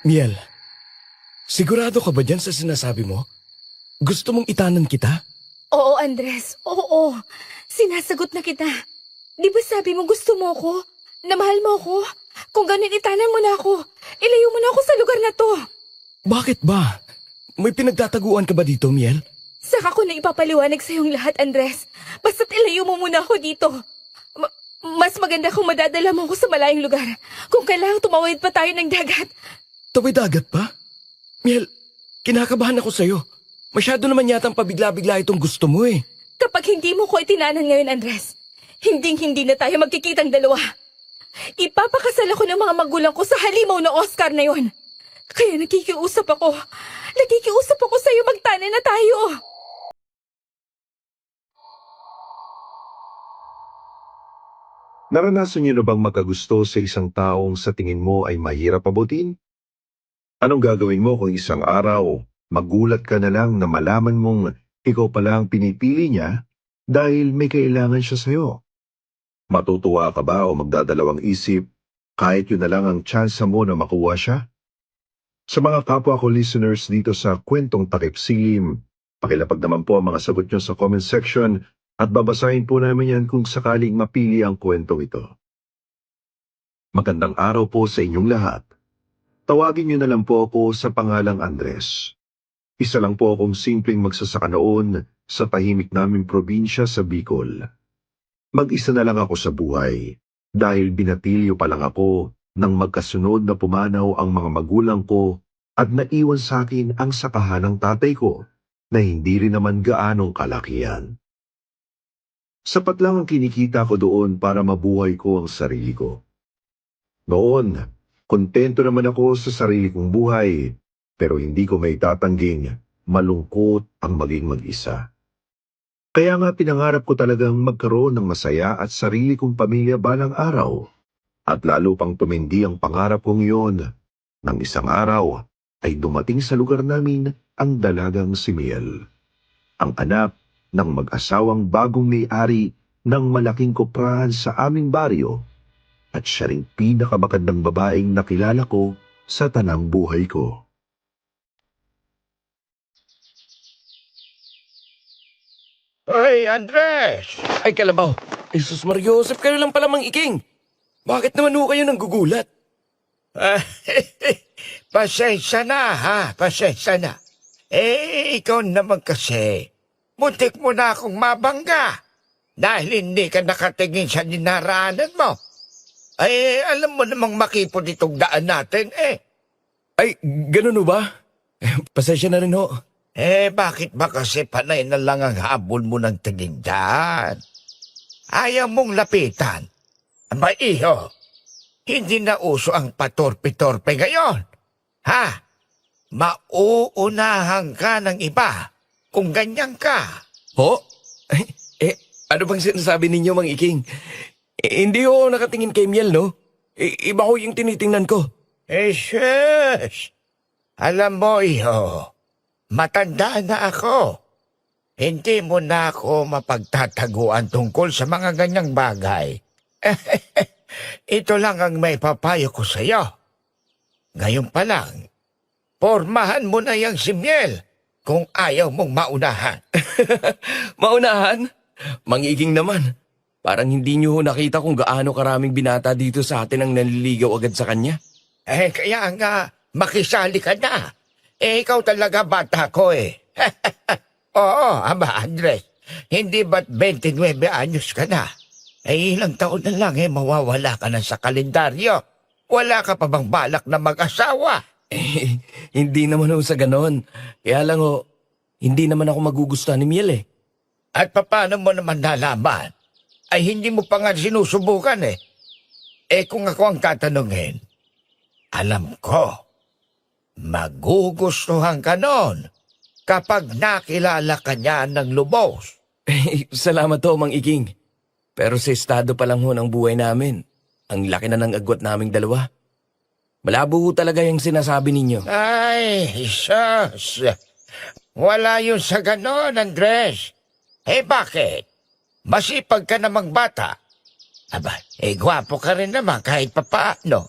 Miel, sigurado ka ba dyan sa sinasabi mo? Gusto mong itanan kita? Oo, Andres. Oo. Sinasagot na kita. Di ba sabi mo gusto mo ako? Na mahal mo ako? Kung ganun, itanan mo na ako. Ilayo mo na ako sa lugar na to. Bakit ba? May pinagtataguan ka ba dito, Miel? Saka ko na ipapaliwanag sa iyong lahat, Andres. Basta't ilayo mo muna ako dito. Mas maganda kung madadala mo ako sa malayong lugar. Kung kailangang tumawid pa tayo ng dagat. Tawid dagat pa? Miel, kinakabahan ako sa'yo. Masyado naman yatang pabigla-bigla itong gusto mo eh. Kapag hindi mo ko itinanan ngayon, Andres, hinding-hindi na tayo magkikitang dalawa. Ipapakasal ako ng mga magulang ko sa halimaw na Oscar na yon. Kaya nakikiusap ako. Nakikiusap ako sa'yo, magtana na tayo. Naranasan niyo na bang magkagusto sa isang taong sa tingin mo ay mahirap abutin? Anong gagawin mo kung isang araw, magulat ka na lang na malaman mong ikaw pala ang pinipili niya dahil may kailangan siya sa'yo? Matutuwa ka ba o magdadalawang isip kahit yun na lang ang tsansa mo na makuha siya? Sa mga kapwa ko listeners dito sa Kwentong Takip Silim, pakilapag naman po ang mga sagot nyo sa comment section at babasahin po namin yan kung sakaling mapili ang kwentong ito. Magandang araw po sa inyong lahat. Tawagin niyo na lang po ako sa pangalang Andres. Isa lang po akong simpleng magsasaka noon sa tahimik naming probinsya sa Bicol. Mag-isa na lang ako sa buhay dahil binatilyo pa lang ako nang magkasunod na pumanaw ang mga magulang ko at naiwan sa akin ang sakahan ng tatay ko na hindi rin naman gaanong kalakihan. Sapat lang ang kinikita ko doon para mabuhay ko ang sarili ko. Noon, kontento naman ako sa sarili kong buhay, pero hindi ko may tatangging malungkot ang maging mag-isa. Kaya nga pinangarap ko talagang magkaroon ng masaya at sarili kong pamilya balang araw. At lalo pang tumindi ang pangarap kong iyon. Nang isang araw ay dumating sa lugar namin ang dalagang si Miel. Ang anak ng mag-asawang bagong may-ari ng malaking kuprahan sa aming baryo at siya ring pinakamagandang babaeng nakilala ko sa tanang buhay ko. Ay, Andres! Ay, Kalabaw. Jesus Mario Joseph, kayo lang pala mang iking. Bakit naman ho kayo nang gugulat? Ah, pasensya na, ha? Pasensya na. Ikaw naman kasi. Muntik mo na akong mabangga. Dahil hindi ka nakatingin sa ninaraanan mo. Ay, alam mo namang makipot itong daan natin, Ay, ganun ho ba? Pasensya na rin ho. Bakit ba kasi panay na lang ang habol mo ng tingin dyan? Ayaw mong lapitan. Aba, iho, hindi na uso ang patorpe-torpe ngayon. Ha? Mauunahan ka ng iba kung ganyan ka. Ho? Ano bang sinasabi ninyo, Mang Iking? Hindi ho ako nakatingin kay Miel, no? Iba ho yung tinitingnan ko. Shush! Alam mo, iho, matanda na ako. Hindi mo na ako mapagtataguan tungkol sa mga ganyang bagay. Ito lang ang may papayo ko sa'yo. Ngayon pa lang, pormahan mo na yung si Miel kung ayaw mong maunahan. Maunahan? Mang Iking naman. Parang hindi nyo ho nakita kung gaano karaming binata dito sa atin ang nanliligaw agad sa kanya. Kaya nga, makisali ka na. Ikaw talaga bata ko Oo, aba Andres, hindi ba't 29 anyos ka na? Ilang taon na lang mawawala ka na sa kalendaryo. Wala ka pa bang balak na mag-asawa? Hindi naman ho sa ganon. Kaya lang ho, hindi naman ako magugustuhan ni Miel At paano mo naman nalaman? Ay hindi mo pa nga sinusubukan kung ako ang tatanungin, alam ko, magugustuhan ka nun kapag nakilala ka niya ng lubos. Salamat ho, Mang Iking. Pero sa estado pa lang ho ng buhay namin. Ang laki na ng agwat naming dalawa. Malabo ho talaga yung sinasabi ninyo. Ay, sus. Wala yun sa ganon, Andres. Bakit? Masipag ka namang bata. Aba, gwapo ka rin naman kahit papaano.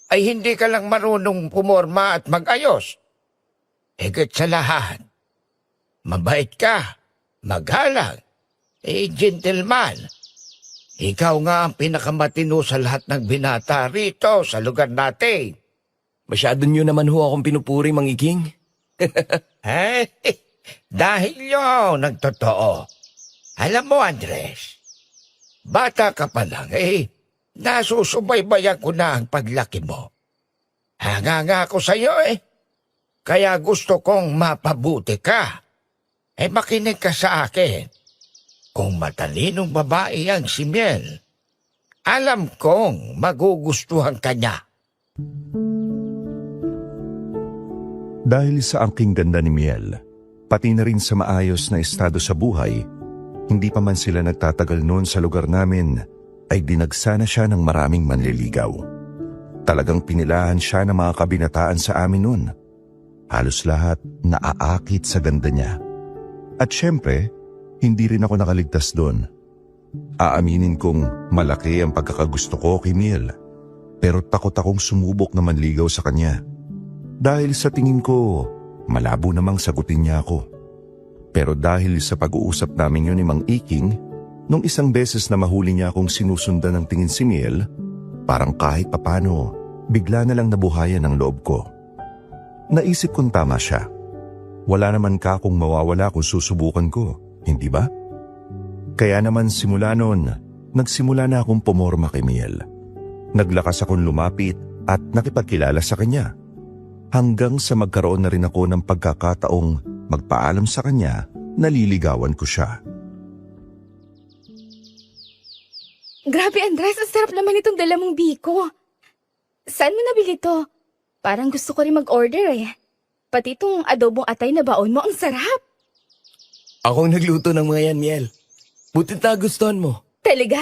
ay hindi ka lang marunong pumorma at magayos. Higit sa lahat, mabait ka, magalang, gentleman. Ikaw nga ang pinakamatino sa lahat ng binata rito sa lugar natin. Masyado nyo naman ho akong pinupuri, Mang Iking. Eh, dahil yun ang totoo. Alam mo, Andres, bata ka pa lang nasusubaybayan ko na ang paglaki mo. Hanga nga ako sa'yo Kaya gusto kong mapabuti ka. Makinig ka sa akin. Kung matalinong babae ang si Miel, alam kong magugustuhan ka niya. Dahil sa angking ganda ni Miel, pati na rin sa maayos na estado sa buhay, hindi pa man sila nagtatagal noon sa lugar namin, ay dinagsana siya ng maraming manliligaw. Talagang pinilahan siya ng mga kabinataan sa amin noon. Halos lahat naaakit sa ganda niya. At syempre, hindi rin ako nakaligtas doon. Aaminin kong malaki ang pagkakagusto ko kay Miel, pero takot akong sumubok na manligaw sa kanya. Dahil sa tingin ko, malabo namang sagutin niya ako. Pero dahil sa pag-uusap namin yun ni Mang Iking, nung isang beses na mahuli niya akong sinusundan ng tingin si Miel, parang kahit papano, bigla na lang nabuhayan ang loob ko. Naisip kong tama siya. Wala naman ka kung mawawala kung susubukan ko, hindi ba? Kaya naman simula noon, nagsimula na akong pumorma kay Miel. Naglakas akong lumapit at nakipagkilala sa kanya. Hanggang sa magkaroon na rin ako ng pagkakataong magpaalam sa kanya na liligawan ko siya. Grabe, Andres, ang sarap naman itong dala mong biko. Saan mo nabili to? Parang gusto ko rin mag-order Pati itong adobong atay na baon mo, ang sarap. Akong nagluto ng mga yan, Miel. Butit na gustuhan mo. Talaga?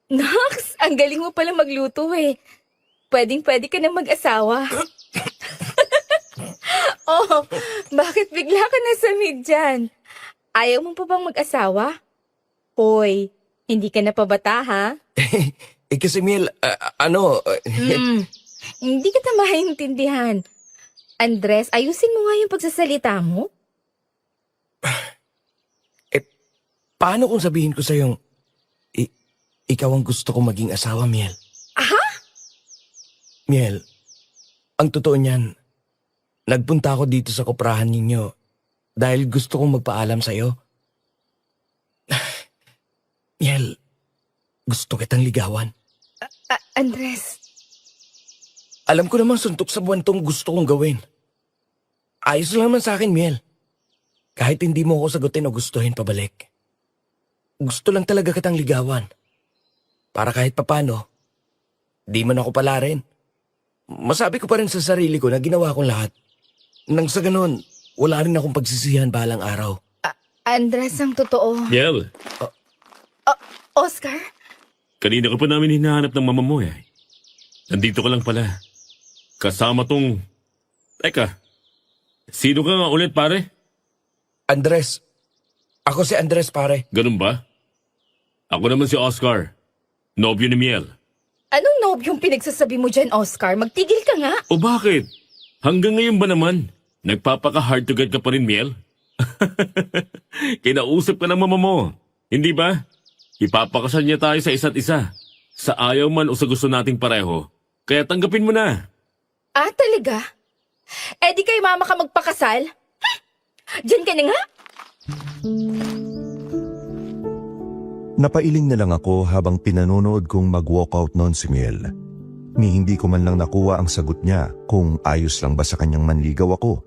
Nox, ang galing mo pala magluto Pwedeng-pwede ka na mag-asawa. Oh, bakit bigla ka nasamid dyan? Ayaw mo pa bang mag-asawa? Hoy, hindi ka na pabata, ha? Kasi Miel, Hindi kita maintindihan. Andres, ayusin mo nga yung pagsasalita mo. Paano kung sabihin ko sa'yong, ikaw ang gusto kong maging asawa, Miel? Aha? Miel, ang totoo niyan, nagpunta ako dito sa koprahan ninyo dahil gusto kong magpaalam sa'yo. Miel, gusto kitang ligawan. Andres, Alam ko namang suntok sa buwan tong gusto kong gawin. Ayos lang naman sa akin, Miel. Kahit hindi mo ako sagutin o gustuhin pabalik. Gusto lang talaga kitang ligawan. Para kahit papano, di man ako pala rin. Masabi ko pa rin sa sarili ko na ginawa kong lahat. Nang sa ganun, wala rin akong pagsisihan balang araw. Andres, ang totoo. Miel, Oscar? kanina ka pa namin hinahanap ng mama mo Nandito ka lang pala. Kasama tong... Teka, sino ka nga ulit, pare? Andres. Ako si Andres, pare. Ganun ba? Ako naman si Oscar, nobyo ni Miel. Anong nobyong pinagsasabi mo dyan, Oscar? Magtigil ka nga. O bakit? Hanggang ngayon ba naman, nagpapaka-hard to get ka pa rin, Miel? Kinausap ka ng mama mo, hindi ba? Ipapakasal niya tayo sa isa't isa. Sa ayaw man o sa gusto nating pareho. Kaya tanggapin mo na. Ah, talaga? Di kay mama ka magpakasal? Diyan ka na nga? Napailing na lang ako habang pinanonood kong mag-walkout noon si Miel. Ni hindi ko man lang nakuha ang sagot niya kung ayos lang ba sa kanyang manligaw ako.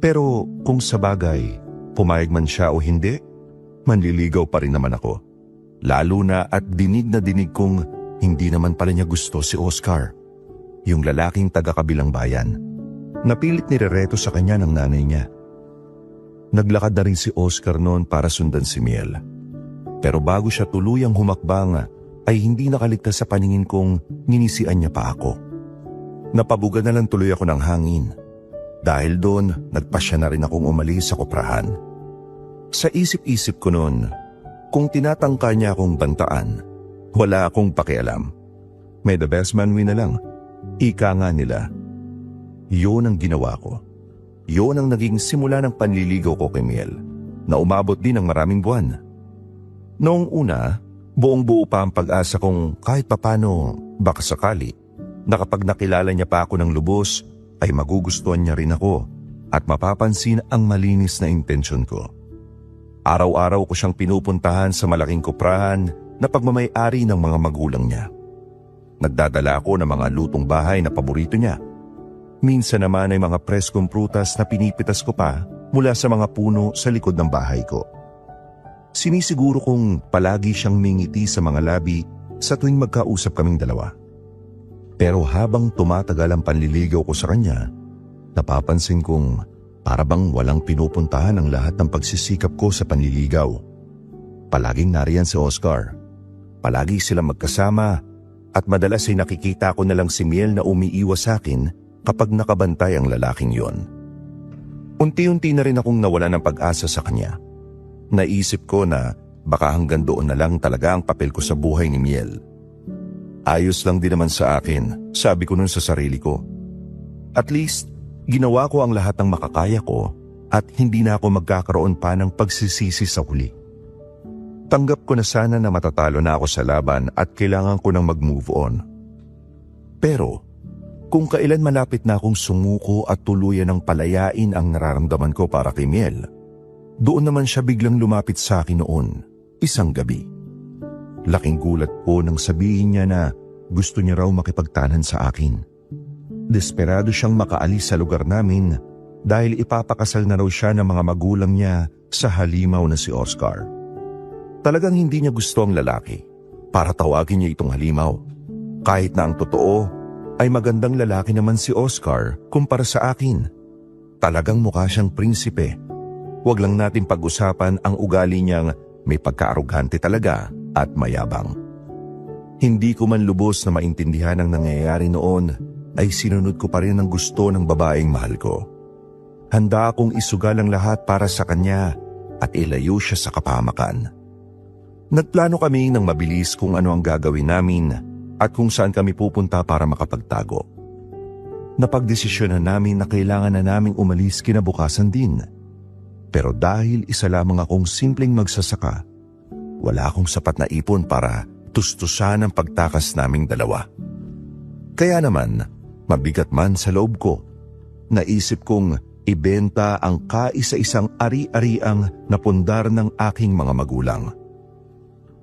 Pero kung sa bagay, pumayag man siya o hindi, manliligaw pa rin naman ako. Lalo na at dinig na dinig kong hindi naman pala niya gusto si Oscar, yung lalaking taga-kabilang bayan. Napilit nirereto sa kanya ng nanay niya. Naglakad na rin si Oscar noon para sundan si Miel. Pero bago siya tuluyang humakbang, ay hindi nakaligtas sa paningin kong ninisian niya pa ako. Napabuga na lang tuloy ako ng hangin. Dahil doon, nagpasya na rin akong umalis sa koprahan. Sa isip-isip ko noon, kung tinatangka niya akong bantaan, wala akong pakialam. May the best man win na lang. Ika nga nila, yun ang ginawa ko. Yun ang naging simula ng panliligaw ko kay Miel, na umabot din ng maraming buwan. Noong una, buong buo pa ang pag-asa kong kahit papano, baka sakali, na kapag nakilala niya pa ako ng lubos, ay magugustuhan niya rin ako at mapapansin ang malinis na intensyon ko. Araw-araw ko siyang pinupuntahan sa malaking kuprahan na pagmamay-ari ng mga magulang niya. Nagdadala ako ng mga lutong bahay na paborito niya. Minsan naman ay mga preskong prutas na pinipitas ko pa mula sa mga puno sa likod ng bahay ko. Sinisiguro kong palagi siyang mingiti sa mga labi sa tuwing magkausap kaming dalawa. Pero habang tumatagal ang panliligaw ko sa kanya, napapansin kong para bang walang pinupuntahan ang lahat ng pagsisikap ko sa panliligaw. Palaging nariyan si Oscar. Palagi silang magkasama at madalas ay nakikita ko na lang si Miel na umiiwas sa akin kapag nakabantay ang lalaking yon. Unti-unti na rin akong nawala ng pag-asa sa kanya. Naisip ko na baka hanggang doon na lang talaga ang papel ko sa buhay ni Miel. Ayos lang din naman sa akin, sabi ko nun sa sarili ko. At least, ginawa ko ang lahat ng makakaya ko at hindi na ako magkakaroon pa ng pagsisisi sa huli. Tanggap ko na sana na matatalo na ako sa laban at kailangan ko nang mag-move on. Pero, kung kailan malapit na akong sumuko at tuluyan ng palayain ang nararamdaman ko para kay Miel, doon naman siya biglang lumapit sa akin noon, isang gabi. Laking gulat po nang sabihin niya na gusto niya raw makipagtanan sa akin. Desperado siyang makaalis sa lugar namin dahil ipapakasal na raw siya ng mga magulang niya sa halimaw na si Oscar. Talagang hindi niya gusto ang lalaki para tawagin niya itong halimaw. Kahit na ang totoo ay magandang lalaki naman si Oscar kumpara sa akin. Talagang mukha siyang prinsipe. Huwag lang natin pag-usapan ang ugali niyang may pagka-arugante talaga at mayabang. Hindi ko man lubos na maintindihan ang nangyayari noon ay sinunod ko pa rin ang gusto ng babaeng mahal ko. Handa akong isugal ang lahat para sa kanya at ilayo siya sa kapahamakan. Nagplano kami ng mabilis kung ano ang gagawin namin at kung saan kami pupunta para makapagtago. Napagdesisyonan namin na kailangan na naming umalis kinabukasan din. Pero dahil isa lamang akong simpleng magsasaka, wala akong sapat na ipon para tustusan ang pagtakas naming dalawa. Kaya naman, mabigat man sa loob ko, naisip kong ibenta ang kaisa-isang ari-ariang napundar ng aking mga magulang.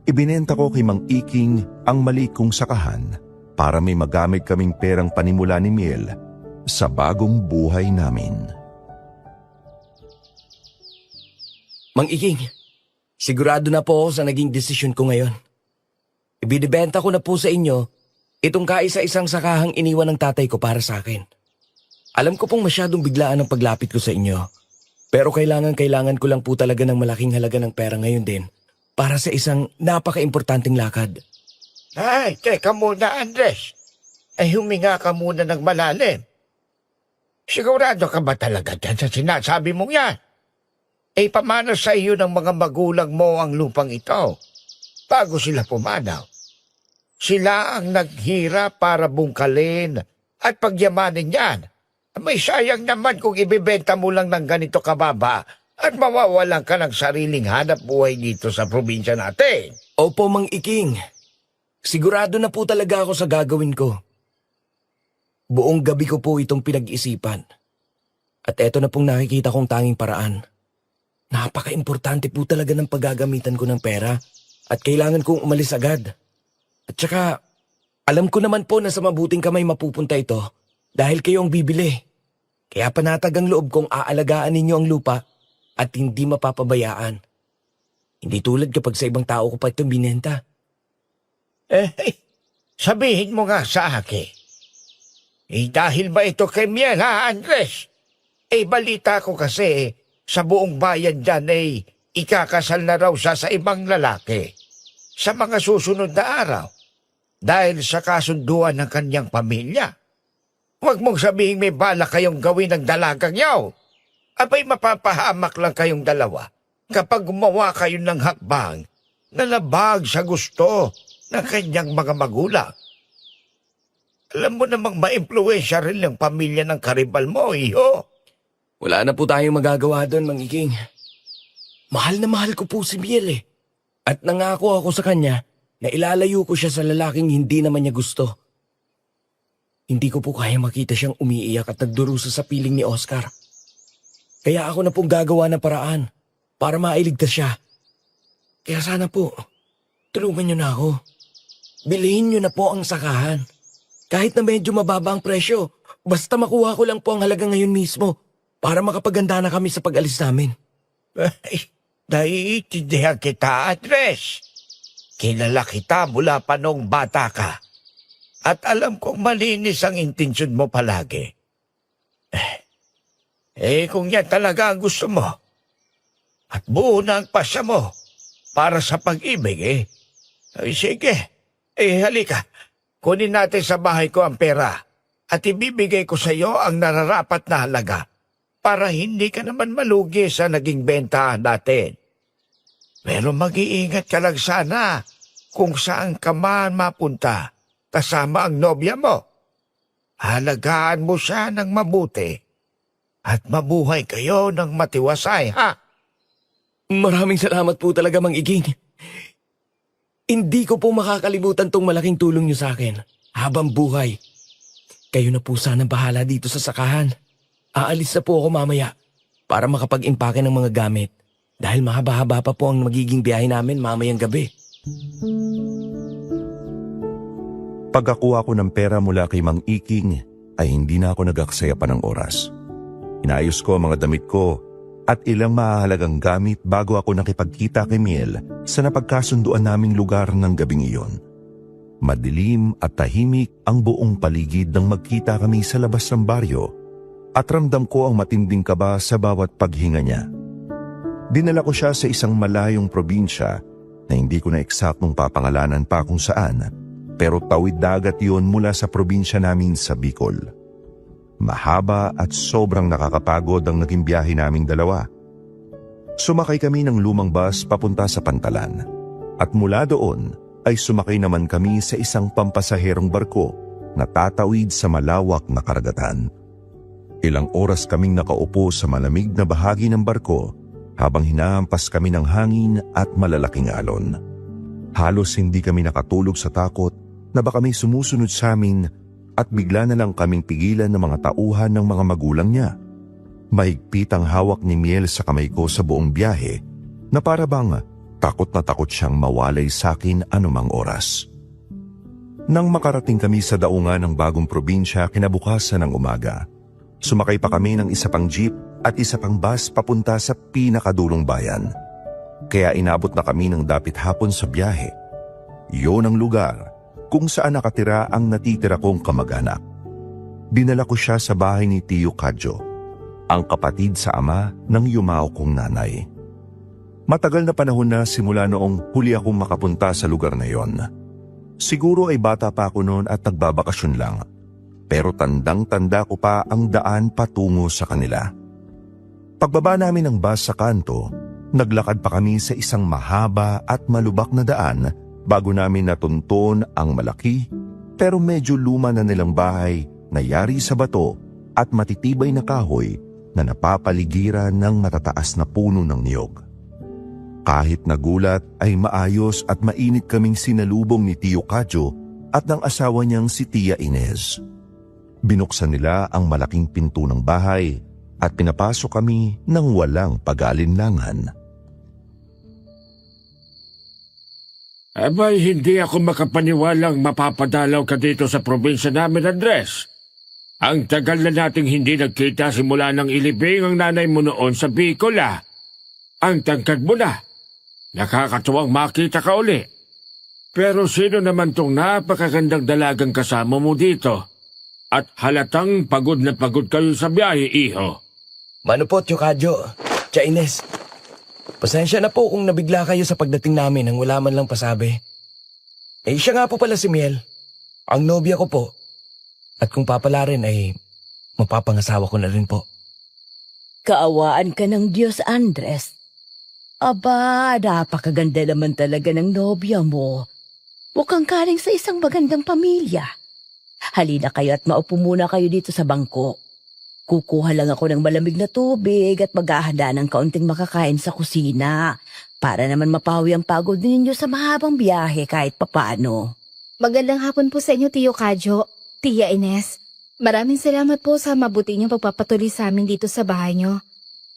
Ibinenta ko kay Mang Iking ang maliit kong sakahan para may magamit kaming perang panimula ni Miel sa bagong buhay namin. Mang Iking, sigurado na po ako sa naging desisyon ko ngayon. Ibinibenta ko na po sa inyo itong kaisa-isang sakahang iniwan ng tatay ko para sa akin. Alam ko pong masyadong biglaan ang paglapit ko sa inyo, pero kailangan ko lang po talaga ng malaking halaga ng pera ngayon din para sa isang napaka-importanting lakad. Ay, teka muna, Andres. Ay, huminga ka muna ng malalim. Sigurado ka ba talaga dyan sa sinasabi mong yan? Eh, pamana sa iyo ng mga magulang mo ang lupang ito bago sila pumanaw? Sila ang naghira para bungkalin at pagyamanin yan. May sayang naman kung ibibenta mo lang ng ganito kababa at mawawalan ka ng sariling hanap buhay dito sa probinsya natin. Opo, Mang Iking. Sigurado na po talaga ako sa gagawin ko. Buong gabi ko po itong pinag-isipan. At eto na pong nakikita kong tanging paraan. Napaka-importante po talaga ng paggagamitan ko ng pera at kailangan kong umalis agad. At saka, alam ko naman po na sa mabuting kamay mapupunta ito dahil kayo ang bibili. Kaya panatag ang loob kong aalagaan ninyo ang lupa at hindi mapapabayaan. Hindi tulad kapag sa ibang tao ko pa itong binenta. Sabihin mo nga sa akin. Dahil ba ito kay Miel, ha, Andres? Balita ko kasi sa buong bayan dyan ikakasal na raw siya sa ibang lalaki sa mga susunod na araw dahil sa kasunduan ng kanyang pamilya. Huwag mong sabihin may bala kayong gawin ng dalagang yaw. Abay mapapahamak lang kayong dalawa kapag gumawa kayo ng hakbang na labag sa gusto ng kanyang mga magulang. Alam mo namang maimpluwensya rin ang pamilya ng karibal mo, iho. Wala na po tayong magagawa doon, Mang Iging. Mahal na mahal ko po si Miel eh. At nangako ako sa kanya na ilalayo ko siya sa lalaking hindi naman niya gusto. Hindi ko po kaya makita siyang umiiyak at nagdurusa sa piling ni Oscar. Kaya ako na pong gagawa ng paraan para mailigtas siya. Kaya sana po, tulungan niyo na ako. Bilhin niyo na po ang sakahan. Kahit na medyo mababa ang presyo, basta makuha ko lang po ang halaga ngayon mismo para makapaganda na kami sa pag-alis namin. Ay, naiintindihan kita, Andres. Kilala kita mula pa nung bata ka. At alam kong malinis ang intensyon mo palagi. Kung yan talaga ang gusto mo, at buo na ang pasya mo para sa pag-ibig, ay sige. Halika. Kunin natin sa bahay ko ang pera at ibibigay ko sa iyo ang nararapat na halaga para hindi ka naman malugi sa naging bentahan natin. Pero mag-iingat ka lang sana kung saan ka man mapunta kasama ang nobya mo. Halagaan mo siya ng mabuti at mabuhay kayo ng matiwasay, ha? Maraming salamat po talaga, Mang Iging. Hindi ko po makakalimutan tong malaking tulong niyo sa akin habang buhay. Kayo na po sana bahala dito sa sakahan. Aalis na po ako mamaya para makapag-impake ng mga gamit dahil mahaba-haba pa po ang magiging biyahe namin mamayang gabi. Pagkakuha ko ng pera mula kay Mang Iking ay hindi na ako nag-aksaya pa ng oras. Inayos ko ang mga damit ko at ilang mahalagang gamit bago ako nakipagkita kay Miel sa napagkasunduan naming lugar ng gabing iyon. Madilim at tahimik ang buong paligid nang magkita kami sa labas ng baryo at ramdam ko ang matinding kaba sa bawat paghinga niya. Dinala ko siya sa isang malayong probinsya na hindi ko na eksaktong papangalanan pa kung saan, pero tawid dagat yun mula sa probinsya namin sa Bicol. Mahaba at sobrang nakakapagod ang naging biyahe naming dalawa. Sumakay kami ng lumang bus papunta sa Pantalan at mula doon ay sumakay naman kami sa isang pampasaherong barko na tatawid sa malawak na karagatan. Ilang oras kaming nakaupo sa malamig na bahagi ng barko habang hinahampas kami ng hangin at malalaking alon. Halos hindi kami nakatulog sa takot na baka may sumusunod sa amin at bigla na lang kaming pigilan ng mga tauhan ng mga magulang niya. Mahigpit ang hawak ni Miel sa kamay ko sa buong biyahe na para bang takot na takot siyang mawalay sa akin anumang oras. Nang makarating kami sa daungan ng bagong probinsya kinabukasan ng umaga, sumakay pa kami ng isa pang jeep at isa pang bus papunta sa pinakadulong bayan. Kaya inabot na kami ng dapit hapon sa biyahe. Iyon ang lugar kung saan nakatira ang natitira kong kamag-anak. Dinala ko siya sa bahay ni Tio Kadjo, ang kapatid sa ama ng yumao kong nanay. Matagal na panahon na simula noong huli akong makapunta sa lugar na yon. Siguro ay bata pa ako noon at nagbabakasyon lang, pero tandang-tanda ko pa ang daan patungo sa kanila. Pagbaba namin ng bus sa kanto, naglakad pa kami sa isang mahaba at malubak na daan bago namin natunton ang malaki pero medyo luma na nilang bahay na yari sa bato at matitibay na kahoy na napapaligiran ng matataas na puno ng niyog. Kahit nagulat ay maayos at mainit kaming sinalubong ni Tio Kadjo at ng asawa niyang si Tia Inez. Binuksan nila ang malaking pinto ng bahay at pinapasok kami ng walang pag-alinlangan. Abay, hindi ako makapaniwalang mapapadalaw ka dito sa probinsya namin, Andres. Ang tagal na nating hindi nagkita simula nang ilibing ang nanay mo noon sa Bicol, ah. Ang tangkad mo na. Nakakatuwang makita ka uli. Pero sino naman tong napakagandang dalagang kasama mo dito? At halatang pagod na pagod kayo sa biyahe, iho. Mano po, Tio Kadjo, Tia Ines. Pasensya na po kung nabigla kayo sa pagdating namin nang wala man lang pasabi. Siya nga po pala si Miel, ang nobya ko po. At kung papala rin ay mapapangasawa ko na rin po. Kaawaan ka ng Diyos, Andres. Aba, napakaganda naman talaga ng nobya mo. Mukhang galing sa isang magandang pamilya. Halina kayo at maupo muna kayo dito sa bangko. Kukuha lang ako ng malamig na tubig at maghahanda ng kaunting makakain sa kusina para naman mapawi ang pagod ninyo sa mahabang biyahe kahit papano. Magandang hapon po sa inyo, Tiyo Kadyo, Tia Ines. Maraming salamat po sa mabuti niyong pagpapatuloy sa amin dito sa bahay niyo.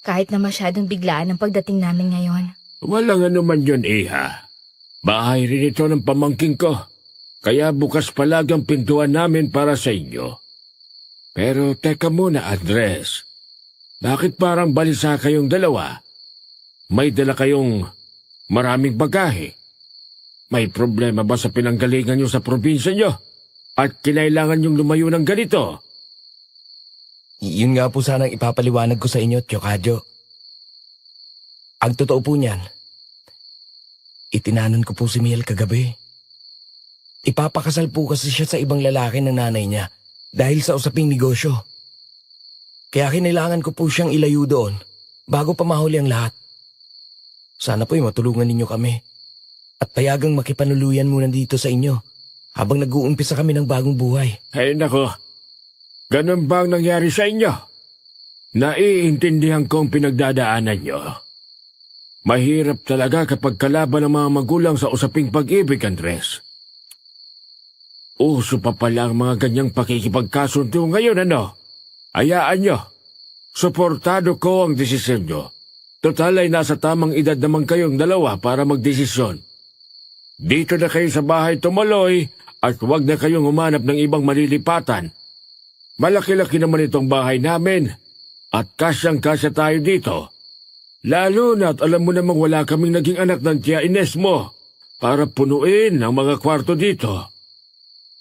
Kahit na masyadong biglaan ang pagdating namin ngayon. Walang anuman yun, Iha. Bahay rin ito ng pamangking ko. Kaya bukas palagi ang pintuan namin para sa inyo. Pero teka muna, Andres. Bakit parang balisa kayong dalawa? May dala kayong maraming bagahe. May problema ba sa pinanggalingan nyo sa probinsya nyo? At kinailangan nyong lumayo ng ganito? Yun nga po sanang ipapaliwanag ko sa inyo, Tio Kadyo. Ang totoo po niyan, itinanan ko po si Miel kagabi. Ipapakasal po kasi siya sa ibang lalaki ng nanay niya dahil sa usaping negosyo. Kaya kinailangan ko po siyang ilayo doon bago pa mahuli ang lahat. Sana po'y matulungan ninyo kami at payagang makipanuluyan muna dito sa inyo habang nag-uumpisa kami ng bagong buhay. Ay nako, ganun ba ang nangyari sa inyo? Naiintindihan ko ang pinagdadaanan nyo. Mahirap talaga kapag kalaban ng mga magulang sa usaping pag-ibig, Andres. Uso pa pala ang mga ganyang pakikipagkasundo ngayon, ano? Hayaan nyo. Suportado ko ang desisyon nyo. Total ay nasa tamang edad naman kayong dalawa para magdesisyon. Dito na kayo sa bahay tumuloy at huwag na kayong humanap ng ibang malilipatan. Malaki-laki naman itong bahay namin at kasyang-kasya tayo dito. Lalo na't alam mo namang wala kaming naging anak ng Tia Ines mo para punuin ang mga kwarto dito.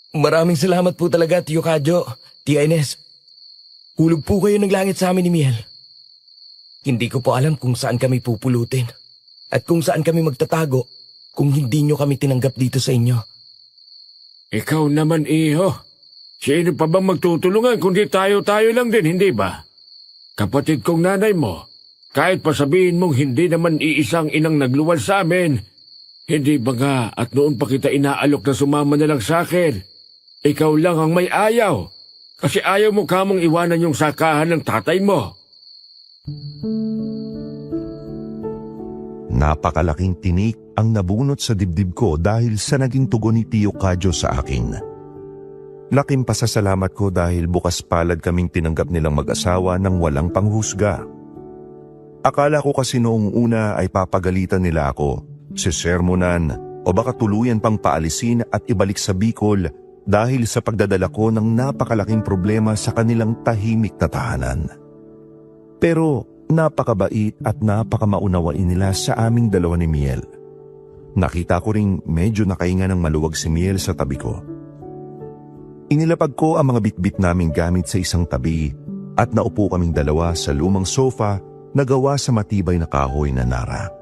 Maraming salamat po talaga, Tio Kadyo, Tia Ines. Hulog po kayo ng langit sa amin ni Miel. Hindi ko po alam kung saan kami pupulutin at kung saan kami magtatago kung hindi nyo kami tinanggap dito sa inyo. Ikaw naman, iho. Sino pa bang magtutulungan kundi tayo-tayo lang din, hindi ba? Kapatid kong nanay mo, kahit pa sabihin mong hindi naman iisang inang nagluwal sa amin, hindi ba nga at noon pa kita inaalok na sumama na lang sa akin? Ikaw lang ang may ayaw, kasi ayaw mo kamong iwanan yung sakahan ng tatay mo. Napakalaking tinik ang nabunot sa dibdib ko dahil sa naging tugon ni Tio Kadyo sa akin. Laking pasasalamat ko dahil bukas palad kaming tinanggap nilang mag-asawa ng walang panghusga. Akala ko kasi noong una ay papagalitan nila ako, sisermonan o baka tuluyan pang paalisin at ibalik sa Bicol dahil sa pagdadala ko ng napakalaking problema sa kanilang tahimik na tahanan. Pero napakabait at napakamaunawain nila sa aming dalawa ni Miel. Nakita ko ring medyo nakahinga ng maluwag si Miel sa tabi ko. Inilapag ko ang mga bitbit naming gamit sa isang tabi at naupo kaming dalawa sa lumang sofa na gawa sa matibay na kahoy na nara.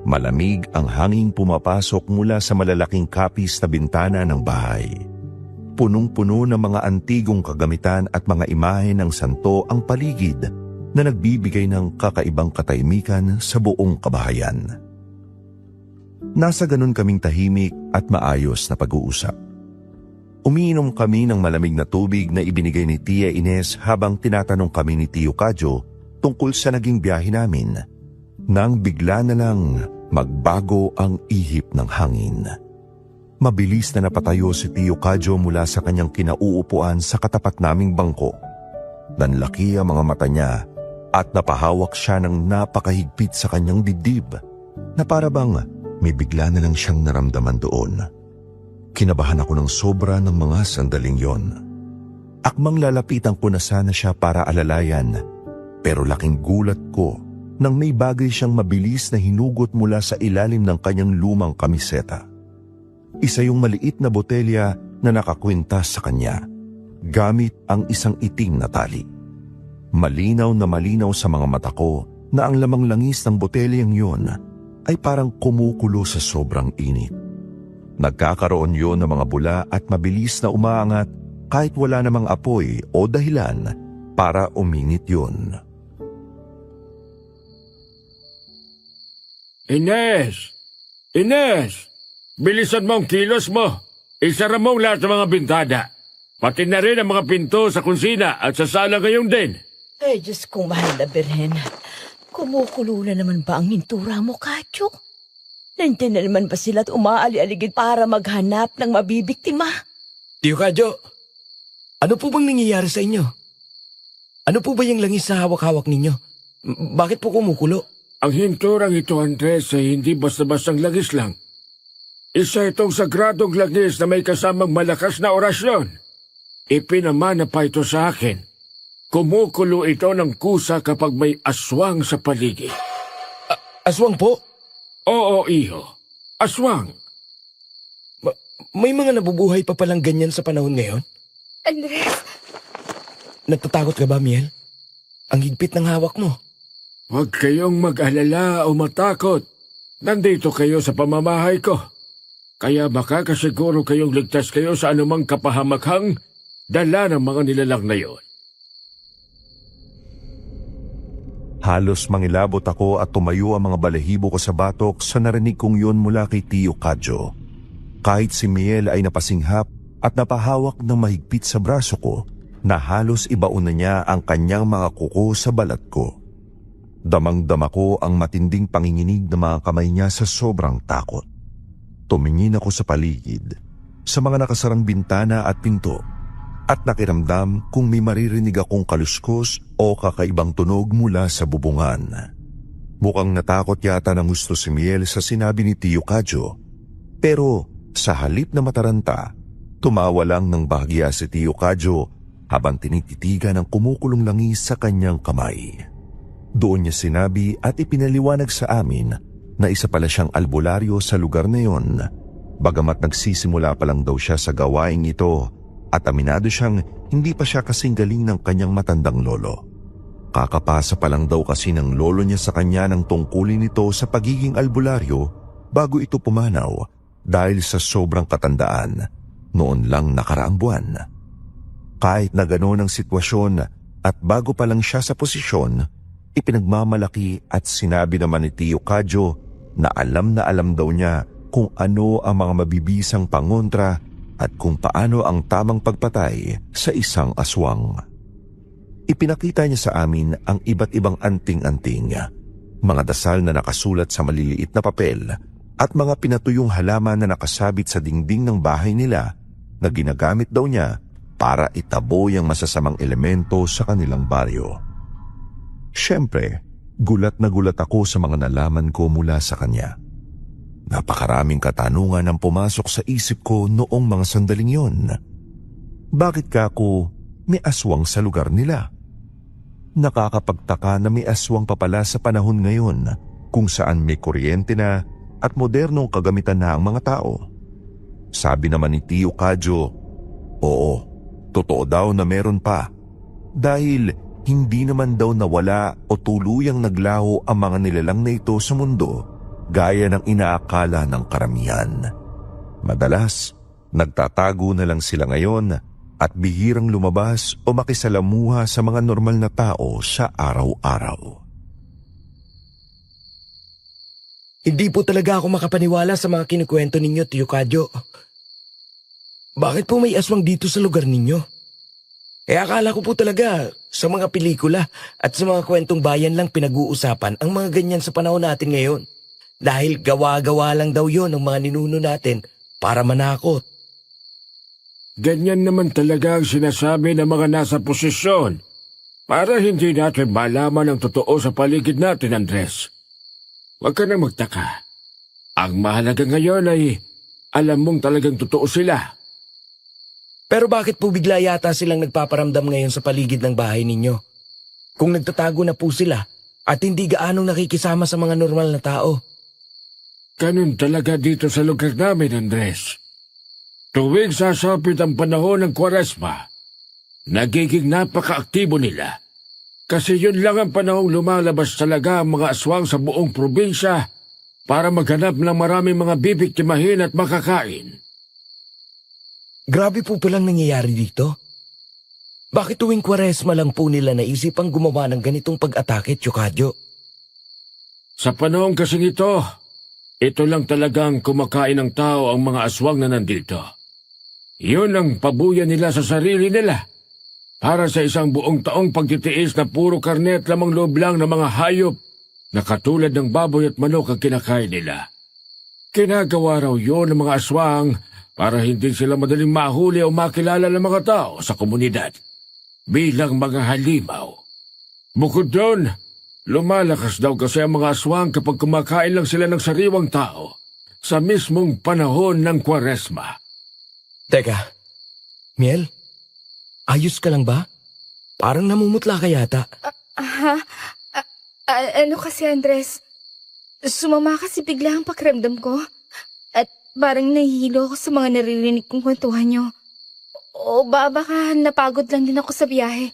Malamig ang hanging pumapasok mula sa malalaking kapis na bintana ng bahay. Punong-puno ng mga antigong kagamitan at mga imahe ng santo ang paligid na nagbibigay ng kakaibang katahimikan sa buong kabahayan. Nasa ganun kaming tahimik at maayos na pag-uusap. Umiinom kami ng malamig na tubig na ibinigay ni Tia Ines habang tinatanong kami ni Tio Kadyo tungkol sa naging biyahe namin, nang bigla na lang magbago ang ihip ng hangin. Mabilis na napatayo si Tio Kadyo mula sa kanyang kinauupuan sa katapat naming bangko. Nanlaki ang mga mata niya at napahawak siya ng napakahigpit sa kanyang dibdib na para bang may bigla na lang siyang naramdaman doon. Kinabahan ako ng sobra ng mga sandaling yon. Akmang lalapitan ko na sana siya para alalayan, pero laking gulat ko nang may bagay siyang mabilis na hinugot mula sa ilalim ng kanyang lumang kamiseta. Isa yung maliit na botelya na nakakwintas sa kanya, gamit ang isang itim na tali. Malinaw na malinaw sa mga mata ko na ang lamang langis ng botelyang yon ay parang kumukulo sa sobrang init. Nagkakaroon yon ng mga bula at mabilis na umaangat kahit wala namang apoy o dahilan para uminit yon. Ines! Ines! Bilisan mo ang kilos mo. Isara mo ang lahat ng mga bintana. Pati na rin ang mga pinto sa kusina at sa sala ngayon din. Ay, Diyos kong mahal na Birhen. Kumukulo na naman ba ang hintura mo, Kadyo? Nandiyan na naman ba sila at umaali-aligid para maghanap ng mabibiktima? Tiyo Kadyo, ano po bang nangyayari sa inyo? Ano po ba yung langis na hawak-hawak ninyo? Bakit po kumukulo? Ang hinturang ito, Andres, ay hindi basta-bastang langis lang. Isa itong sagradong langis na may kasamang malakas na orasyon. Ipinamana pa ito sa akin. Kumukulo ito ng kusa kapag may aswang sa paligid. Aswang po? Oo, iho. Aswang. May mga nabubuhay pa palang ganyan sa panahon ngayon? Andres, Natatakot ka ba, Miel? Ang higpit ng hawak mo. Huwag kayong mag-alala o matakot. Nandito kayo sa pamamahay ko. Kaya makakasiguro kayong ligtas kayo sa anumang kapahamakhang dala ng mga nilalang na yon. Halos mangilabot ako at tumayo ang mga balahibo ko sa batok sa narinig kong yun mula kay Tio Kadyo. Kahit si Miel ay napasinghap at napahawak ng mahigpit sa braso ko, na halos ibaon na niya ang kanyang mga kuko sa balat ko. Damang-dama ko ang matinding panginginig ng mga kamay niya sa sobrang takot. Tumingin ako sa paligid, sa mga nakasarang bintana at pinto, at nakiramdam kung may maririnig akong kaluskos o kakaibang tunog mula sa bubungan. Mukhang natakot yata ng gusto si Miel sa sinabi ni Tio Kadyo, pero sa halip na mataranta, tumawa lang ng bahagya si Tio Kadyo habang tinititigan ang kumukulong langis sa kanyang kamay. Doon niya sinabi at ipinaliwanag sa amin na isa pala siyang albularyo sa lugar na yon, bagamat nagsisimula pa lang daw siya sa gawaing ito at aminado siyang hindi pa siya kasing galing ng kanyang matandang lolo. Kakapasa pa lang daw kasi ng lolo niya sa kanya ng tungkulin nito sa pagiging albularyo bago ito pumanaw dahil sa sobrang katandaan noon lang nakaraang buwan. Kahit na ganoon ang sitwasyon at bago pa lang siya sa posisyon, ipinagmamalaki at sinabi naman ni Tio Kadyo na alam daw niya kung ano ang mga mabibisang pangontra at kung paano ang tamang pagpatay sa isang aswang. Ipinakita niya sa amin ang iba't ibang anting-anting, mga dasal na nakasulat sa maliliit na papel at mga pinatuyong halaman na nakasabit sa dingding ng bahay nila na ginagamit daw niya para itabo ang masasamang elemento sa kanilang baryo. Siyempre, gulat na gulat ako sa mga nalaman ko mula sa kanya. Napakaraming katanungan ang pumasok sa isip ko noong mga sandaling yon. Bakit ka ako may aswang sa lugar nila? Nakakapagtaka na may aswang pa pala sa panahon ngayon kung saan may kuryente na at modernong kagamitan na ang mga tao. Sabi naman ni Tio Kadyo, oo, totoo daw na meron pa. Dahil hindi naman daw nawala o tuluyang naglaho ang mga nilalang na ito sa mundo gaya ng inaakala ng karamihan. Madalas, nagtatago na lang sila ngayon at bihirang lumabas o makisalamuha sa mga normal na tao sa araw-araw. Hindi po talaga ako makapaniwala sa mga kinukwento ninyo, Tio Kadyo. Bakit po may aswang dito sa lugar ninyo? Akala ko po talaga sa mga pelikula at sa mga kwentong bayan lang pinag-uusapan ang mga ganyan sa panahon natin ngayon. Dahil gawa-gawa lang daw yon ng mga ninuno natin para manakot. Ganyan naman talaga ang sinasabi ng mga nasa posisyon para hindi natin malaman ang totoo sa paligid natin, Andres. Huwag ka nang magtaka. Ang mahalaga ngayon ay alam mong talagang totoo sila. Pero bakit po bigla yata silang nagpaparamdam ngayon sa paligid ng bahay ninyo? Kung nagtatago na po sila at hindi gaanong nakikisama sa mga normal na tao. Ganun talaga dito sa lugar namin, Andres. Tuwing sasapit ang panahon ng Kwaresma, nagiging napaka-aktibo nila. Kasi yun lang ang panahong lumalabas talaga ang mga aswang sa buong probinsya para maghanap ng maraming mga bibiktimahin at makakain. Grabe po palang nangyayari dito. Bakit tuwing Kwaresma lang po nila naisipang gumawa ng ganitong pag-atake, Tio Kadyo? Sa panahon kasing ito lang talagang kumakain ng tao ang mga aswang na nandito. Yun ang pabuya nila sa sarili nila. Para sa isang buong taong pagtitiis na puro karne at lamang loob lang ng mga hayop na katulad ng baboy at manok ang kinakain nila. Kinagawa raw yun ng mga aswang para hindi sila madaling mahuli o makilala ng mga tao sa komunidad bilang mga halimaw. Bukod doon, lumalakas daw kasi ang mga aswang kapag kumakain lang sila ng sariwang tao sa mismong panahon ng Kwaresma. Teka, Miel? Ayos ka lang ba? Parang namumutla ka yata. Ano kasi, Andres? Sumama kasi bigla ang pakiramdam ko. At parang nahihilo ako sa mga naririnig kong kwentuhan nyo. O baka napagod lang din ako sa biyahe.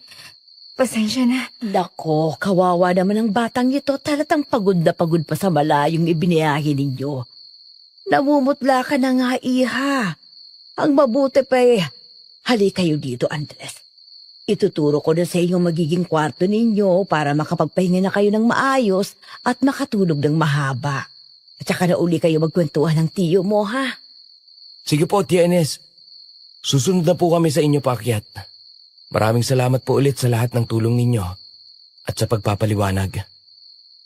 Pasensya na. Nako, kawawa naman ang batang ito. Talatang pagod na pagod pa sa malayong ibiniyahe ninyo. Namumutla ka na nga, iha. Ang mabuti pa hali kayo dito, Andres. Ituturo ko na sa inyo magiging kwarto ninyo para makapagpahinga na kayo ng maayos at makatulog ng mahaba. At saka na uli kayo magkwentuhan ng tiyo mo, ha? Sige po, Tia Ines. Susunod na po kami sa inyo paakyat. Maraming salamat po ulit sa lahat ng tulong ninyo at sa pagpapaliwanag.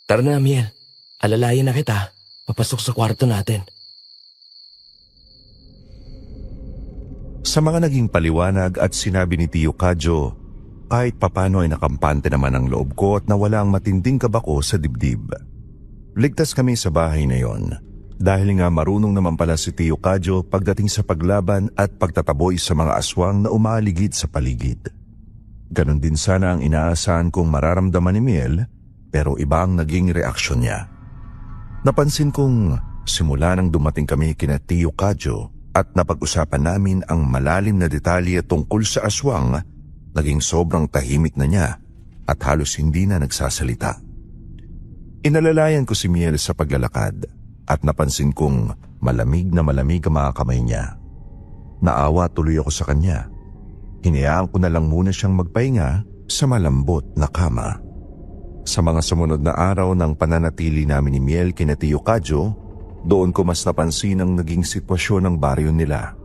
Tara na, Miel. Alalayan na kita. Papasok sa kwarto natin. Sa mga naging paliwanag at sinabi ni Tio Kadyo, kahit papano ay nakampante naman ang loob ko at nawala ang matinding kabako sa dibdib. Ligtas kami sa bahay na yon dahil nga marunong naman pala si Tio Kadyo pagdating sa paglaban at pagtataboy sa mga aswang na umaligid sa paligid. Ganon din sana ang inaasahan kong mararamdaman ni Miel, pero iba ang naging reaksyon niya. Napansin kong simula nang dumating kami kina Tio Kadyo at napag-usapan namin ang malalim na detalye tungkol sa aswang, naging sobrang tahimik na niya at halos hindi na nagsasalita. Inalalayan ko si Miel sa paglalakad at napansin kong malamig na malamig ang mga kamay niya. Naawa tuloy ako sa kanya. Hinayaan ko na lang muna siyang magpahinga sa malambot na kama. Sa mga sumunod na araw ng pananatili namin ni Miel kina Tio Kadyo, doon ko mas napansin ang naging sitwasyon ng baryo nila.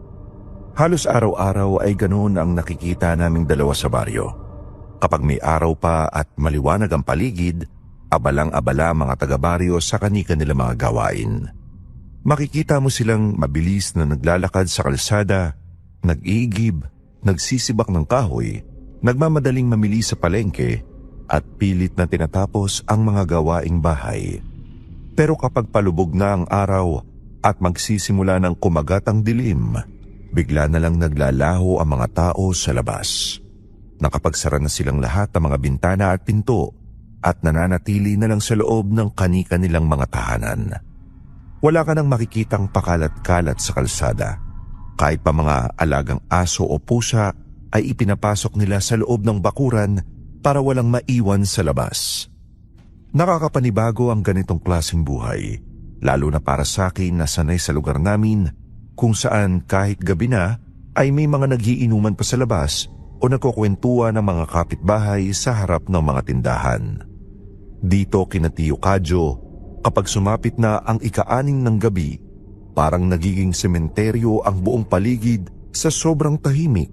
Halos araw-araw ay ganoon ang nakikita naming dalawa sa baryo. Kapag may araw pa at maliwanag ang paligid, abalang-abala mga taga-baryo sa kanika nila mga gawain. Makikita mo silang mabilis na naglalakad sa kalsada, nag-iigib, nagsisibak ng kahoy, nagmamadaling mamili sa palengke, at pilit na tinatapos ang mga gawaing bahay. Pero kapag palubog na ang araw at magsisimula ng kumagat ang dilim, bigla na lang naglalaho ang mga tao sa labas. Nakapagsara na silang lahat ng mga bintana at pinto at nananatili na lang sa loob ng kanika nilang mga tahanan. Wala ka nang makikitang pakalat-kalat sa kalsada. Kahit pa mga alagang aso o pusa ay ipinapasok nila sa loob ng bakuran para walang maiwan sa labas. Nakakapanibago ang ganitong klaseng buhay, lalo na para sa akin na sanay sa lugar namin kung saan kahit gabi na ay may mga nagiinuman pa sa labas o nagkukwentuhan ng mga kapitbahay sa harap ng mga tindahan. Dito kina Tio Kadyo, kapag sumapit na ang ika-6 ng gabi, parang nagiging sementeryo ang buong paligid sa sobrang tahimik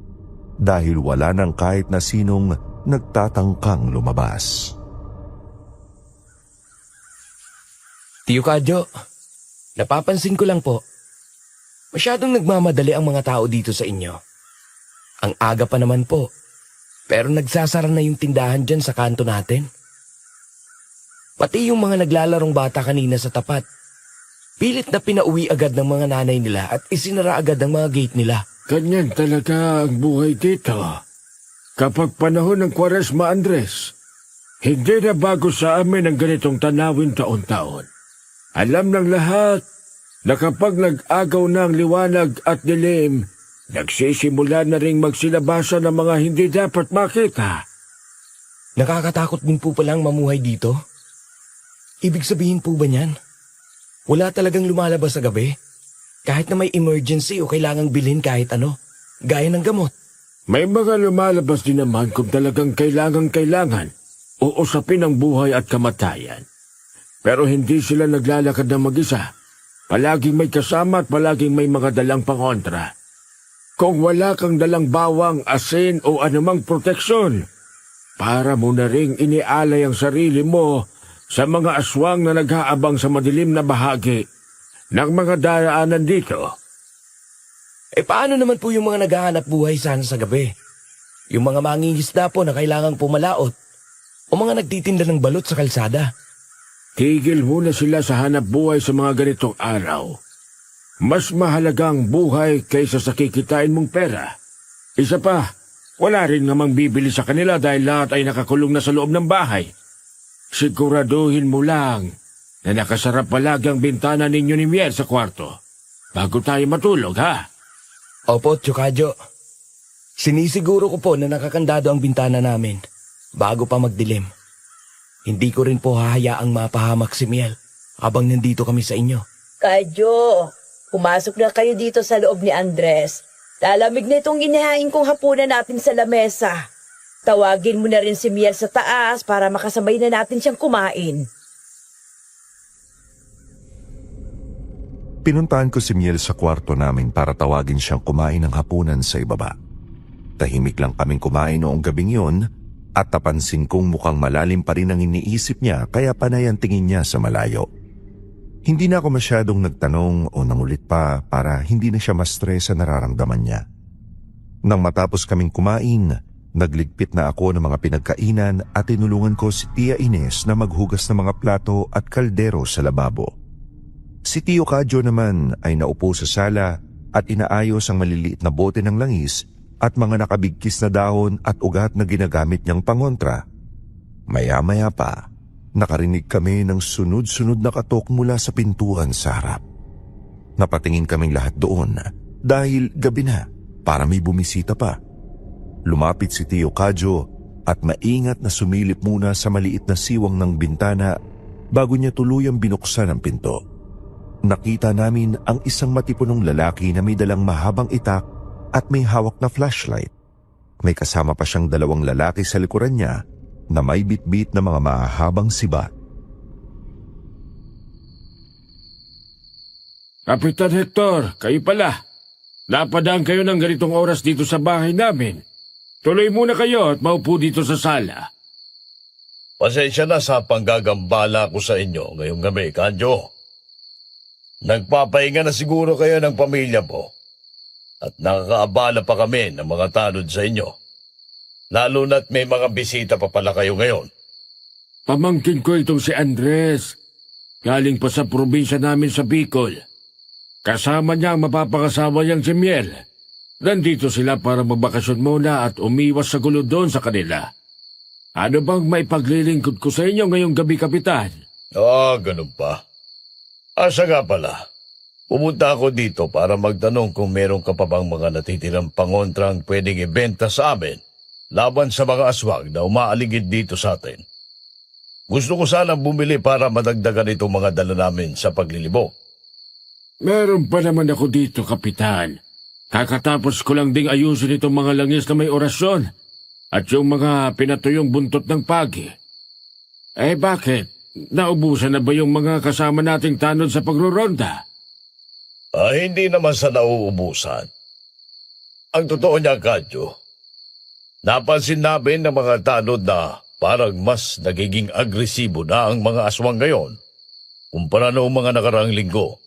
dahil wala nang kahit na sinong nagtatangkang lumabas. Tio Kadyo, napapansin ko lang po, masyadong nagmamadali ang mga tao dito sa inyo. Ang aga pa naman po, pero nagsasara na yung tindahan dyan sa kanto natin. Pati yung mga naglalarong bata kanina sa tapat, pilit na pinauwi agad ng mga nanay nila at isinara agad ang mga gate nila. Ganyan talaga ang buhay dito. Kapag panahon ng Kwaresma, Andres, hindi na bago sa amin ang ganitong tanawin taon-taon. Alam ng lahat na kapag nag-agaw na ang liwanag at dilim, nagsisimula na ring magsilabasa ng mga hindi dapat makita. Nakakatakot din po palang mamuhay dito. Ibig sabihin po ba niyan? Wala talagang lumalabas sa gabi? Kahit na may emergency o kailangang bilhin kahit ano, gaya ng gamot. May mga lumalabas din naman kung talagang kailangan o usapin ang buhay at kamatayan. Pero hindi sila naglalakad ng mag-isa. Palaging may kasama at palaging may mga dalang pangontra. kung wala kang dalang bawang, asin o anumang proteksyon, para mo na ring inialay ang sarili mo sa mga aswang na nag-aabang sa madilim na bahagi ng mga daraanan dito. Paano naman po yung mga naghahanap buhay sana sa gabi? Yung mga mangingisda po na kailangang pumalaot o mga nagtitinda ng balot sa kalsada? Tigil muna sila sa hanap buhay sa mga ganitong araw. Mas mahalagang buhay kaysa sa kikitain mong pera. Isa pa, wala rin namang bibili sa kanila dahil lahat ay nakakulong na sa loob ng bahay. Siguraduhin mo lang na nakasarap palagi ang bintana ninyo ni Miel sa kwarto bago tayo matulog, ha? Opo, Chukadyo. Sinisiguro ko po na nakakandado ang bintana namin bago pa magdilim. Hindi ko rin po hahayaang mapahamak si Miel habang nandito kami sa inyo. Kadyo, pumasok na kayo dito sa loob ni Andres. Lalamig na itong inihain kong hapunan natin sa lamesa. Tawagin mo na rin si Miel sa taas para makasabay na natin siyang kumain. Pinuntahan ko si Miel sa kwarto namin para tawagin siyang kumain ng hapunan sa ibaba. Tahimik lang kaming kumain noong gabing yun at napansin kong mukhang malalim pa rin ang iniisip niya kaya panay ang tingin niya sa malayo. Hindi na ako masyadong nagtanong o nangulit pa para hindi na siya ma-stress sa nararamdaman niya. Nang matapos kaming kumain, nagligpit na ako ng mga pinagkainan at tinulungan ko si Tia Ines na maghugas ng mga plato at kaldero sa lababo. Si Tio Kadyo naman ay naupo sa sala at inaayos ang maliliit na bote ng langis at mga nakabigkis na dahon at ugat na ginagamit niyang pangontra. Maya-maya pa, nakarinig kami ng sunod-sunod na katok mula sa pintuan sa harap. Napatingin kaming lahat doon dahil gabi na para may bumisita pa. Lumapit si Tio Kadyo at maingat na sumilip muna sa maliit na siwang ng bintana bago niya tuluyang binuksan ang pinto. Nakita namin ang isang matipunong lalaki na may dalang mahabang itak at may hawak na flashlight. May kasama pa siyang 2 lalaki sa likuran niya na may bitbit na mga mahabang sibat. Kapitan Hector, kayo pala. Napadaan kayo ng ganitong oras dito sa bahay namin. Tuloy muna kayo at maupo dito sa sala. Pasensya na sa panggagambala ko sa inyo ngayong gabi, Kadyo. Nagpapahinga na siguro kayo ng pamilya mo. At nakakaabala pa kami ng mga tanod sa inyo. Lalo na't may mga bisita pa pala kayo ngayon. Pamangkin ko itong si Andres. Galing pa sa probinsya namin sa Bicol. Kasama niya ang mapapakasawa niyang si Miel. Nandito sila para magbakasyon muna at umiwas sa gulo doon sa kanila. Ano bang maipaglilingkod ko sa inyo ngayong gabi, Kapitan? Ganun pa. Asa nga pala, pumunta ako dito para magtanong kung meron ka pa bang mga natitirang pangontrang pwedeng ibenta sa amin laban sa mga aswang na umaaligid dito sa atin. Gusto ko sanang bumili para madagdagan itong mga dala namin sa paglilibot. Meron pa naman ako dito, Kapitan. Kakatapos ko lang ding ayusin itong mga langis na may orasyon at yung mga pinatuyong buntot ng pagi. Bakit? Naubusan na ba yung mga kasama nating tanod sa pagruronda? Hindi naman sa nauubusan. Ang totoo niya, Kadyo, napansin namin ng mga tanod na parang mas nagiging agresibo na ang mga aswang ngayon kumpara noong mga nakaraang linggo.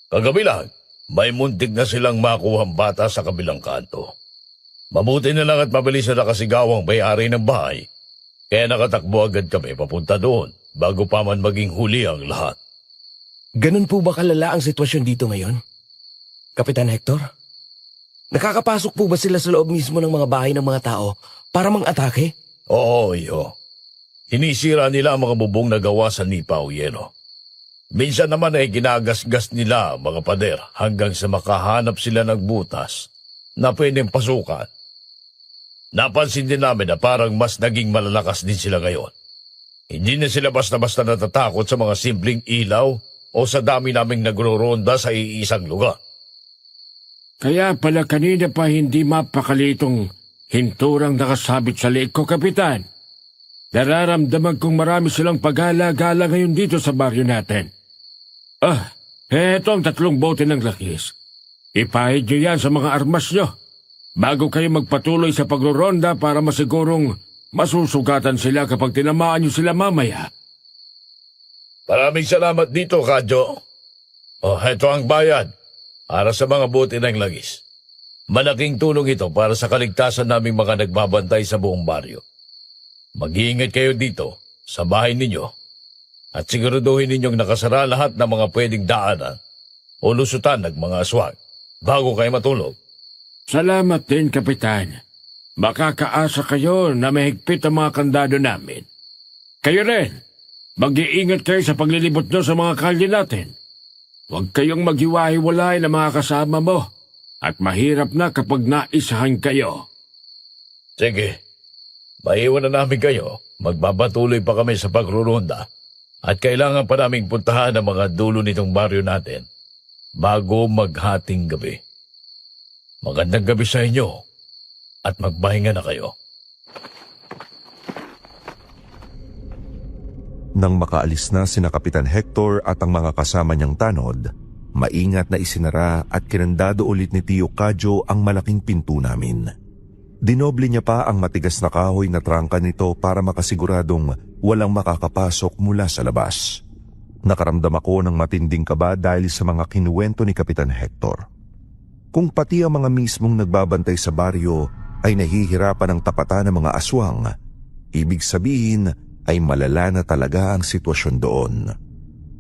Kagabi lang, may muntik na silang makuhang bata sa kabilang kanto. Mabuti na lang at mabilis na nakasigawang may-ari ng bahay, kaya nakatakbo agad kami papunta doon bago pa man maging huli ang lahat. Ganun po ba kalala ang sitwasyon dito ngayon? Kapitan Hector? Nakakapasok po ba sila sa loob mismo ng mga bahay ng mga tao para mang-atake? Oo, iyo. Sinisira nila ang mga bubong na gawa sa nipa o yelo. Minsan naman ay ginagasgas nila ang mga pader hanggang sa makahanap sila ng butas na pwedeng pasukan. Napansin din namin na parang mas naging malalakas din sila ngayon. Hindi na sila basta-basta natatakot sa mga simpleng ilaw o sa dami naming nagro-ronda sa iisang lugar. Kaya pala kanina pa hindi mapakalitong hinturang nakasabit sa leeg ko, Kapitan. Nararamdaman kong marami silang paggala-gala ngayon dito sa baryo natin. Heto ang 3 bote ng lakis. Ipahid nyo yan sa mga armas nyo bago kayo magpatuloy sa pagroronda para masigurong masusugatan sila kapag tinamaan nyo sila mamaya. Maraming salamat dito, Kadyo. Heto ang bayad para sa mga bote ng langis. Malaking tulong ito para sa kaligtasan naming mga nagbabantay sa buong baryo. Mag-iingat kayo dito sa bahay ninyo at siguraduhin ninyong nakasara lahat ng mga pwedeng daanan o lusutan ng mga aswang bago kayo matulog. Salamat din, Kapitan. Makakaasa kayo na mahigpit ang mga kandado namin. Kayo rin, mag-iingat kayo sa paglilibot nyo sa mga kalye natin. Huwag kayong maghiwa-hiwalay ng mga kasama mo at mahirap na kapag naisahan kayo. Sige, maiwan na namin kayo. Magbabatuloy pa kami sa pagrurunda at kailangan pa naming puntahan ang mga dulo nitong baryo natin bago maghating gabi. Magandang gabi sa inyo at magpahinga na kayo. Nang makaalis na sina Kapitan Hector at ang mga kasama niyang tanod, maingat na isinara at kinandado ulit ni Tio Kadyo ang malaking pinto namin. Dinoble niya pa ang matigas na kahoy na trangka nito para makasiguradong walang makakapasok mula sa labas. Nakaramdam ako ng matinding kaba dahil sa mga kinuwento ni Kapitan Hector. Kung pati ang mga mismong nagbabantay sa baryo ay nahihirapan ng tapatan ng mga aswang, ibig sabihin ay malala na talaga ang sitwasyon doon.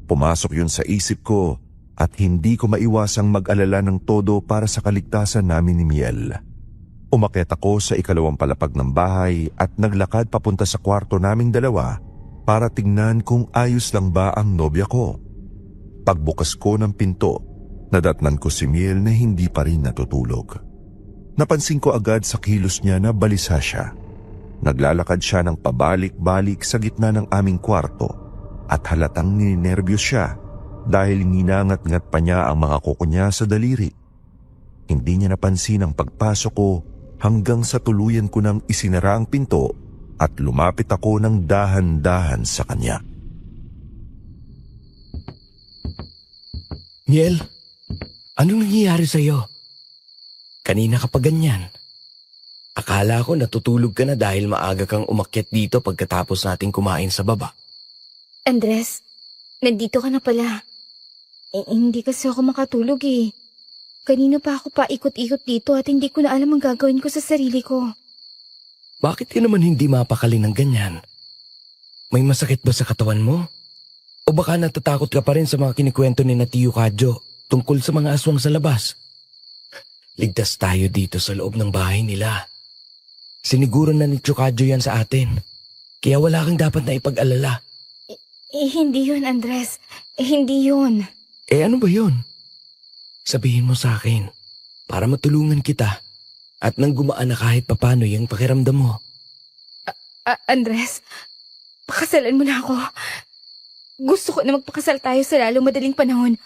Pumasok yun sa isip ko at hindi ko maiwasang mag-alala ng todo para sa kaligtasan namin ni Miel. Umakyat ako sa ikalawang palapag ng bahay at naglakad papunta sa kwarto naming dalawa para tingnan kung ayos lang ba ang nobya ko. Pagbukas ko ng pinto, nadatnan ko si Miel na hindi pa rin natutulog. Napansin ko agad sa kilos niya na balisa siya. Naglalakad siya ng pabalik-balik sa gitna ng aming kwarto at halatang ninerbiyos siya dahil ninangat-ngat pa niya ang mga kuko niya sa daliri. Hindi niya napansin ang pagpasok ko hanggang sa tuluyan ko nang isinara ang pinto at lumapit ako ng dahan-dahan sa kanya. Miel, anong nangyayari sa'yo? Kanina ka pa ganyan. Akala ko natutulog ka na dahil maaga kang umakyat dito pagkatapos nating kumain sa baba. Andres, nandito ka na pala. Hindi kasi ako makatulog eh. Kanina pa ako paikot-ikot dito at hindi ko na alam ang gagawin ko sa sarili ko. Bakit ka naman hindi mapakali ng ganyan? May masakit ba sa katawan mo? O baka natatakot ka pa rin sa mga kinikwento ni Tio Kadyo tungkol sa mga aswang sa labas? Ligtas tayo dito sa loob ng bahay nila. Siniguro na ni Tio Kadyo yan sa atin. Kaya wala kang dapat na ipag-alala. Hindi yun, Andres. Hindi yun. Ano ba yun? Sabihin mo sa akin para matulungan kita at nang gumaan na kahit papano yung pakiramdam mo. Andres, pakasalan mo na ako. Gusto ko na magpakasal tayo sa lalong madaling panahon.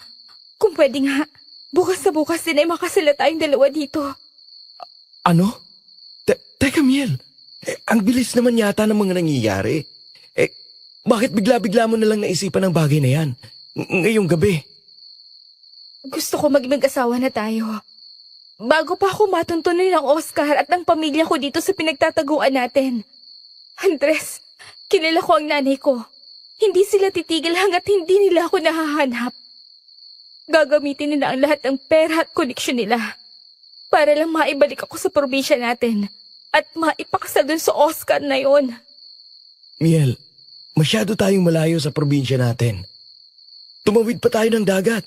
Kung pwede nga, bukas na bukas din ay makasala tayong dalawa dito. Ano? Teka, Miel. Ang bilis naman yata ng mga nangyayari. Bakit bigla-bigla mo nalang naisipan ang bagay na yan? Ngayong gabi. Gusto ko maging mag-asawa na tayo. Bago pa ako matuntunin ng Oscar at ng pamilya ko dito sa pinagtataguan natin. Andres, kilala ko ang nanay ko. Hindi sila titigil hanggat hindi nila ako nahahanap. Gagamitin nila ang lahat ng pera at koneksyon nila para lang maibalik ako sa probinsya natin at maipakasal dun sa Oscar na yon. Miel, masyado tayong malayo sa probinsya natin. Tumawid pa tayo ng dagat.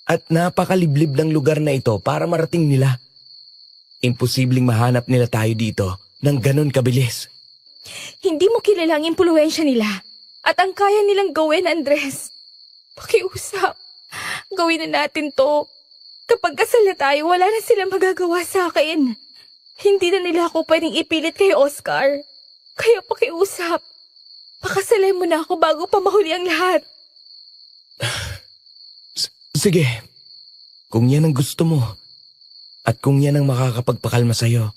At napakaliblib ng lugar na ito para marating nila. Imposibleng mahanap nila tayo dito ng ganon kabilis. Hindi mo kilala ang impluwensya nila at ang kaya nilang gawin, Andres. Pakiusap, gawin na natin to. Kapag kasal na tayo, wala na silang magagawa sa akin. Hindi na nila ako pwedeng ipilit kay Oscar. Kaya pakiusap, pakasalay mo na ako bago pa mahuli ang lahat. Sige, kung yan ang gusto mo at kung yan ang makakapagpakalma sa'yo,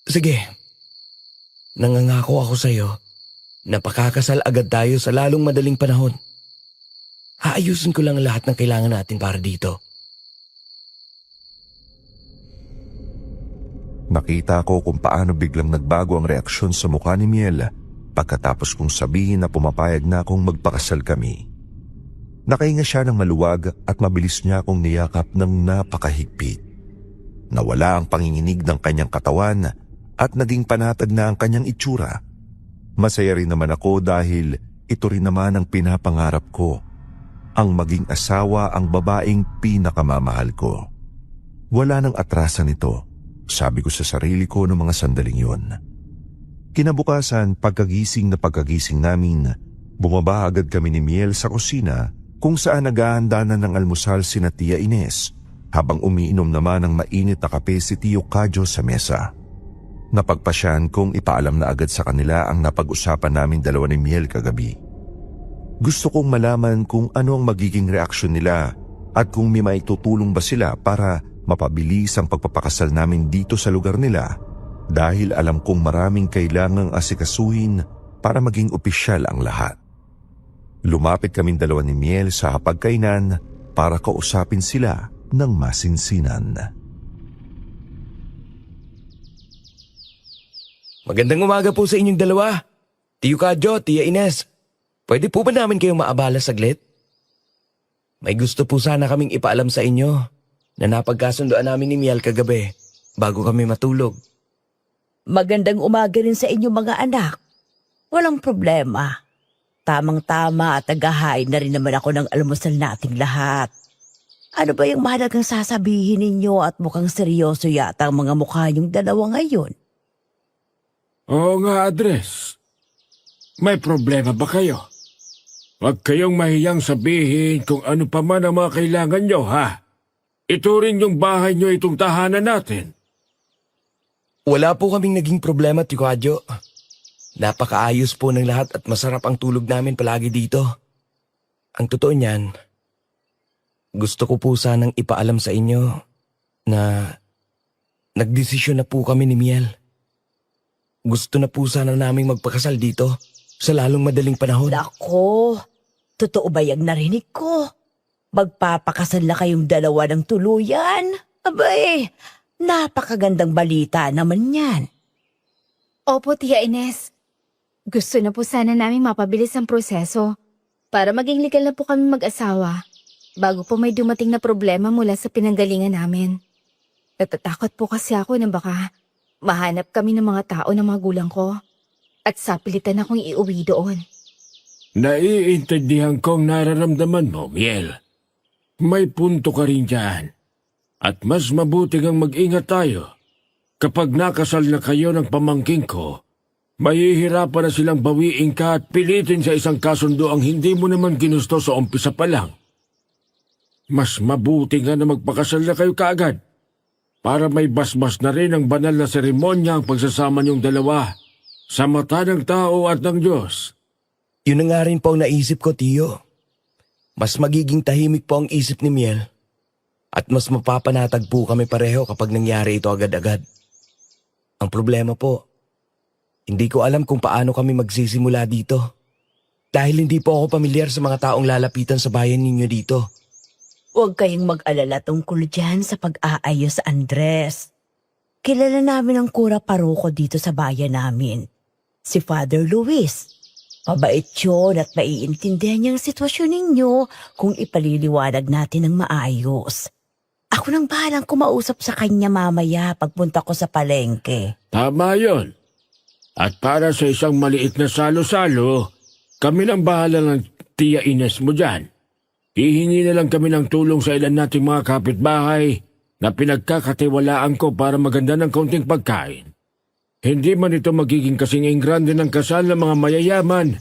sige. Nangangako ako sa'yo na pakakasal agad tayo sa lalong madaling panahon. Aayusin ko lang lahat ng kailangan natin para dito. Nakita ko kung paano biglang nagbago ang reaksyon sa mukha ni Miel pagkatapos kong sabihin na pumapayag na akong magpakasal kami. Nakahinga siya ng maluwag at mabilis niya akong niyakap ng napakahigpit. Nawala ang panginginig ng kanyang katawan at naging panatag na ang kanyang itsura. Masaya rin naman ako dahil ito rin naman ang pinapangarap ko, ang maging asawa ang babaeng pinakamamahal ko. Wala nang atrasan ito, sabi ko sa sarili ko noong mga sandaling yun. Kinabukasan, pagkagising namin, bumaba agad kami ni Miel sa kusina kung saan naghahanda na ng almusal sina Tia Ines habang umiinom naman ng mainit na kape si Tio Kadyo sa mesa. Napagpasyan kong ipaalam na agad sa kanila ang napag-usapan namin dalawa ni Miel kagabi. Gusto kong malaman kung ano ang magiging reaksyon nila at kung may maitutulong ba sila para mapabilis ang pagpapakasal namin dito sa lugar nila dahil alam kong maraming kailangang asikasuhin para maging opisyal ang lahat. Lumapit kaming dalawa ni Miel sa hapagkainan para kausapin sila ng masinsinan. Magandang umaga po sa inyong dalawa. Tio Kadyo, Tia Ines. Pwede po ba namin kayong maabala saglit? May gusto po sana kaming ipaalam sa inyo na napagkasundoan namin ni Miel kagabi bago kami matulog. Magandang umaga rin sa inyo mga anak. Walang problema. Tamang-tama at naghahain na rin naman ako ng almusal nating lahat. Ano ba yung mahalagang sasabihin ninyo at mukhang seryoso yata ang mga mukha niyong dalawa ngayon? Oo nga, Andres. May problema ba kayo? Huwag kayong mahiyang sabihin kung ano pa man ang mga kailangan nyo, ha? Ito rin yung bahay nyo, itong tahanan natin. Wala po kaming naging problema, Tio Kadyo. Napakaayos po ng lahat at masarap ang tulog namin palagi dito. Ang totoo niyan, gusto ko po sanang ipaalam sa inyo na nagdesisyon na po kami ni Miel. Gusto na po sana naming magpakasal dito sa lalong madaling panahon. Nako, totoo ba yung narinig ko? Magpapakasal na kayong dalawa ng tuluyan? Abay, napakagandang balita naman yan. Opo, Tia Ines. Gusto na po sana namin mapabilis ang proseso para maging legal na po kami mag-asawa bago po may dumating na problema mula sa pinanggalingan namin. Natatakot po kasi ako na baka mahanap kami ng mga tao ng mga gulang ko at sapilitan akong iuwi doon. Naiintindihan kong nararamdaman mo, Miel. May punto ka rin dyan. At mas mabuti ang mag-ingat tayo. Kapag nakasal na kayo ng pamangking ko, mahihirapan na silang bawiin ka at pilitin sa isang kasundo ang hindi mo naman ginusto sa umpisa pa lang. Mas mabuti nga na magpakasal na kayo kaagad para may basbas na rin ang banal na seremonya ang pagsasama niyong dalawa sa mata ng tao at ng Diyos. Yun na nga rin po ang naisip ko, Tio. Mas magiging tahimik po ang isip ni Miel at mas mapapanatag po kami pareho kapag nangyari ito agad-agad. Ang problema po, hindi ko alam kung paano kami magsisimula dito. Dahil hindi po ako pamilyar sa mga taong lalapitan sa bayan ninyo dito. Huwag kayong mag-alala tungkol dyan sa pag-aayos, Andres. Kilala namin ang kura paroko dito sa bayan namin, si Father Luis. Mabait yun at maiintindihan niya ang sitwasyon ninyo kung ipaliliwanag natin ng maayos. Ako nang bahalang kumausap sa kanya mamaya pagpunta ko sa palengke. Tama yon. At para sa isang maliit na salo-salo, kami nang bahala ng Tia Ines mo dyan. Hihingi na lang kami ng tulong sa ilan nating mga kapitbahay na pinagkakatiwalaan ko para maganda ng kaunting pagkain. Hindi man ito magiging kasing grande ng kasal ng mga mayayaman.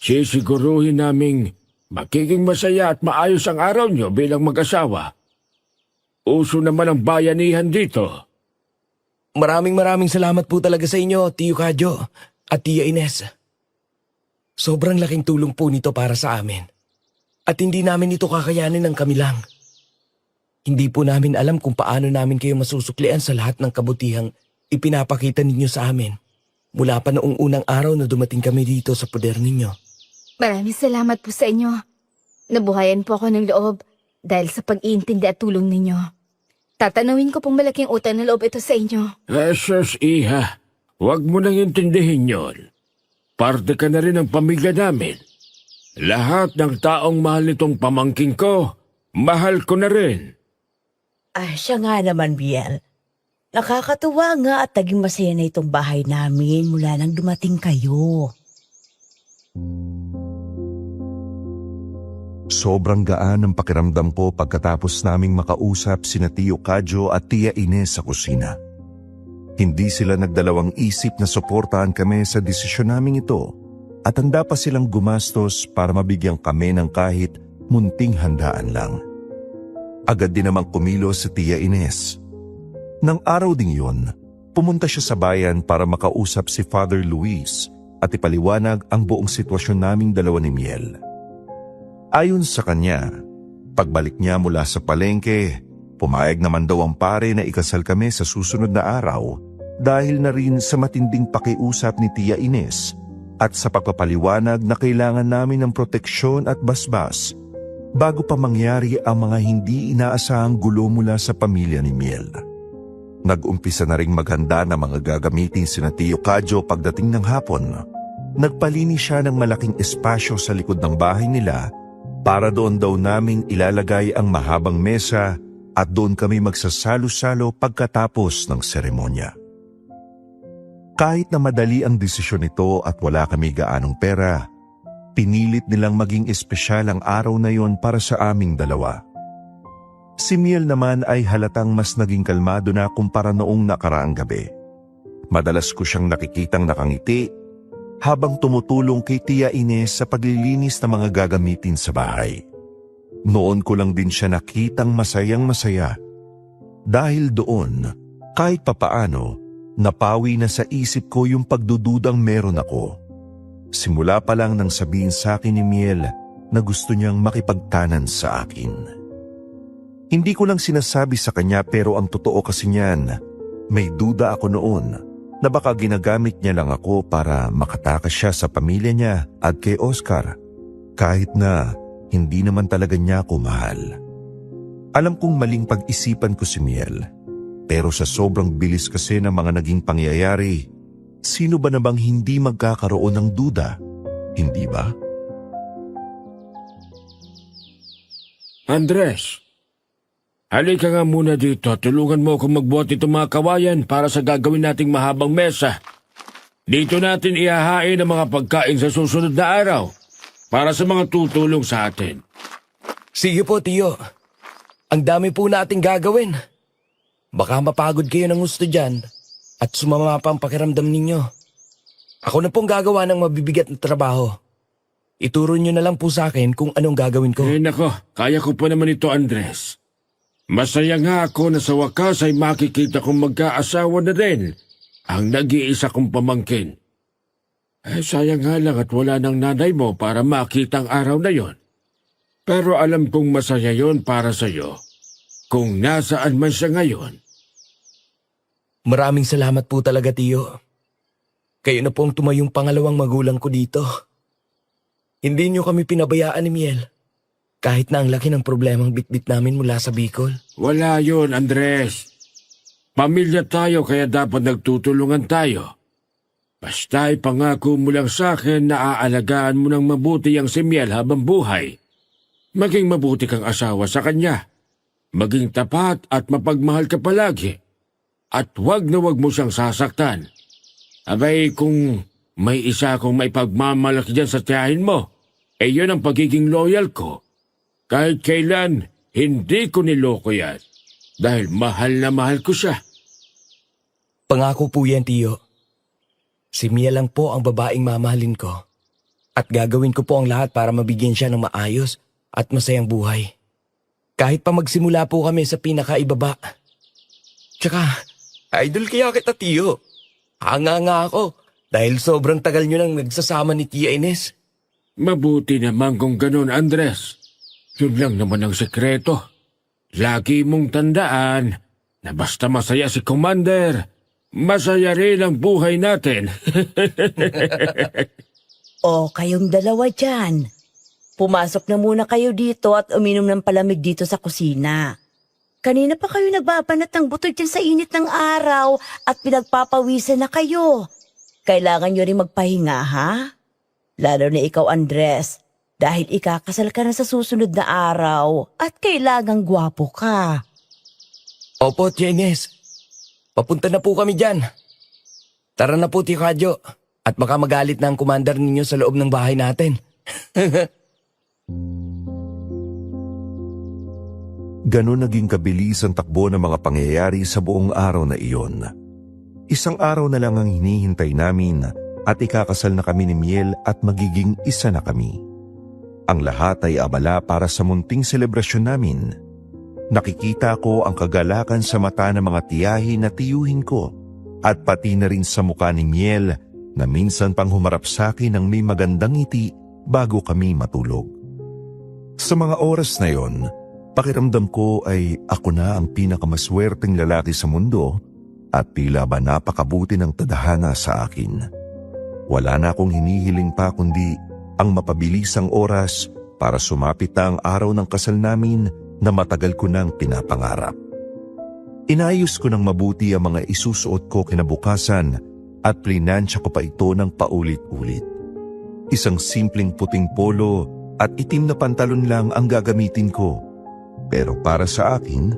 Sisiguruhin naming magiging masaya at maayos ang araw nyo bilang mag-asawa. Uso naman ang bayanihan dito. Maraming salamat po talaga sa inyo, Tio Kadyo at Tia Ines. Sobrang laking tulong po nito para sa amin. At hindi namin ito kakayanin ng kami lang. Hindi po namin alam kung paano namin kayo masusuklian sa lahat ng kabutihang ipinapakita ninyo sa amin mula pa noong unang araw na dumating kami dito sa poder ninyo. Maraming salamat po sa inyo. Nabuhayan po ako ng loob dahil sa pag-iintindi at tulong ninyo. Tatanawin ko pong malaking utang na loob ito sa inyo. Sus, iha. Huwag mo nang intindihin yon. Parte ka na rin ng pamilya namin. Lahat ng taong mahal nitong pamangking ko, mahal ko na rin. Siya nga naman, Biel. Nakakatuwa nga at naging masaya na itong bahay namin mula nang dumating kayo. Sobrang gaan ang pakiramdam ko pagkatapos naming makausap sina Tio Kadyo at Tia Ines sa kusina. Hindi sila nagdalawang isip na suportahan kami sa desisyon naming ito at handa pa silang gumastos para mabigyan kami ng kahit munting handaan lang. Agad din namang kumilos si Tia Ines. Nang araw ding yun, pumunta siya sa bayan para makausap si Father Luis at ipaliwanag ang buong sitwasyon naming dalawa ni Miel. Ayon sa kanya, pagbalik niya mula sa palengke, pumayag naman daw ang pare na ikasal kami sa susunod na araw dahil na rin sa matinding pakiusap ni Tia Ines at sa pagpapaliwanag na kailangan namin ng proteksyon at basbas bago pa mangyari ang mga hindi inaasahang gulo mula sa pamilya ni Miel. Nag-umpisa na ring maghanda ng mga gagamitin sina Tio Kadyo pagdating ng hapon. Nagpalinis siya ng malaking espasyo sa likod ng bahay nila para doon daw naming ilalagay ang mahabang mesa at doon kami magsasalo-salo pagkatapos ng seremonya. Kahit na madali ang desisyon nito at wala kami gaanong pera, pinilit nilang maging espesyal ang araw na yon para sa aming dalawa. Si Miel naman ay halatang mas naging kalmado na kumpara noong nakaraang gabi. Madalas ko siyang nakikitang nakangiti habang tumutulong kay Tia Ines sa paglilinis ng mga gagamitin sa bahay. Noon ko lang din siya nakitang masayang-masaya. Dahil doon, kahit papaano, napawi na sa isip ko yung pagdududang meron ako. Simula pa lang nang sabihin sa akin ni Miel na gusto niyang makipagtanan sa akin. Hindi ko lang sinasabi sa kanya pero ang totoo kasi niyan, may duda ako noon na baka ginagamit niya lang ako para makatakas siya sa pamilya niya at kay Oscar, kahit na hindi naman talaga niya ako mahal. Alam kong maling pag-isipan ko si Miel, pero sa sobrang bilis kasi ng mga naging pangyayari, sino ba namang hindi magkakaroon ng duda, hindi ba? Andres, halika nga muna dito. Tulungan mo akong magbuhat itong mga kawayan para sa gagawin nating mahabang mesa. Dito natin ihahain ang mga pagkain sa susunod na araw para sa mga tutulong sa atin. Sige po, Tio. Ang dami po nating gagawin. Baka mapagod kayo ng gusto dyan at sumama pa ang pakiramdam ninyo. Ako na pong gagawa ng mabibigat na trabaho. Ituro nyo na lang po sa akin kung anong gagawin ko. Nako, kaya ko pa naman ito, Andres. Masaya nga ako na sa wakas ay makikita kong magkaasawa na rin ang nag-iisa kong pamangkin. Sayang nga lang at wala ng nanay mo para makita ang araw na yon. Pero alam kong masaya yon para sa'yo kung nasaan man siya ngayon. Maraming salamat po talaga, Tio. Kayo na po ang tumayong pangalawang magulang ko dito. Hindi nyo kami pinabayaan ni Miel. Kahit na ang laki ng problemang bitbit namin mula sa Bicol. Wala yon, Andres. Pamilya tayo kaya dapat nagtutulungan tayo. Basta ipangako mo lang sa akin na aalagaan mo ng mabuti ang si Miel habang buhay. Maging mabuti kang asawa sa kanya. Maging tapat at mapagmahal ka palagi. At wag na wag mo siyang sasaktan. Abay, kung may isa akong maipagmamalaki dyan sa tiyahin mo, yun ang pagiging loyal ko. Kahit kailan, hindi ko niloko yan. Dahil mahal na mahal ko siya. Pangako po yan, Tio. Si Mia lang po ang babaeng mamahalin ko. At gagawin ko po ang lahat para mabigyan siya ng maayos at masayang buhay. Kahit pa magsimula po kami sa pinakaibaba. Tsaka, idol kaya kita, Tio. Hanga nga ako dahil sobrang tagal nyo nang nagsasama ni Tia Ines. Mabuti naman kung ganun, Andres. Yun lang naman ang sekreto. Lagi mong tandaan na basta masaya si Commander, masaya rin ang buhay natin. O, kayong dalawa dyan. Pumasok na muna kayo dito at uminom ng palamig dito sa kusina. Kanina pa kayo nagbabanat ng buto dyan sa init ng araw at pinagpapawisan na kayo. Kailangan nyo rin magpahinga, ha? Lalo na ikaw, Andres, dahil ikakasal ka na sa susunod na araw at kailangang gwapo ka. Opo, Tia Ines. Papunta na po kami dyan. Tara na po, Tio Kadyo. At baka magalit na ang commander ninyo sa loob ng bahay natin. Ganon naging kabilis ang takbo ng mga pangyayari sa buong araw na iyon. Isang araw na lang ang hinihintay namin at ikakasal na kami ni Miel at magiging isa na kami. Ang lahat ay abala para sa munting selebrasyon namin. Nakikita ko ang kagalakan sa mata ng mga tiyahin na tiyuhin ko at pati na rin sa mukha ni Miel na minsan pang humarap sa akin ng may magandang ngiti bago kami matulog. Sa mga oras na yon, pakiramdam ko ay ako na ang pinakamaswerteng lalaki sa mundo at tila ba napakabuti ng tadhana sa akin. Wala na akong hinihiling pa kundi ang mapabilisang oras para sumapit na ang araw ng kasal namin na matagal ko nang pinapangarap. Inayos ko ng mabuti ang mga isusuot ko kinabukasan at plinansya ko pa ito ng paulit-ulit. Isang simpleng puting polo at itim na pantalon lang ang gagamitin ko. Pero para sa akin,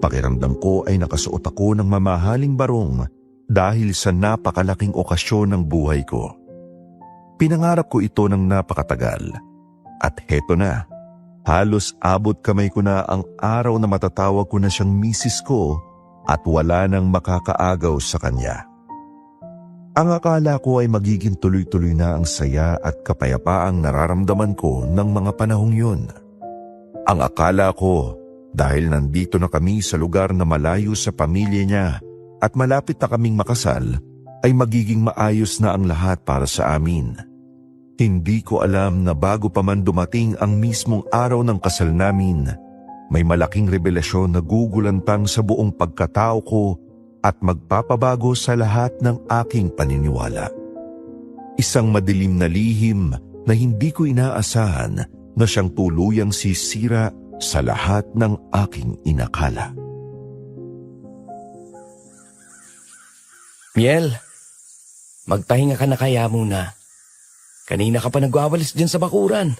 pakiramdam ko ay nakasuot ako ng mamahaling barong dahil sa napakalaking okasyon ng buhay ko. Pinangarap ko ito ng napakatagal. At heto na, halos abot kamay ko na ang araw na matatawag ko na siyang misis ko at wala nang makakaagaw sa kanya. Ang akala ko ay magiging tuloy-tuloy na ang saya at kapayapaang nararamdaman ko ng mga panahong yun. Ang akala ko, dahil nandito na kami sa lugar na malayo sa pamilya niya at malapit na kaming makasal, ay magiging maayos na ang lahat para sa amin. Hindi ko alam na bago pa man dumating ang mismong araw ng kasal namin, may malaking revelasyon na gugulantang sa buong pagkatao ko at magpapabago sa lahat ng aking paniniwala. Isang madilim na lihim na hindi ko inaasahan na siyang tuluyang sisira sa lahat ng aking inakala. Miel, magpahinga ka na kaya muna. Kanina ka pa nagwawalis dyan sa bakuran.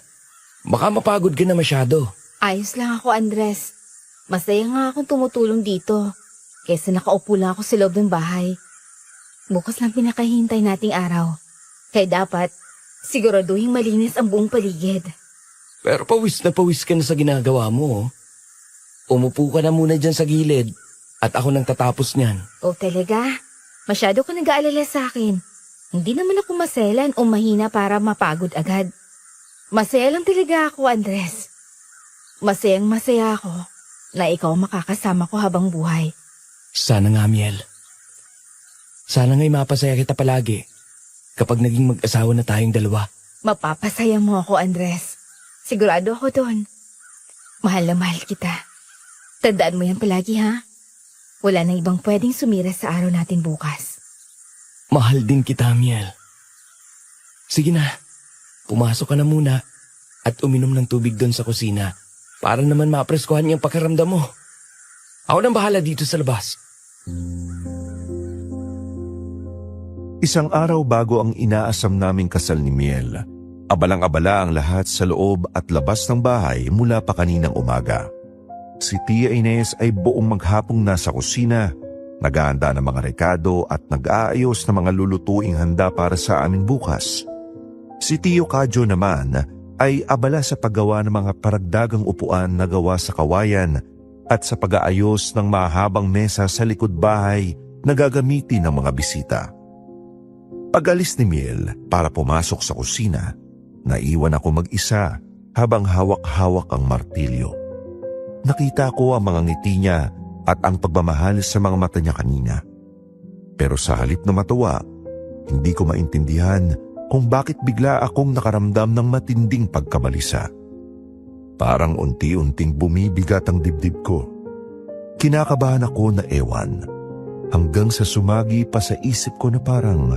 Baka mapagod ka na masyado. Ayos lang ako, Andres. Masaya nga akong tumutulong dito. Kesa nakaupo lang ako sa loob ng bahay. Bukas lang pinakahintay nating araw. Kaya dapat, siguraduhin malinis ang buong paligid. Pero pawis na pawis ka na sa ginagawa mo. Umupo ka na muna dyan sa gilid at ako nang tatapos niyan. O talaga? Masyado ka nag-aalala sa akin. Hindi naman ako maselan o mahina para mapagod agad. Masaya lang talaga ako, Andres. Masayang masaya ako na ikaw makakasama ko habang buhay. Sana nga, Miel. Sana nga'y mapasaya kita palagi kapag naging mag-asawa na tayong dalawa. Mapapasaya mo ako, Andres. Sigurado ako doon. Mahal na mahal kita. Tandaan mo yan palagi, ha? Wala nang ibang pwedeng sumira sa araw natin bukas. Mahal din kita, Miel. Sige na, pumasok ka na muna at uminom ng tubig doon sa kusina para naman mapreskuhan niyang pakiramdam mo. Ako nang bahala dito sa labas. Isang araw bago ang inaasam naming kasal ni Miel, abalang-abala ang lahat sa loob at labas ng bahay mula pa kaninang umaga. Si Tia Ines ay buong maghapong nasa kusina, naghahanda ng mga rekado at nag-aayos ng mga lulutuing handa para sa amin bukas. Si Tio Kadyo naman ay abala sa paggawa ng mga paragdagang upuan na gawa sa kawayan at sa pag-aayos ng mahabang mesa sa likod bahay na gagamitin ng mga bisita. Pag-alis ni Miel para pumasok sa kusina, naiwan ako mag-isa habang hawak-hawak ang martilyo. Nakita ko ang mga ngiti niya at ang pagmamahal sa mga mata niya kanina. Pero sa halip na matuwa, hindi ko maintindihan kung bakit bigla akong nakaramdam ng matinding pagkabalisa. Parang unti-unting bumibigat ang dibdib ko. Kinakabahan ako na ewan, hanggang sa sumagi pa sa isip ko na parang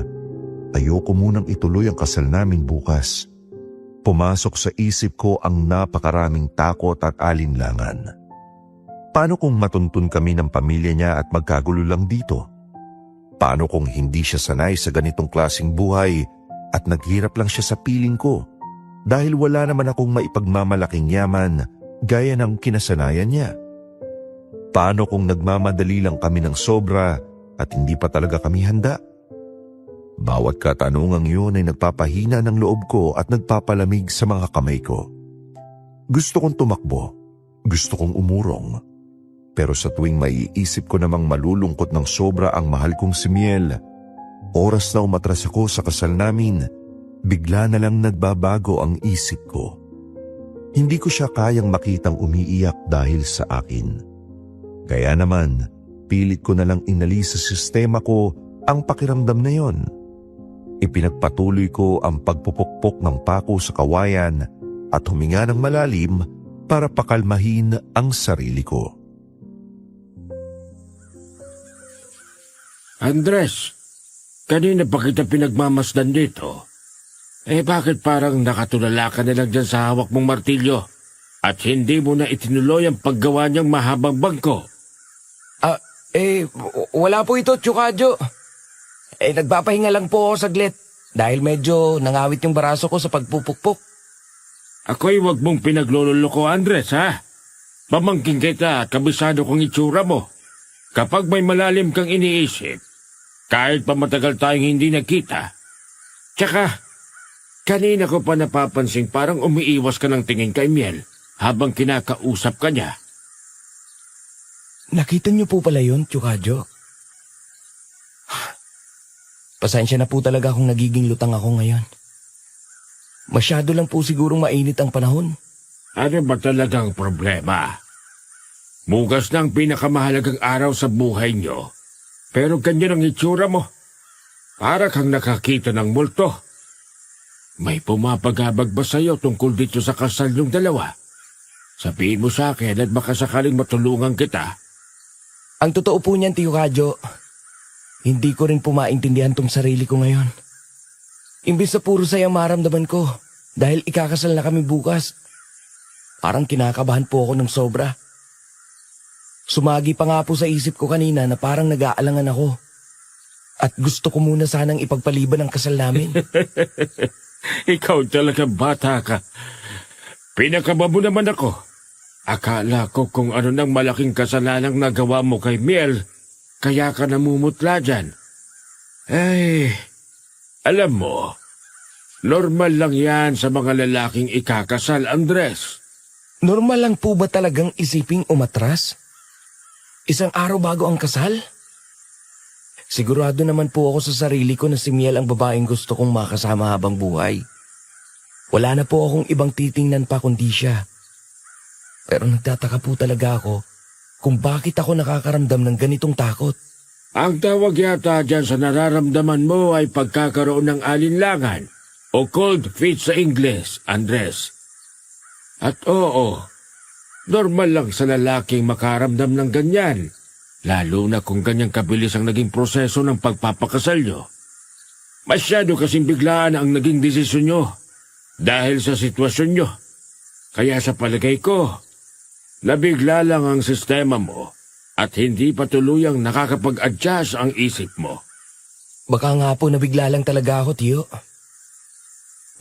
ayoko munang ituloy ang kasal namin bukas. Pumasok sa isip ko ang napakaraming takot at alinlangan. Paano kung matuntun kami ng pamilya niya at magkagulo lang dito? Paano kung hindi siya sanay sa ganitong klaseng buhay at naghirap lang siya sa piling ko dahil wala naman akong maipagmamalaking yaman gaya ng kinasanayan niya? Paano kung nagmamadali lang kami ng sobra at hindi pa talaga kami handa? Bawat katanungang yun ay nagpapahina ng loob ko at nagpapalamig sa mga kamay ko. Gusto kong tumakbo, gusto kong umurong. Pero sa tuwing maiisip ko namang malulungkot ng sobra ang mahal kong si Miel, oras na umatras ako sa kasal namin, bigla na lang nagbabago ang isip ko. Hindi ko siya kayang makitang umiiyak dahil sa akin. Kaya naman, pilit ko na lang inalis sa sistema ko ang pakiramdam na yon. Ipinagpatuloy ko ang pagpupukpok ng pako sa kawayan at huminga ng malalim para pakalmahin ang sarili ko. Andres, kanina pa kita pinagmamasdan dito. Bakit parang nakatulala ka na lang dyan sa hawak mong martilyo at hindi mo na itinuloy ang paggawa niyang mahabang bangko? Wala po ito, Tsukadyo. Nagpapahinga lang po ako saglit dahil medyo nangawit yung baraso ko sa pagpupukpok. Ako'y wag mong pinaglululoko, Andres, ha? Pamangking kita at kabisado kong itsura mo. Kapag may malalim kang iniisip, kahit pa matagal tayong hindi nagkita. Tsaka, kanina ko pa napapansing parang umiiwas ka ng tingin kay Miel habang kinakausap ka niya. Nakita niyo po pala yun, Tsukadyo? Pasensya na po talaga kung nagiging lutang ako ngayon. Masyado lang po sigurong mainit ang panahon. Ano ba talagang problema? Bukas na ang pinakamahalagang araw sa buhay niyo, pero ganyan ang itsura mo. Para kang nakakita ng multo. May pumapagabag ba sa'yo tungkol dito sa kasal yung dalawa? Sabihin mo sa akin at baka sakaling matulungan kita. Ang totoo po niyan, Tiyo Kadyo, hindi ko rin po maintindihan tong sarili ko ngayon. Imbis na puro saya maramdaman ko dahil ikakasal na kami bukas. Parang kinakabahan po ako ng sobra. Sumagi pa nga po sa isip ko kanina na parang nag-aalangan ako. At gusto ko muna sanang ipagpaliban ang kasal namin. Ikaw talaga bata ka. Pinakaba mo naman ako. Akala ko kung ano nang malaking kasalanang nagawa mo kay Miel, kaya ka namumutla dyan. Alam mo, normal lang yan sa mga lalaking ikakasal, Andres. Normal lang po ba talagang isiping umatras? Isang araw bago ang kasal? Sigurado naman po ako sa sarili ko na si Miel ang babaeng gusto kong makasama habang buhay. Wala na po akong ibang titingnan pa kundi siya. Pero nagtataka po talaga ako kung bakit ako nakakaramdam ng ganitong takot. Ang tawag yata dyan sa nararamdaman mo ay pagkakaroon ng alinlangan o cold feet sa Ingles, Andres. At oo, normal lang sa lalaking makaramdam ng ganyan, lalo na kung ganyang kabilis ang naging proseso ng pagpapakasal nyo. Masyado kasing biglaan ang naging desisyon nyo dahil sa sitwasyon nyo. Kaya sa palagay ko, nabigla lang ang sistema mo at hindi pa tuluyang nakakapag-adjust ang isip mo. Baka nga po nabigla lang talaga ako, Tiyo.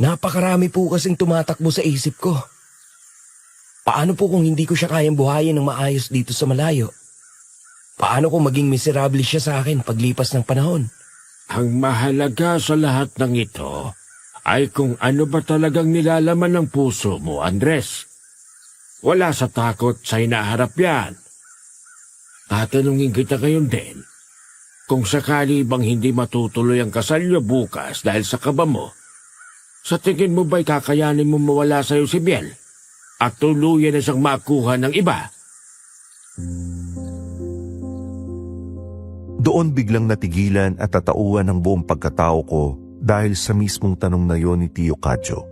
Napakarami po kasing tumatakbo sa isip ko. Paano po kung hindi ko siya kayang buhayin ng maayos dito sa malayo? Paano kung maging miserable siya sa akin paglipas ng panahon? Ang mahalaga sa lahat ng ito ay kung ano ba talagang nilalaman ng puso mo, Andres. Wala sa takot sa hinaharap yan. Tatanungin kita ngayon din, kung sakali bang hindi matutuloy ang kasal niyo bukas dahil sa kaba mo, sa tingin mo ba'y kakayanin mo mawala sa'yo si Miel at tuluyan na siyang makuha ng iba? Doon biglang natigilan at tatauan ang buong pagkatao ko dahil sa mismong tanong na yon ni Tiyo Kadyo.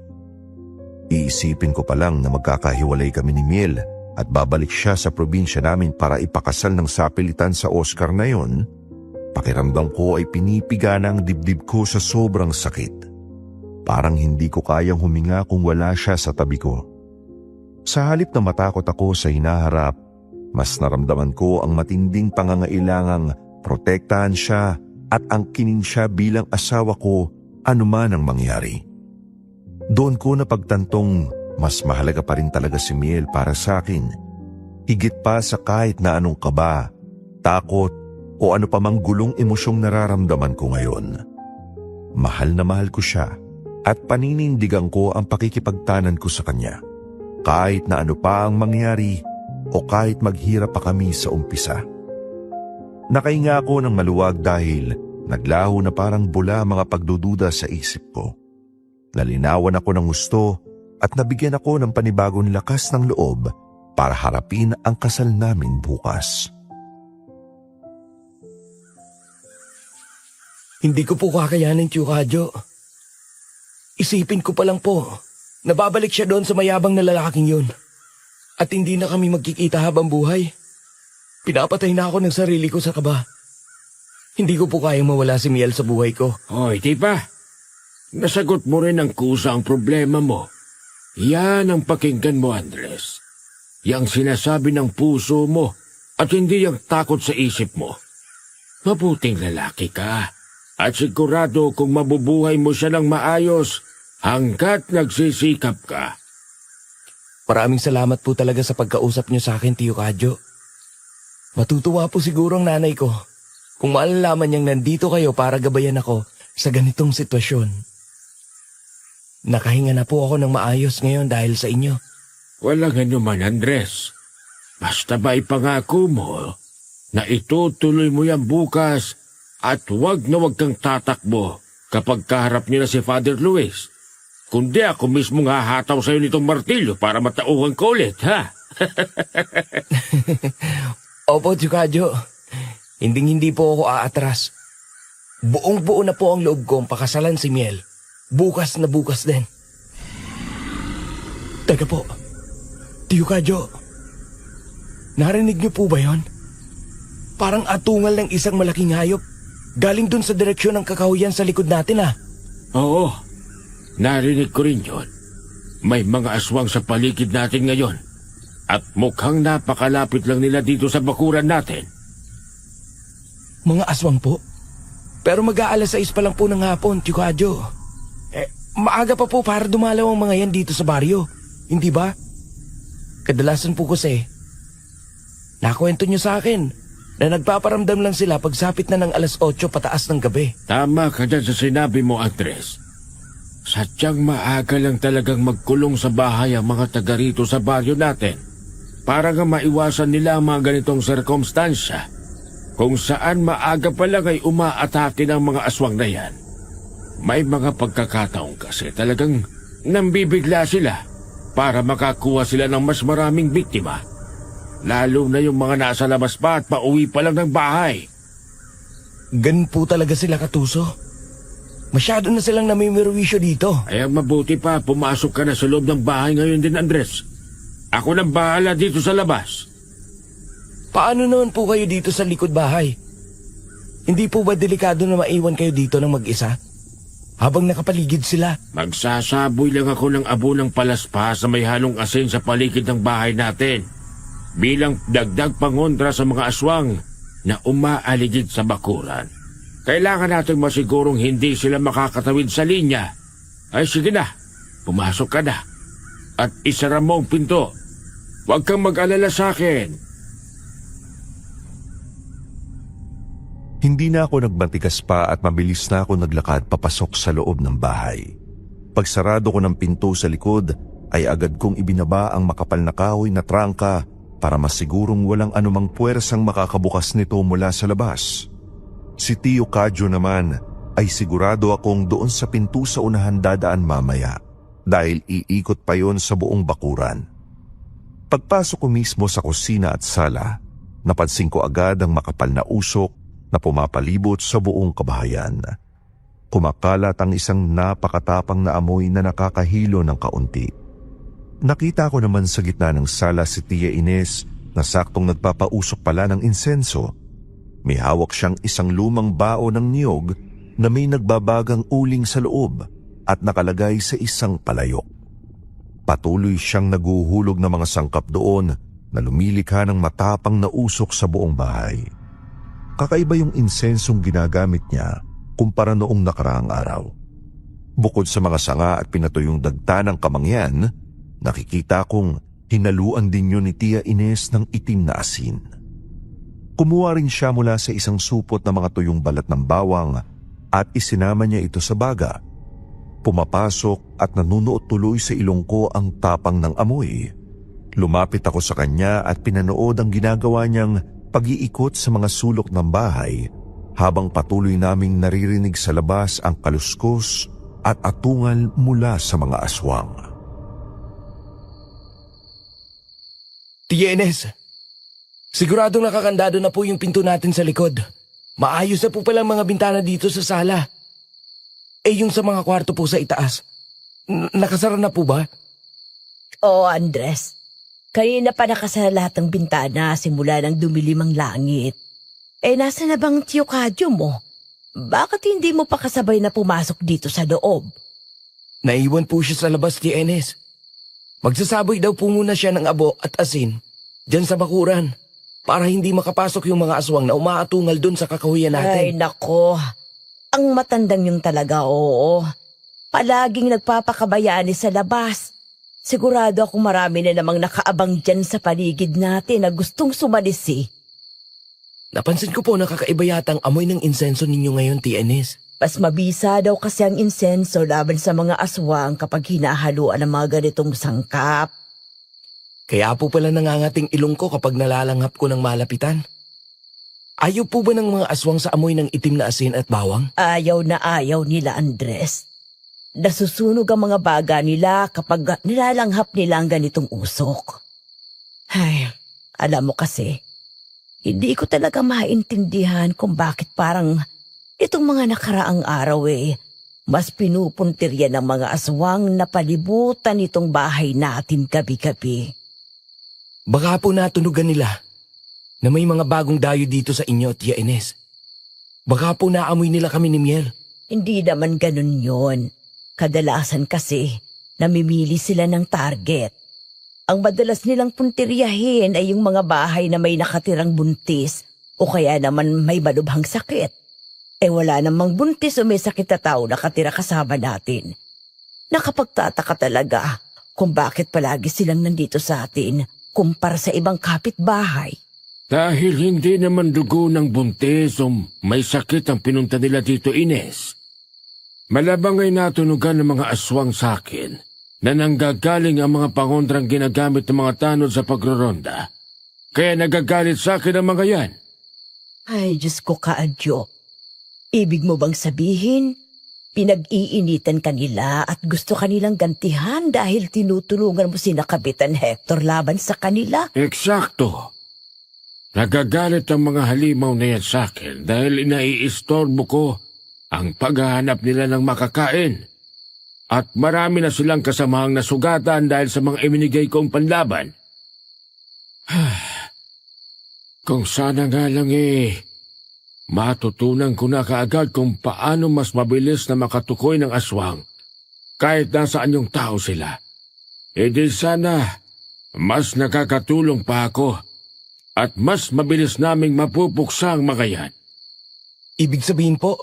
Iisipin ko pa lang na magkakahiwalay kami ni Miel at babalik siya sa probinsya namin para ipakasal ng sapilitan sa Oscar na yon, pakiramdam ko ay pinipiga na ang dibdib ko sa sobrang sakit. Parang hindi ko kayang huminga kung wala siya sa tabi ko. Sa halip na matakot ako sa hinaharap, mas naramdaman ko ang matinding pangangailangang protektahan siya at angkinin siya bilang asawa ko anuman ang mangyari. Doon ko napagtantong mas mahalaga pa rin talaga si Miel para sa akin, higit pa sa kahit na anong kaba, takot o ano pa mang gulong emosyong nararamdaman ko ngayon. Mahal na mahal ko siya at paninindigan ko ang pakikipagtanan ko sa kanya, kahit na ano pa ang mangyari o kahit maghirap pa kami sa umpisa. Nakahinga ako ng maluwag dahil naglaho na parang bula mga pagdududa sa isip ko. Nalinawan ako ng gusto at nabigyan ako ng panibagong lakas ng loob para harapin ang kasal namin bukas. Hindi ko po kakayanin, Tio Kadyo. Isipin ko pa lang po, nababalik siya doon sa mayabang na lalaking yun. At hindi na kami magkikita habang buhay. Pinapatay na ako ng sarili ko sa kaba. Hindi ko po kayang mawala si Miel sa buhay ko. Hoy, di ba? Nasagot mo rin ang kusa ang problema mo. Yan ang pakinggan mo, Andres. Yang sinasabi ng puso mo at hindi yung takot sa isip mo. Mabuting lalaki ka at sigurado kung mabubuhay mo siya ng maayos hanggat nagsisikap ka. Maraming salamat po talaga sa pagkausap niyo sa akin, Tio Kadyo. Matutuwa po siguro ang nanay ko kung malalaman niyang nandito kayo para gabayan ako sa ganitong sitwasyon. Nakahinga na po ako ng maayos ngayon dahil sa inyo. Walang anuman, Andres. Basta ba ipangako mo na itutuloy mo yan bukas at huwag na huwag kang tatakbo kapag kaharap niyo na si Father Luis. Kundi ako mismo hahataw sa'yo nitong martilyo para matauhan ko ulit, ha? Opo, Tio Kadyo. Hindi po ako aatras. Buong-buo na po ang loob kong pakasalan si Miel. Bukas na bukas din. Teka po, Tio Kadyo. Narinig niyo po ba yon? Parang atungal ng isang malaking hayop. Galing dun sa direksyon ng kakahuyan sa likod natin, ah. Oo, narinig ko rin yun. May mga aswang sa paligid natin ngayon. At mukhang napakalapit lang nila dito sa bakuran natin. Mga aswang po? Pero mag-aalas 6 pa lang po ng hapon, Tio Kadyo. Maaga pa po para dumalaw ang mga yan dito sa baryo. Hindi ba? Kadalasan po kasi, nakwento nyo sa akin na nagpaparamdam lang sila pagsapit na ng alas 8 pataas ng gabi. Tama ka dyan sa sinabi mo, Andres. Sadyang maaga lang talagang magkulong sa bahay ang mga taga rito sa baryo natin para nga maiwasan nila ang mga ganitong sirkumstansya kung saan maaga pa lang ay umaatake ng mga aswang na yan. May mga pagkakataon kasi talagang nambibigla sila para makakuha sila ng mas maraming biktima. Lalo na yung mga nasa labas pa at pauwi pa lang ng bahay. Ganun po talaga sila, Katuso. Masyado na silang namimirwisyo dito. Kaya mabuti pa pumasok ka na sa loob ng bahay ngayon din, Andres. Ako nang bahala dito sa labas. Paano naman po kayo dito sa likod bahay? Hindi po ba delikado na maiwan kayo dito ng mag-isa? Habang nakapaligid sila. Magsasaboy lang ako ng abo ng palaspa sa may halong asin sa paligid ng bahay natin. Bilang dagdag pangontra sa mga aswang na umaaligid sa bakuran. Kailangan natin masigurong hindi sila makakatawid sa linya. Ay sige na, pumasok ka na. At isara mo ang pinto. Huwag kang mag-alala sa akin. Hindi na ako nagmatigas pa at mabilis na ako naglakad papasok sa loob ng bahay. Pagsarado ko ng pinto sa likod, ay agad kong ibinaba ang makapal na kahoy na trangka para masigurong walang anumang puwersang makakabukas nito mula sa labas. Si Tio Kadyo naman ay sigurado akong doon sa pinto sa unahan dadaan mamaya dahil iikot pa yon sa buong bakuran. Pagpasok ko mismo sa kusina at sala, napansin ko agad ang makapal na usok na pumapalibot sa buong kabahayan. Kumakalat ang isang napakatapang na amoy na nakakahilo ng kaunti. Nakita ko naman sa gitna ng sala si Tia Ines na saktong nagpapausok pala ng insenso. May hawak siyang isang lumang bao ng niyog na may nagbabagang uling sa loob at nakalagay sa isang palayok. Patuloy siyang naguhulog ng mga sangkap doon na lumilikha ng matapang na usok sa buong bahay. Kakaiba yung insensong ginagamit niya kumpara noong nakaraang araw. Bukod sa mga sanga at pinatuyong dagta ng kamangyan, nakikita kong hinaluan din yun ni Tia Ines ng itim na asin. Kumuha rin siya mula sa isang supot na mga tuyong balat ng bawang at isinama niya ito sa baga. Pumapasok at nanunuot tuloy sa ilong ko ang tapang ng amoy. Lumapit ako sa kanya at pinanood ang ginagawa niyang pag-iikot sa mga sulok ng bahay habang patuloy naming naririnig sa labas ang kaluskos at atungal mula sa mga aswang. Tia Ines, siguradong nakakandado na po yung pinto natin sa likod. Maayos na po palang mga bintana dito sa sala. Yung sa mga kwarto po sa itaas, nakasara na po ba? Oo, Andres. Kanina pa nakasara lahat ng bintana simula ng dumilim ang langit. Nasa na bang Tio Kadyo mo? Bakit hindi mo pa kasabay na pumasok dito sa loob? Naiwan po siya sa labas, Tia Ines. Magsasaboy daw po muna siya ng abo at asin dyan sa bakuran para hindi makapasok yung mga aswang na umaatungal dun sa kakahuyan Ay, natin. nako. Ang matandang yung talaga, oo. Palaging nagpapakabayani sa labas. Sigurado ako marami na namang nakaabang dyan sa paligid natin na gustong sumalisi. Napansin ko po na kakaiba yata ang amoy ng insenso ninyo ngayon, Tia Ines. Mas mabisa daw kasi ang insenso laban sa mga aswang kapag hinahaluan ng mga ganitong sangkap. Kaya po pala nangangating ilong ko kapag nalalanghap ko ng malapitan. Ayaw po ba ng mga aswang sa amoy ng itim na asin at bawang? Ayaw na ayaw nila, Andres. Nasusunog ang mga baga nila kapag nilalanghap nila ang ganitong usok. Ay, alam mo kasi, hindi ko talaga maintindihan kung bakit parang itong mga nakaraang araw mas pinupuntirya ng mga aswang na palibutan itong bahay natin gabi-gabi. Baka po natunugan nila na may mga bagong dayo dito sa inyo, Tia Ines. Baka po naamoy nila kami ni Miel. Hindi naman ganun yon. Kadalasan kasi, namimili sila ng target. Ang madalas nilang puntiryahin ay yung mga bahay na may nakatirang buntis o kaya naman may malubhang sakit. Wala namang buntis o may sakit na tao nakatira kasama natin. Nakapagtataka talaga kung bakit palagi silang nandito sa atin kumpara sa ibang kapitbahay. Dahil hindi naman dugo ng buntis o may sakit ang pinunta nila dito, Ines. Malabang ay natunugan ng mga aswang sa akin na nanggagaling ang mga pangondrang ginagamit ng mga tanod sa pagroronda. Kaya nagagalit sa akin ang mga yan. Ay, Diyos ko, Kaadyo. Ibig mo bang sabihin, pinag-iinitan kanila at gusto kanilang gantihan dahil tinutulungan mo sina Kapitan Hector laban sa kanila? Eksakto. Nagagalit ang mga halimaw na yan sa akin dahil inaiistorbo ko ang paghahanap nila ng makakain. At marami na silang kasamahang nasugatan dahil sa mga iminigay kong panlaban. Kung sana nga lang matutunan ko na kaagad kung paano mas mabilis na makatukoy ng aswang kahit nasaan yung tao sila. Di sana mas nakakatulong pa ako at mas mabilis naming mapupuksa ang mga yan. Ibig sabihin po,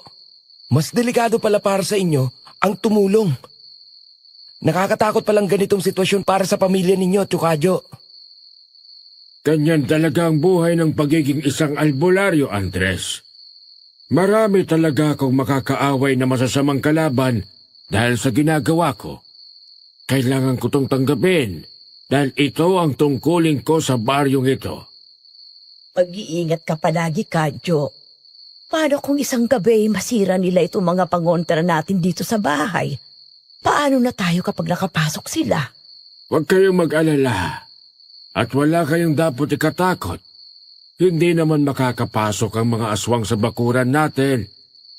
mas delikado pala para sa inyo ang tumulong. Nakakatakot palang ganitong sitwasyon para sa pamilya ninyo, Tsukadyo. Ganyan talaga ang buhay ng pagiging isang albularyo, Andres. Marami talaga akong makakaaway na masasamang kalaban dahil sa ginagawa ko. Kailangan ko tong tanggapin dahil ito ang tungkulin ko sa baryong ito. Mag-iingat ka palagi, Kadyo. Paano kung isang gabi masira nila itong mga pangontra natin dito sa bahay? Paano na tayo kapag nakapasok sila? Huwag kayong mag-alala at wala kayong dapat ikatakot. Hindi naman makakapasok ang mga aswang sa bakuran natin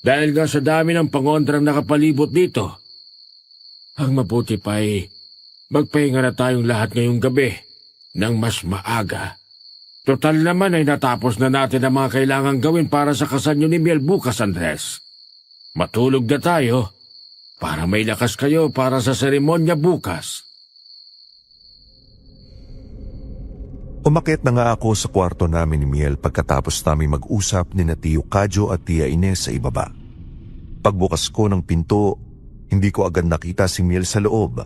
dahil nga sa dami ng pangontrang nakapalibot dito. Ang mabuti pa magpahinga na tayong lahat ngayong gabi ng mas maaga. Total naman ay natapos na natin ang mga kailangang gawin para sa kasal niyo ni Miel bukas, Andres. Matulog na tayo para may lakas kayo para sa seremonya bukas. Umakyat na nga ako sa kwarto namin ni Miel pagkatapos namin mag-usap ni na Tio Kadyo at Tia Ines sa ibaba. Pagbukas ko ng pinto, hindi ko agad nakita si Miel sa loob.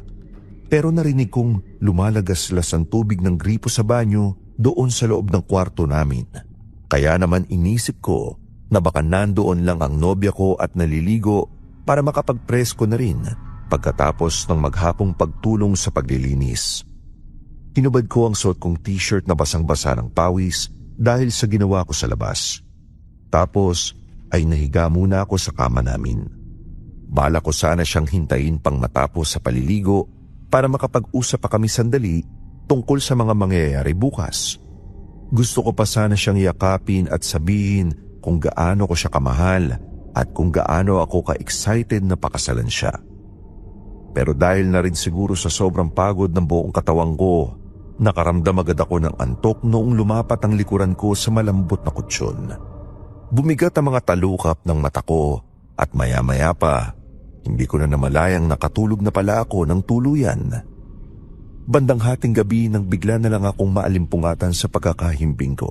Pero narinig kong lumalagaslas ang tubig ng gripo sa banyo doon sa loob ng kwarto namin. Kaya naman inisip ko na baka nandoon lang ang nobya ko at naliligo para makapagpresko na rin pagkatapos ng maghapong pagtulong sa paglilinis. Hinubad ko ang suot kong t-shirt na basang-basa ng pawis dahil sa ginawa ko sa labas. Tapos ay nahiga muna ako sa kama namin. Bala ko sana siyang hintayin pang matapos sa paliligo para makapag-usap pa kami sandali tungkol sa mga mangyayari bukas. Gusto ko pa sana siyang yakapin at sabihin kung gaano ko siya kamahal at kung gaano ako ka-excited na pakasalan siya. Pero dahil na rin siguro sa sobrang pagod ng buong katawan ko, nakaramdam agad ako ng antok noong lumapat ang likuran ko sa malambot na kutsyon. Bumigat ang mga talukap ng mata ko at maya-maya pa, hindi ko na namalayang nakatulog na pala ako ng tuluyan. Bandang hating gabi nang bigla na lang akong maalimpungatan sa pagkakahimbing ko.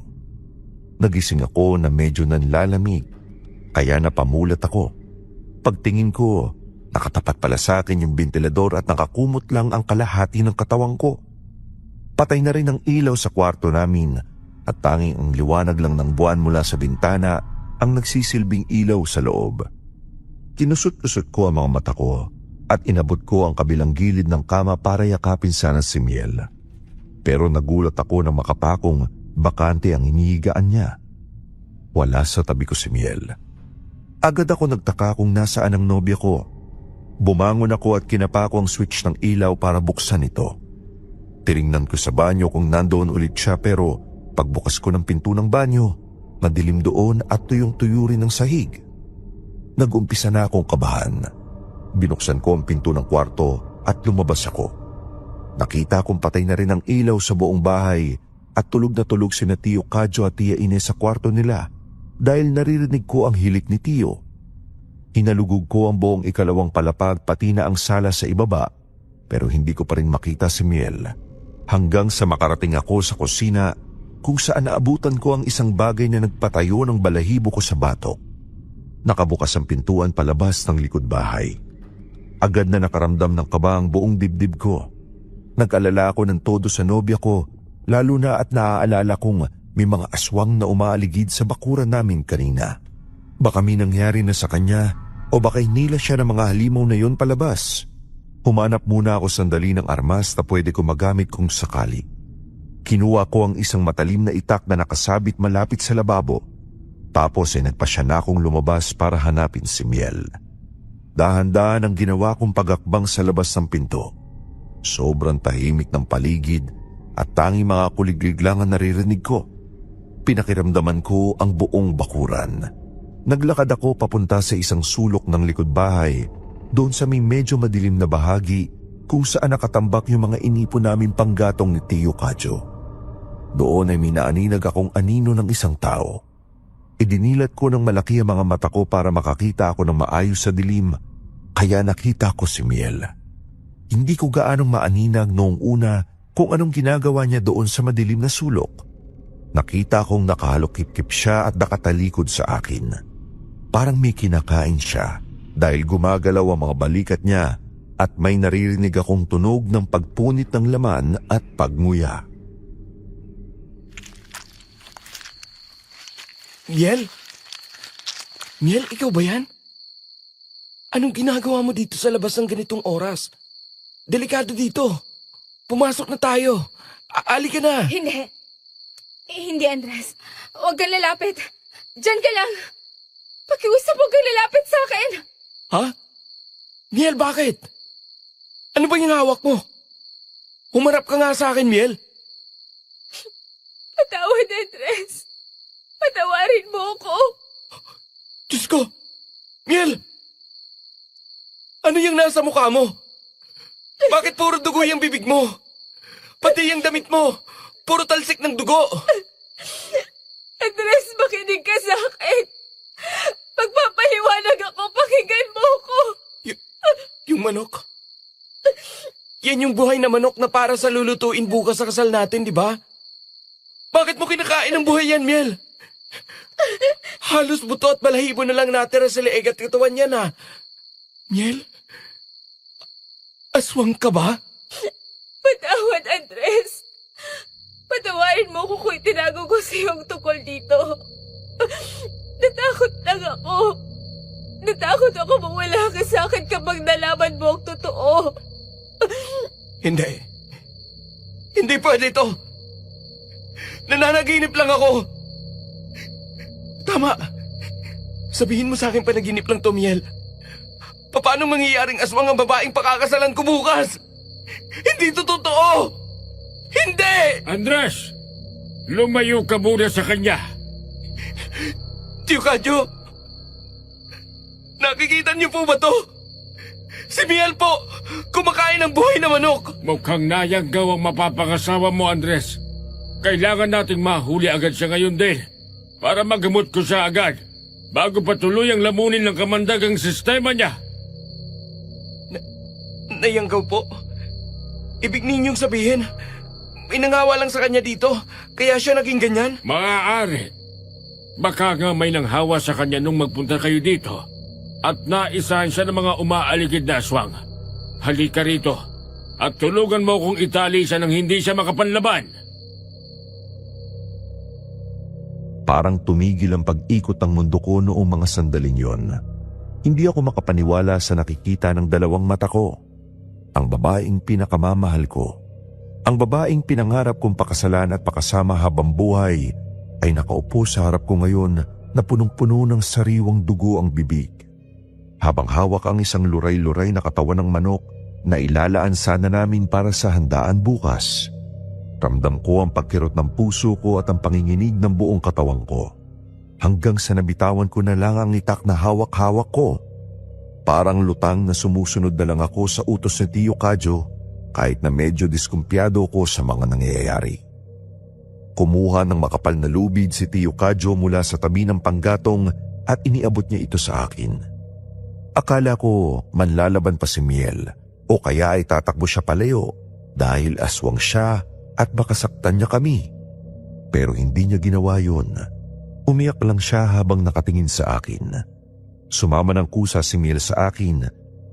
Nagising ako na medyo nanlalamig, kaya napamulat ako. Pagtingin ko, nakatapat pala sa akin yung bentilador at nakakumot lang ang kalahati ng katawan ko. Patay na rin ang ilaw sa kwarto namin at tanging ang liwanag lang ng buwan mula sa bintana ang nagsisilbing ilaw sa loob. Kinusot-kusot ko ang mga mata ko at inabot ko ang kabilang gilid ng kama para yakapin sana si Miel. Pero nagulat ako nang makapakong bakante ang inihigaan niya. Wala sa tabi ko si Miel. Agad ako nagtaka kung nasaan ang nobya ko. Bumangon ako at kinapa ko ang switch ng ilaw para buksan ito. Tiningnan ko sa banyo kung nandoon ulit siya pero pagbukas ko ng pinto ng banyo, madilim doon at tuyong-tuyo rin ang sahig. Nag-umpisa na akong kabahan. Binuksan ko ang pinto ng kwarto at lumabas ako. Nakita kong patay na rin ang ilaw sa buong bahay at tulog na tulog sina Tio Kadyo at Tia Ines sa kwarto nila dahil naririnig ko ang hilik ni Tio. Hinalugog ko ang buong ikalawang palapag pati na ang sala sa ibaba pero hindi ko pa rin makita si Miel. Hanggang sa makarating ako sa kusina kung saan naabutan ko ang isang bagay na nagpatayo ng balahibo ko sa batok. Nakabukas ang pintuan palabas ng likod bahay. Agad na nakaramdam ng kaba ang buong dibdib ko. Nag-alala ako ng todo sa nobya ko, lalo na at naaalala kong may mga aswang na umaaligid sa bakuran namin kanina. Baka may nangyari na sa kanya o baka hinila siya ng mga halimaw na yon palabas. Humanap muna ako sandali ng armas na pwede ko magamit kung sakali. Kinuha ko ang isang matalim na itak na nakasabit malapit sa lababo. Tapos ay nagpasya na akong lumabas para hanapin si Miel. Dahan-dahan ang ginawa kong pagakbang sa labas ng pinto. Sobrang tahimik ng paligid at tanging mga kuliglig lang ang naririnig ko. Pinakiramdaman ko ang buong bakuran. Naglakad ako papunta sa isang sulok ng likod bahay, doon sa may medyo madilim na bahagi kung saan nakatambak yung mga inipon namin panggatong ni Tio Kadyo. Doon ay minaaninag akong anino ng isang tao. Idinilat ko ng malaki ang mga mata ko para makakita ako ng maayos sa dilim, kaya nakita ko si Miel. Hindi ko gaanong maaninag noong una kung anong ginagawa niya doon sa madilim na sulok. Nakita kong nakahalokip-kip siya at nakatalikod sa akin. Parang may kinakain siya dahil gumagalaw ang mga balikat niya at may naririnig akong tunog ng pagpunit ng laman at pagnguya. Miel? Miel, ikaw ba yan? Anong ginagawa mo dito sa labas ng ganitong oras? Delikado dito. Pumasok na tayo. Ali ka na. Hindi. Hindi, Andres. Huwag kang lalapit. Diyan ka lang. Pakiusap, huwag kang lalapit sa akin. Ha? Miel, bakit? Ano ba yung hawak mo? Humarap ka nga sa akin, Miel. Patawad, Andres. Patawarin mo ako. Diyos ko! Miel! Ano yung nasa mukha mo? Bakit puro dugo yung bibig mo? Pati yung damit mo, puro talsik ng dugo. Andres, makinig ka sa akin. Pagpapaliwanag ako, pakinggan mo ako. Yung manok? Yan yung buhay na manok na para sa lulutuin bukas sa kasal natin, di ba? Bakit mo kinakain ng buhay yan, Miel? Halos buto at balahibo na lang natira sa leeg at katawan niya na. Miel? Aswang ka ba? Patawad, Andres. Patawarin mo ko kung itinago ko sa iyong tungkol dito. Natakot lang ako. Natakot ako mawala ka sa akin kapag nalaman mo ang totoo. Hindi. Hindi pwede ito. Nananaginip lang ako. Tama. Sabihin mo sa akin panaginip lang to, Miel. Paano mangyayaring aswang ang babaeng pakakasalan ko bukas? Hindi to totoo! Hindi! Andres! Lumayo ka muna sa kanya. Tio Kadyo, nakikita niyo po ba to? Si Miel po, kumakain ng buhay na manok. Mukhang nayanggaw ang mapapangasawa mo, Andres. Kailangan nating mahuli agad siya ngayon din para magamot ko siya agad bago pa tuluyang lamunin ng kamandagang sistema niya. Nayanggaw po. Ibig ninyong sabihin, may nangawa lang sa kanya dito, kaya siya naging ganyan? Maaari. Baka nga may nanghawa sa kanya nung magpunta kayo dito at naisahan siya ng mga umaaligid na aswang. Halika rito at tulugan mo kung itali siya nang hindi siya makapanlaban. Parang tumigil ang pag-ikot ng mundo ko noong mga sandaling yon. Hindi ako makapaniwala sa nakikita ng dalawang mata ko. Ang babaeng pinakamamahal ko, ang babaeng pinangarap kong pakasalan at pakasama habang buhay, ay nakaupo sa harap ko ngayon na punong-puno ng sariwang dugo ang bibig. Habang hawak ang isang luray-luray na katawan ng manok na ilalaan sana namin para sa handaan bukas, ramdam ko ang pagkirot ng puso ko at ang panginginig ng buong katawan ko. Hanggang sa nabitawan ko na lang ang itak na hawak-hawak ko. Parang lutang na sumusunod na lang ako sa utos ni Tio Kadyo kahit na medyo diskumpiyado ko sa mga nangyayari. Kumuha ng makapal na lubid si Tio Kadyo mula sa tabi ng panggatong at iniabot niya ito sa akin. Akala ko manlalaban pa si Miel o kaya ay tatakbo siya palayo dahil aswang siya at baka saktan niya kami. Pero hindi niya ginawa yun. Umiyak lang siya habang nakatingin sa akin. Sumama ng kusa si Miel sa akin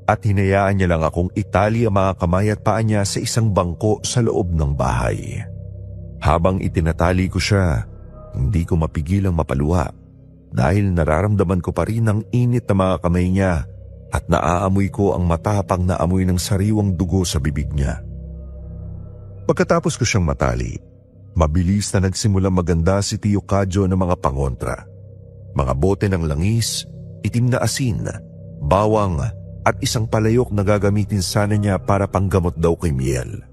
at hinayaan niya lang akong itali ang mga kamay at paa niya sa isang bangko sa loob ng bahay. Habang itinatali ko siya, hindi ko mapigilang mapaluha dahil nararamdaman ko pa rin ang init na mga kamay niya at naaamoy ko ang matapang na amoy ng sariwang dugo sa bibig niya. Pagkatapos ko siyang matali, mabilis na nagsimulang maganda si Tio Kadyo ng mga pangontra. Mga bote ng langis, itim na asin, bawang at isang palayok na gagamitin sana niya para panggamot daw kay Miel.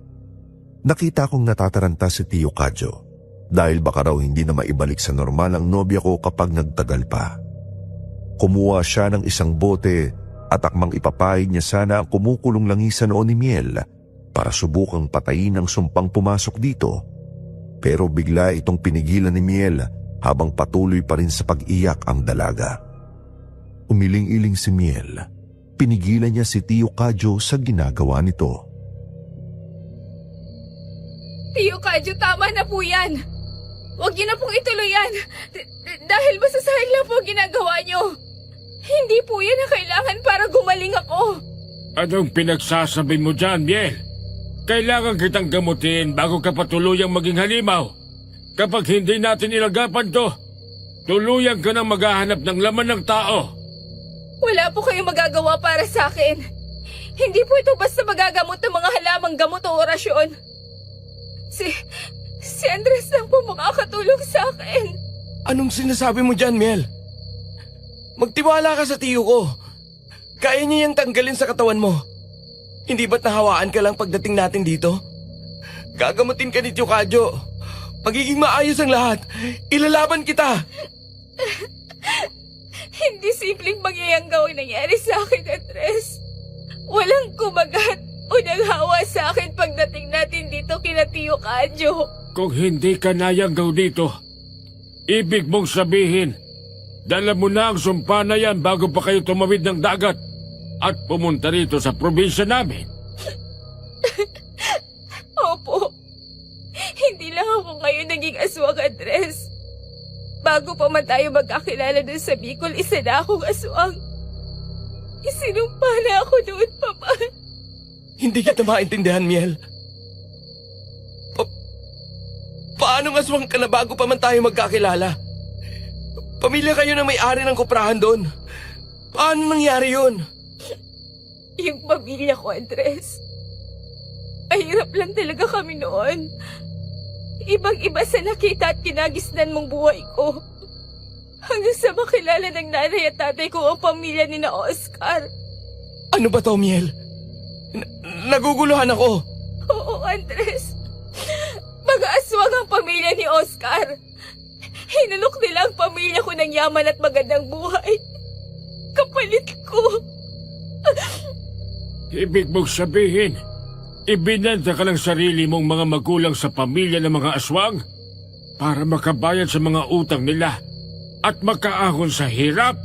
Nakita kong natataranta si Tio Kadyo dahil baka raw hindi na maibalik sa normal ang nobya ko kapag nagtagal pa. Kumuha siya ng isang bote at akmang ipapahid niya sana ang kumukulong langis sa noon ni Miel para subukang patayin ang sumpang pumasok dito. Pero bigla itong pinigilan ni Miel habang patuloy pa rin sa pag-iyak ang dalaga. Umiling-iling si Miel. Pinigilan niya si Tio Kadyo sa ginagawa nito. Tio Kadyo, tama na po yan. Huwag niyo na pong ituloy yan. Dahil masasayang lang po ang ginagawa niyo. Hindi po yan ang kailangan para gumaling ako. Anong pinagsasabi mo dyan, Miel? Kailangan kitang gamutin bago ka patuluyang maging halimaw. Kapag hindi natin ilagapan to, tuluyan ka nang maghahanap ng laman ng tao. Wala po kayong magagawa para sa akin. Hindi po ito basta magagamot ng mga halamang gamot o orasyon. Si Andres lang po makakatulong sa akin. Anong sinasabi mo dyan, Miel? Magtiwala ka sa tiyo ko. Kaya niya yung tanggalin sa katawan mo. Hindi ba't nahawaan ka lang pagdating natin dito? Gagamutin ka ni Tio Kadyo. Magiging maayos ang lahat. Ilalaban kita. Hindi simpleng pangyayanggaw ang nangyari sa akin, Andres. Walang kumagat o naghawa sa akin pagdating natin dito kina Tio Kadyo. Kung hindi ka nayanggaw dito, ibig mong sabihin, dala mo na ang sumpa na yan bago pa kayo tumawid ng dagat at pumunta rito sa probinsya namin. Opo. Hindi lang ako kayo naging aswang, Andres. Bago pa man tayo magkakilala dun sa Bicol, isa na akong aswang. Isinumpa na ako doon, Papa. Hindi kita maintindihan, Miel. Paano aswang ka na bago pa man tayo magkakilala? Pamilya kayo na may-ari ng kuprahan doon. Paano nangyari yun? Yung pamilya ko, Andres. Mahirap lang talaga kami noon. Ibang-iba sa nakita at kinagisnan mong buhay ko. Hanggang sa makilala ng nanay at tatay ko ang pamilya ni na Oscar. Ano ba to, Miel? Naguguluhan ako. Oo, Andres. Mag-aaswang ang pamilya ni Oscar. Hinulok nila ang pamilya ko ng yaman at magandang buhay. Kapalit ko. Ibig mong sabihin, ibinenta ka ng sarili mong mga magulang sa pamilya ng mga aswang para makabayad sa mga utang nila at makaahon sa hirap?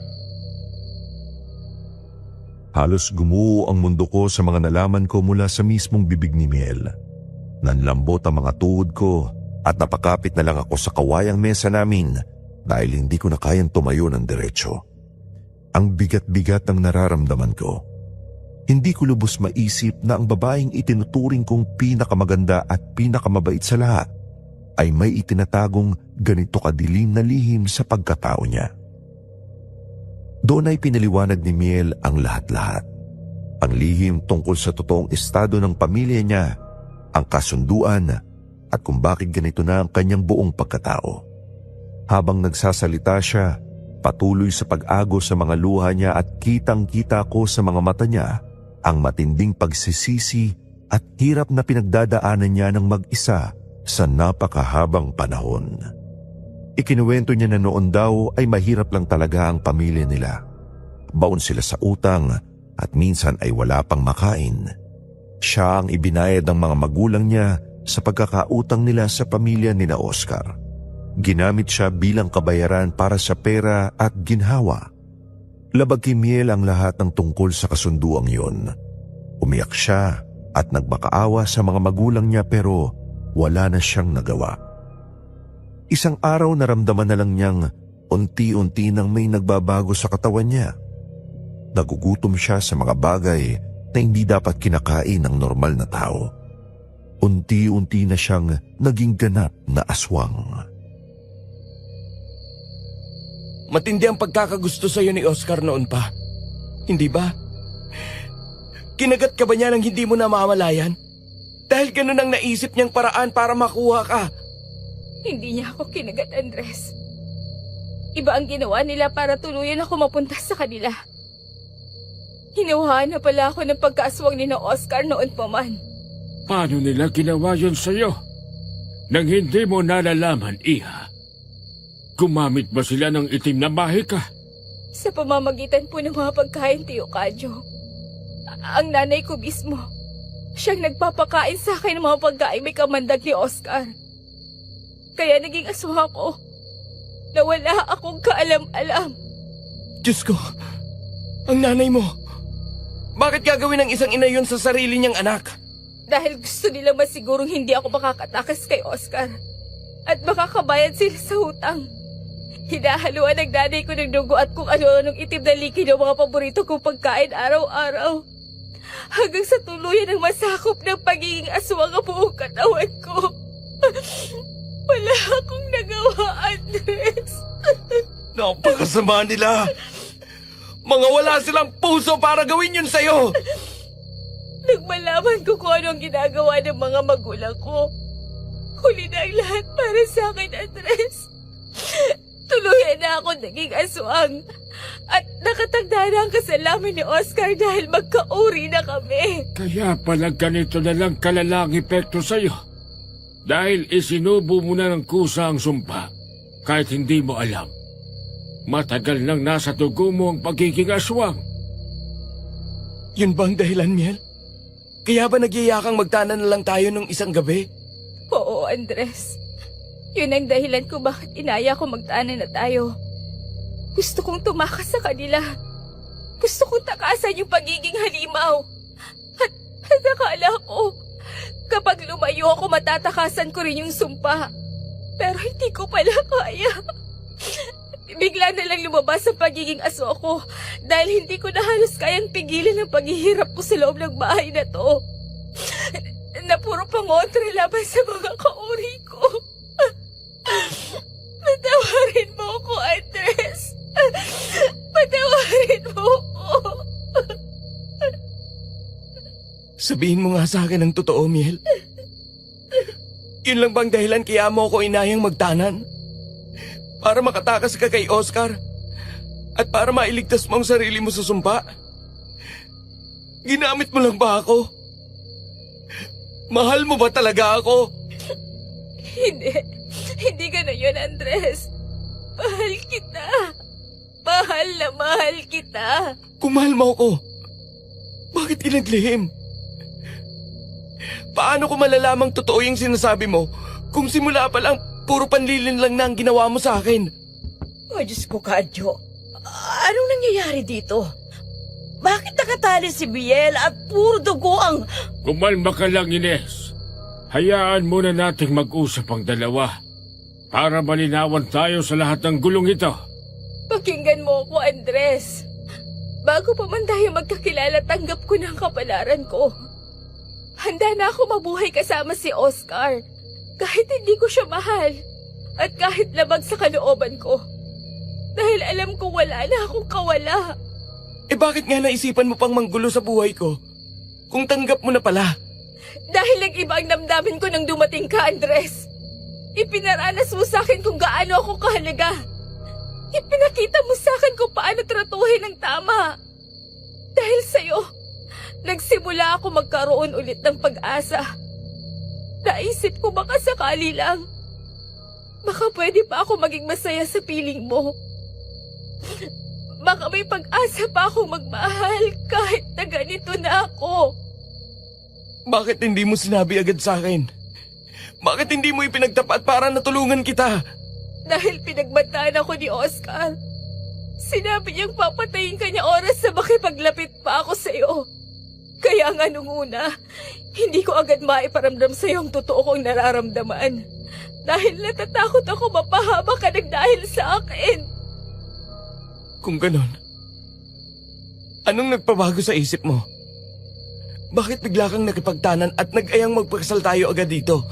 Halos gumuho ang mundo ko sa mga nalaman ko mula sa mismong bibig ni Miel. Nanlambot ang mga tuhod ko at napakapit na lang ako sa kawayang mesa namin dahil hindi ko na kayang tumayo ng diretsyo. Ang bigat-bigat ng nararamdaman ko. Hindi ko lubos maisip na ang babaeng itinuturing kong pinakamaganda at pinakamabait sa lahat ay may itinatagong ganito kadilim na lihim sa pagkatao niya. Doon ay pinaliwanag ni Miel ang lahat-lahat. Ang lihim tungkol sa totoong estado ng pamilya niya, ang kasunduan at kung bakit ganito na ang kanyang buong pagkatao. Habang nagsasalita siya, patuloy sa pag-agos sa mga luha niya at kitang-kita ko sa mga mata niya ang matinding pagsisisi at hirap na pinagdadaanan niya ng mag-isa sa napakahabang panahon. Ikinuwento niya na noon daw ay mahirap lang talaga ang pamilya nila. Baon sila sa utang at minsan ay wala pang makain. Siya ang ibinayad ng mga magulang niya sa pagkakautang nila sa pamilya ni na Oscar. Ginamit siya bilang kabayaran para sa pera at ginhawa. Labag kay Miel ang lahat ng tungkol sa kasunduang yon. Umiyak siya at nagmakaawa sa mga magulang niya pero wala na siyang nagawa. Isang araw naramdaman na lang niyang unti-unti nang may nagbabago sa katawan niya. Nagugutom siya sa mga bagay na hindi dapat kinakain ng normal na tao. Unti-unti na siyang naging ganap na aswang. Matindi ang pagkakagusto sa'yo ni Oscar noon pa. Hindi ba? Kinagat ka ba niya nang hindi mo na mamalayan? Dahil ganun ang naisip niyang paraan para makuha ka. Hindi niya ako kinagat, Andres. Iba ang ginawa nila para tuluyan ako mapunta sa kanila. Hinuhaan na pala ako ng pagkaaswang ni na Oscar noon pa man. Paano nila ginawa yun sa'yo? Nang hindi mo nalalaman, Iha, gumamit ba sila ng itim na mahika? Sa pamamagitan po ng mga pagkain, Tio Kadyo. Ang nanay ko mismo, siyang nagpapakain sa akin ng mga pagkain may kamandag ni Oscar. Kaya naging aswang ako na wala akong kaalam-alam. Diyos ko, ang nanay mo. Bakit gagawin ng isang ina yun sa sarili niyang anak? Dahil gusto nila masigurong hindi ako makakatakas kay Oscar at makakabayad sila sa utang. Hinahaluan ng nanay ko ng dugo at kung ano-anong itim na liki ng mga paborito kong pagkain araw-araw. Hanggang sa tuluyan ng masakop ng pagiging aswang ang buong katawan ko. Wala akong nagawa, Andres. Napakasama nila. Mga wala silang puso para gawin yun sa'yo. Nang malaman ko kung ano ang ginagawa ng mga magulang ko, huli na ang lahat para sa akin, Andres. Tuluyan na ako naging aswang at nakatagda na ang kasalaman ni Oscar dahil magkauri na kami. Kaya pala ganito na lang kalalang epekto sa'yo. Dahil isinubo mo na ng kusa ang sumpa kahit hindi mo alam. Matagal nang nasa dugo mo ang pagiging aswang. Yun ba ang dahilan, Miel? Kaya ba nagyayakang magtana na lang tayo nung isang gabi? Oo, Andres. Yun ang dahilan ko bakit inaya ko magtana na tayo. Gusto kong tumakas sa kanila. Gusto kong takasan yung pagiging halimaw. At akala ko, kapag lumayo ako matatakasan ko rin yung sumpa. Pero hindi ko pala kaya. Bigla na lang lumabas ang pagiging aso ko dahil hindi ko na halos kayang pigilan ang paghihirap ko sa loob ng bahay na to. Na puro pangontra laban sa mga kauri ko. Patawarin mo ko, Andres. Patawarin mo ko. Sabihin mo nga sa akin ang totoo, Miel. Yun lang bang dahilan kaya mo ako inayang magtanan? Para makatakas ka kay Oscar? At para mailigtas mo ang sarili mo sa sumpa? Ginamit mo lang ba ako? Mahal mo ba talaga ako? Hindi. Hindi ganun yun, Andres. Mahal kita. Mahal na mahal kita. Kung mahal mo ako, bakit inaglihim? Paano ko malalamang totoo yung sinasabi mo kung simula pa lang puro panlilin lang na ang ginawa mo sa akin? Oh, Diyos ko, Kadyo. Anong nangyayari dito? Bakit nakatali si Biel at puro dugo ang... Kumalma ka lang, Ines. Hayaan muna nating mag-usap ang dalawa para malinawan tayo sa lahat ng gulong ito. Pakinggan mo ako, Andres. Bago pa man tayo magkakilala, tanggap ko na ang kapalaran ko. Handa na ako mabuhay kasama si Oscar. Kahit hindi ko siya mahal. At kahit labag sa kalooban ko. Dahil alam ko wala na akong kawala. Eh bakit nga naisipan mo pang manggulo sa buhay ko? Kung tanggap mo na pala. Dahil nag-iba ang damdamin ko nang dumating ka, Andres. Ipinaranas mo sa akin kung gaano ako kahalaga. Ipinakita mo sa akin kung paano tratuhin ng tama. Dahil sa'yo, nagsimula ako magkaroon ulit ng pag-asa. Naisip ko baka sakali lang. Baka pwede pa ako maging masaya sa piling mo. Baka may pag-asa pa ako magmahal kahit na ganito na ako. Bakit hindi mo sinabi agad sa akin? Bakit hindi mo ipinagtapat para natulungan kita? Dahil pinagbantaan ako ni Oscar. Sinabi niyang papatayin ka niya oras na makipaglapit pa ako sa'yo. Kaya nga nung una, hindi ko agad maiparamdam sa'yo ang totoo kong nararamdaman. Dahil natatakot ako mapahaba ka ng dahil sa akin. Kung ganon, anong nagpabago sa isip mo? Bakit bigla kang nakipagtanan at nag-ayang magpakasal tayo agad dito?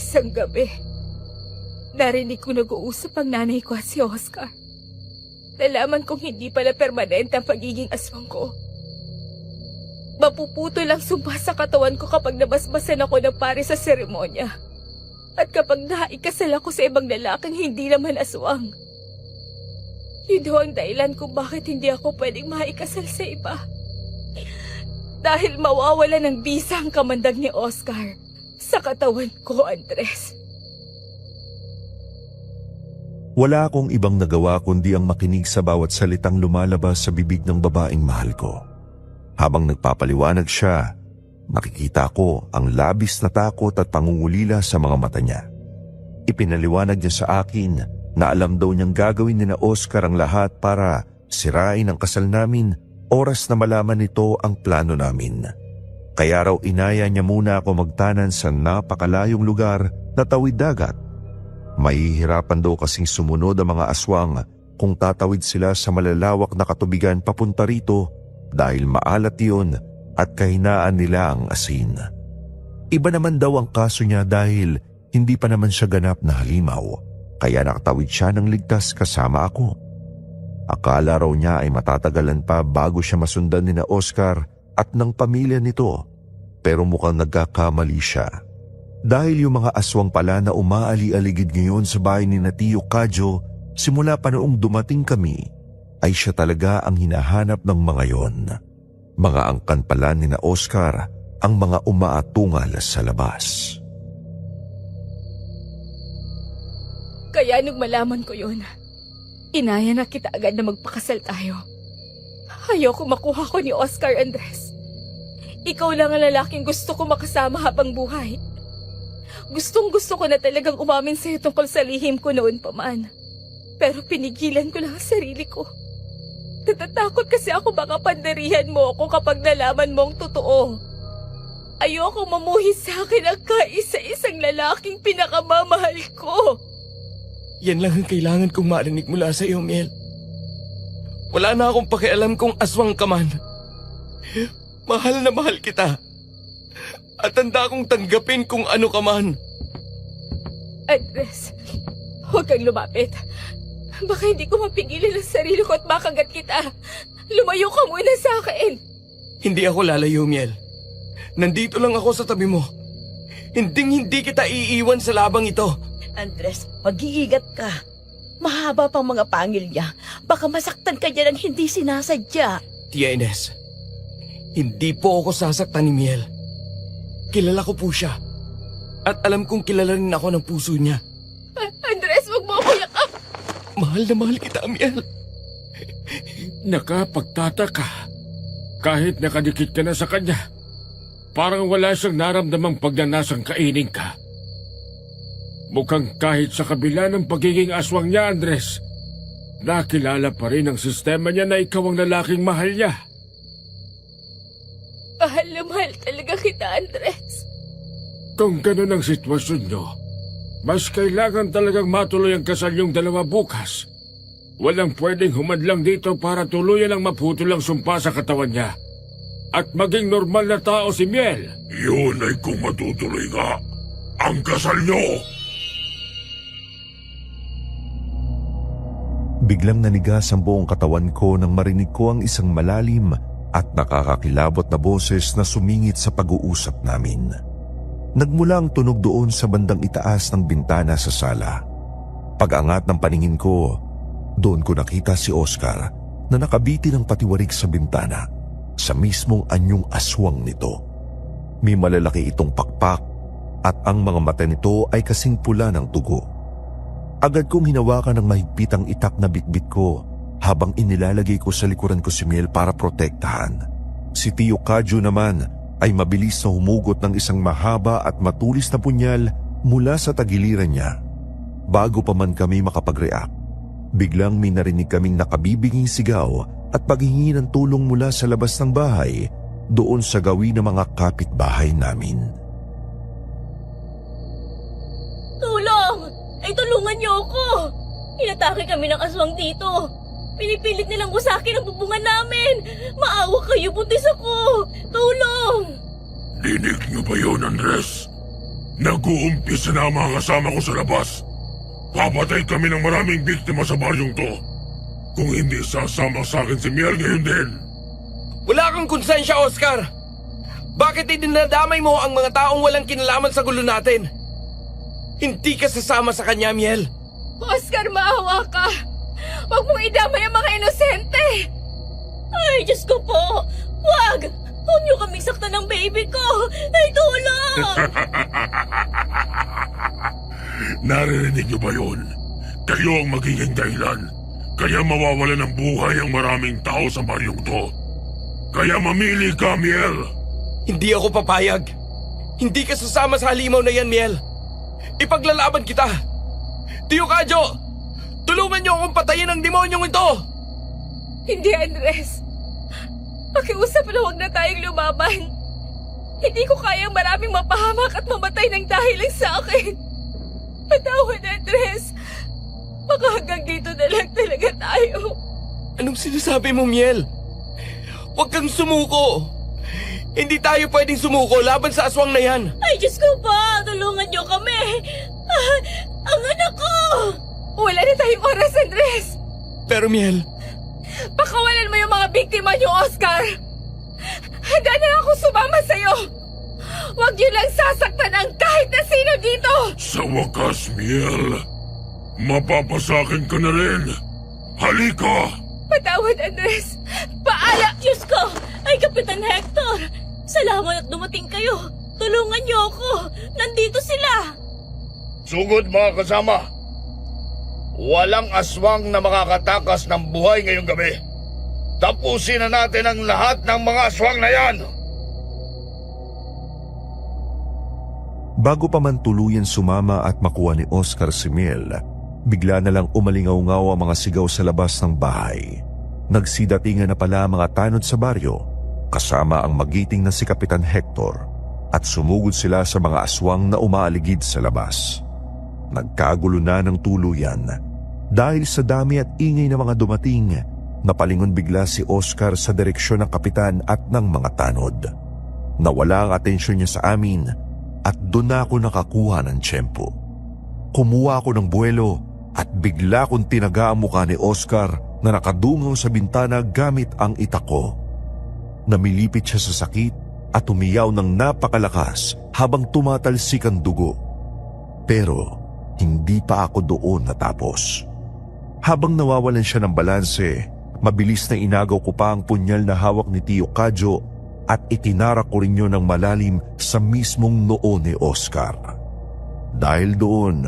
Isang gabi, narinig ko nag-uusap ang nanay ko at si Oscar. Nalaman kong hindi pala permanente ang pagiging aswang ko. Mapuputo lang sumpa sa katawan ko kapag nabasbasan ako ng pare sa seremonya. At kapag naikasal ako sa ibang lalaking hindi naman aswang. Yun daw ang dahilan kung bakit hindi ako pwedeng maikasal sa iba. Dahil mawawala ng bisa ang kamandag ni Oscar sa katawan ko, Andres. Wala akong ibang nagawa kundi ang makinig sa bawat salitang lumalabas sa bibig ng babaeng mahal ko. Habang nagpapaliwanag siya, nakikita ko ang labis na takot at pangungulila sa mga mata niya. Ipinaliwanag niya sa akin na alam daw niyang gagawin ni na Oscar ang lahat para sirain ang kasal namin oras na malaman nito ang plano namin. Kaya raw inaya niya muna ako magtanan sa napakalayong lugar na tawid dagat. Mahihirapan daw kasing sumunod ang mga aswang kung tatawid sila sa malalawak na katubigan papunta rito dahil maalat yun at kahinaan nila ang asin. Iba naman daw ang kaso niya dahil hindi pa naman siya ganap na halimaw. Kaya nakatawid siya ng ligtas kasama ako. Akala raw niya ay matatagalan pa bago siya masundan ni na Oscar at ng pamilya nito. Pero mukhang nagkakamali siya. Dahil yung mga aswang pala na umaali-aligid ngayon sa bahay ni na Tio Kadyo simula pa noong dumating kami ay siya talaga ang hinahanap ng mga yon. Mga angkan pala ni na Oscar ang mga umaatungal sa labas. Kaya nung malaman ko yun, inaya na kita agad na magpakasal tayo. Ayoko makuha ko ni Oscar, Andres. Ikaw lang ang lalaking gusto ko makasama habang buhay. Gustong-gusto ko na talagang umamin sa'yo tungkol sa lihim ko noon pa man. Pero pinigilan ko lang ang sarili ko. Natatakot kasi ako baka pandarihan mo ako kapag nalaman mo ang totoo. Ayoko mamuhi sa akin ang kaisa-isang lalaking pinakamamahal ko. Yan lang ang kailangan kong marinig mula sa iyo, Miel. Wala na akong pakialam kung aswang ka man. Mahal na mahal kita. At handa akong tanggapin kung ano ka man. Andres, huwag kang lumapit. Baka hindi ko mapigilan ang sarili ko at makagat kita. Lumayo ka muna sa akin. Hindi ako lalayo, Miel. Nandito lang ako sa tabi mo. Hindi kita iiwan sa labang ito. Andres, mag-iingat ka. Mahaba pang mga pangil niya. Baka masaktan ka niya ng hindi sinasadya. Tia Ines, hindi po ako sasaktan ni Miel. Kilala ko po siya. At alam kong kilala rin ako ng puso niya. Andres, huwag mo ako yakap. Mahal na mahal kita, Miel. Nakapagtataka. Kahit nakadikit ka na sa kanya, parang wala siyang naramdamang pagnanasang kainin ka. Mukhang kahit sa kabila ng pagiging aswang niya, Andres, nakilala pa rin ang sistema niya na ikaw ang lalaking mahal niya. Mahal na mahal talaga kita, Andres. Kung ganun ang sitwasyon niyo, mas kailangan talagang matuloy ang kasal yung dalawa bukas. Walang pwedeng humadlang dito para tuluyan ang maputol ang sumpa sa katawan niya. At maging normal na tao si Miel. Yun ay kung matutuloy nga ang kasal nyo. Biglang nanigas ang buong katawan ko nang marinig ko ang isang malalim at nakakakilabot na boses na sumingit sa pag-uusap namin. Nagmula ang tunog doon sa bandang itaas ng bintana sa sala. Pag-angat ng paningin ko, doon ko nakita si Oscar na nakabiti ng patiwarik sa bintana sa mismong anyong aswang nito. May malalaki itong pakpak at ang mga mata nito ay kasing pula ng dugo. Agad kong hinawakan ng mahigpit ang itak na bitbit ko habang inilalagay ko sa likuran ko si Miel para protektahan. Si Tio Kadyo naman ay mabilis na humugot ng isang mahaba at matulis na punyal mula sa tagiliran niya. Bago pa man kami makapag-react, biglang may narinig kaming nakabibinging sigaw at paghingi ng tulong mula sa labas ng bahay doon sa gawin ng mga kapitbahay namin. Tulong! Ay, tulungan niyo ako! Inatake kami ng aswang dito. Pinipilit nilang usakin ang bubungan namin. Maawa kayo, buntis ako. Tulong! Dinig nyo ba yun, Andres? Nag-uumpisa na ang mga kasama ko sa labas. Papatay kami ng maraming biktima sa baryong to. Kung hindi sasama sa akin si Miel ngayon din. Wala kang konsensya, Oscar. Bakit idinadamay mo ang mga taong walang kinalaman sa gulo natin? Hindi ka sasama sa kanya, Miel. Oscar, maawa ka. Huwag mong idamay ang mga inosente. Ay, Diyos ko po! Wag! Huwag niyo kaming saktan ng baby ko! Ay, tulong! Naririnig nyo ba yun? Kayo ang magiging dahilan. Kaya mawawala ng buhay ang maraming tao sa baryong to. Kaya mamili ka, Miel. Hindi ako papayag. Hindi ka sasama sa halimaw na yan, Miel. Ipaglalaban kita. Tio Kadyo, tulungan niyo akong patayin ang demonyong ito. Hindi, Andres. Pakiusap na huwag na tayong lumaban. Hindi ko kayang maraming mapahamak at mamatay ng dahil lang sa akin. Patawad, Andres. Baka hanggang dito na lang talaga tayo. Anong sinasabi mo, Miel? Huwag kang sumuko. Hindi tayo pwedeng sumuko laban sa aswang na yan. Ay, Diyos ko pa! Tulungan niyo kami! Ah, ang anak ko! Wala na tayong oras, Andres. Pero Miel, Pakawalan mo yung mga biktima niyo, Oscar. Handa na ako sumama sa'yo. Huwag niyo lang sasaktan ang kahit na sino dito. Sa wakas, Miel, mapapasakin ka na rin. Halika! Patawad, Andres. Paala! Diyos ko! Ay, Kapitan Hector! Salamat at dumating kayo. Tulungan niyo ako. Nandito sila. Sugod mga kasama. Walang aswang na makakatakas ng buhay ngayong gabi. Tapusin na natin ang lahat ng mga aswang na yan. Bago pa man tuluyan sumama at makuha ni Oscar si Miel, bigla na lang umalingaw-ngaw ang mga sigaw sa labas ng bahay. Nagsidatingan na pala ang mga tanod sa baryo, kasama ang magiting na si Kapitan Hector, at sumugod sila sa mga aswang na umaaligid sa labas. Nagkagulo na ng tuluyan. Dahil sa dami at ingay ng mga dumating, napalingon bigla si Oscar sa direksyon ng kapitan at ng mga tanod. Nawala ang atensyon niya sa amin at doon na ako nakakuha ng tiyempo. Kumuha ako ng buwelo at bigla kong tinaga ang mukha ni Oscar na nakadungaw sa bintana gamit ang itak ko. Namilipit siya sa sakit at umiyaw ng napakalakas habang tumatalsik ang dugo. Pero hindi pa ako doon natapos. Habang nawawalan siya ng balanse, mabilis na inagaw ko pa ang punyal na hawak ni Tio Kadyo at itinarak ko rin yun ng malalim sa mismong noo ni Oscar. Dahil doon,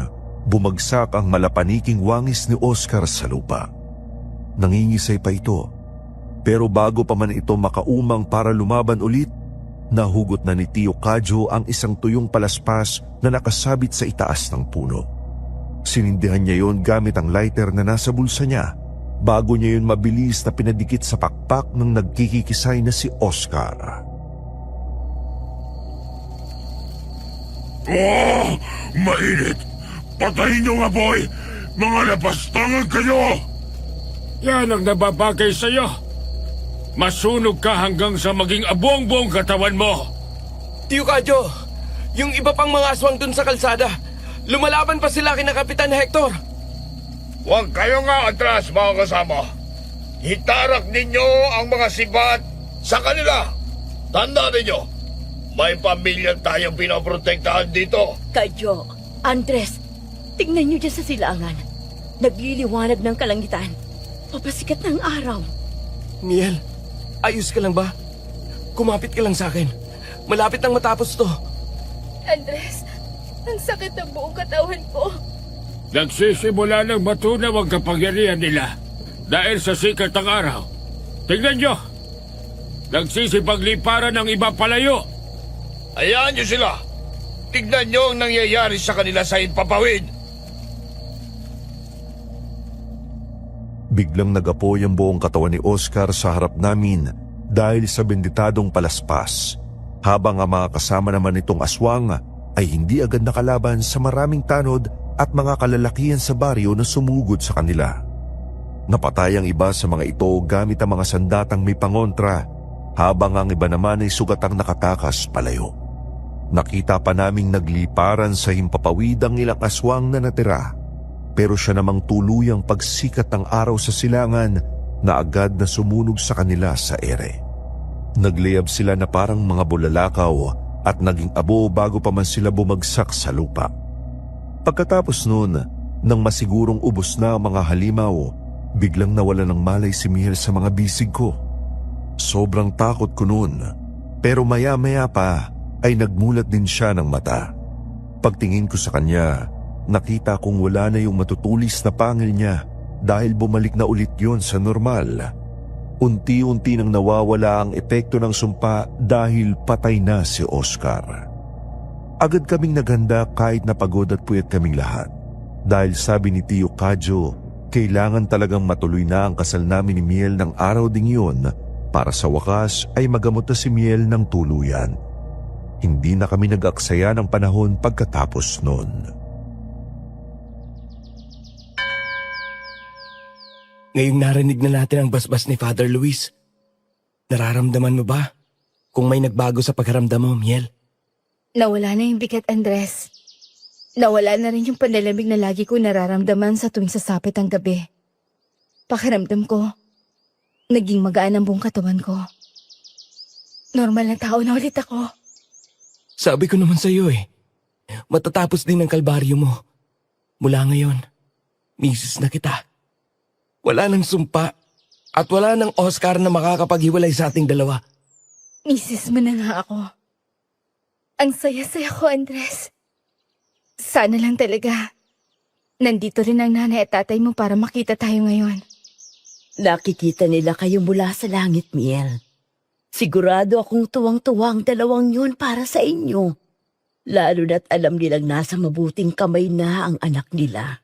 bumagsak ang malapaniking wangis ni Oscar sa lupa. Nangingisay pa ito, pero bago pa man ito makaumang para lumaban ulit, nahugot na ni Tio Kadyo ang isang tuyong palaspas na nakasabit sa itaas ng puno. Sinindihan niya yon gamit ang lighter na nasa bulsa niya bago niya yun mabilis na pinadikit sa pakpak ng nagkikikisay na si Oscar. Oh! Mainit! Patayin niyo nga, boy! Mga lapastangan kayo! Yan ang nababagay sa'yo. Masunog ka hanggang sa maging abuang-buong katawan mo. Tio Kadyo, yung iba pang mga aswang dun sa kalsada, lumalaban pa sila kina Kapitan Hector. Huwag kayo nga atras, mga kasama. Itarak ninyo ang mga sibat sa kanila. Tanda ninyo, may pamilya tayong pinoprotektahan dito. Kadyo, Andres, tingnan niyo dyan sa silangan. Nagliliwanag ng kalangitan. Papasikat ng araw. Miel, ayos ka lang ba? Kumapit ka lang sa akin. Malapit nang matapos to. Andres, ang sakit ng buong katawan ko. Nagsisimula ng matunaw ang kapangyarihan nila dahil sa sikat ng araw. Tingnan nyo! Nagsisipagliparan ng iba palayo. Hayaan nyo sila. Tignan nyo ang nangyayari sa kanila sa Himpapawid. Biglang nagapoy ang buong katawan ni Oscar sa harap namin dahil sa benditadong palaspas, habang ang mga kasama naman nitong aswang ay hindi agad nakalaban sa maraming tanod at mga kalalakihan sa baryo na sumugod sa kanila. Napatay ang iba sa mga ito gamit ang mga sandatang may pangontra, habang ang iba naman ay sugatang nakatakas palayo. Nakita pa naming nagliparan sa himpapawid ang ilang aswang na natira, pero siya namang tuluyang pagsikat ng araw sa silangan na agad na sumunog sa kanila sa ere. Nagliyab sila na parang mga bulalakaw at naging abo bago pa man sila bumagsak sa lupa. Pagkatapos noon, nang masigurong ubos na ang mga halimaw, biglang nawala ng malay si Miel sa mga bisig ko. Sobrang takot ko noon, pero maya-maya pa ay nagmulat din siya ng mata. Pagtingin ko sa kanya, nakita kong wala na yung matutulis na pangil niya dahil bumalik na ulit yon sa normal. Unti-unti nang nawawala ang epekto ng sumpa dahil patay na si Oscar. Agad kaming naghanda kahit napagod at puyat kaming lahat. Dahil sabi ni Tio Kadyo, kailangan talagang matuloy na ang kasal namin ni Miel ng araw ding yun para sa wakas ay magamot na si Miel ng tuluyan. Hindi na kami nag-aksaya ng panahon pagkatapos nun. Ngayong narinig na natin ang basbas ni Father Luis, nararamdaman mo ba kung may nagbago sa pagkaramdam mo, Miel? Nawala na yung bigat, Andres. Nawala na rin yung panlalamig na lagi ko nararamdaman sa tuwing sasapit ang gabi. Pakiramdam ko, naging magaan ang buong katawan ko. Normal na tao na ulit ako. Sabi ko naman sa'yo matatapos din ang kalbaryo mo. Mula ngayon, misis na kita. Wala nang sumpa at wala nang Oscar na makakapaghiwalay sa ating dalawa. Misis mo na nga ako. Ang saya-saya ko, Andres. Sana lang talaga. Nandito rin ang nanay at tatay mo para makita tayo ngayon. Nakikita nila kayo mula sa langit, Miel. Sigurado akong tuwang-tuwa ang dalawang yun para sa inyo. Lalo na't alam nilang nasa mabuting kamay na ang anak nila.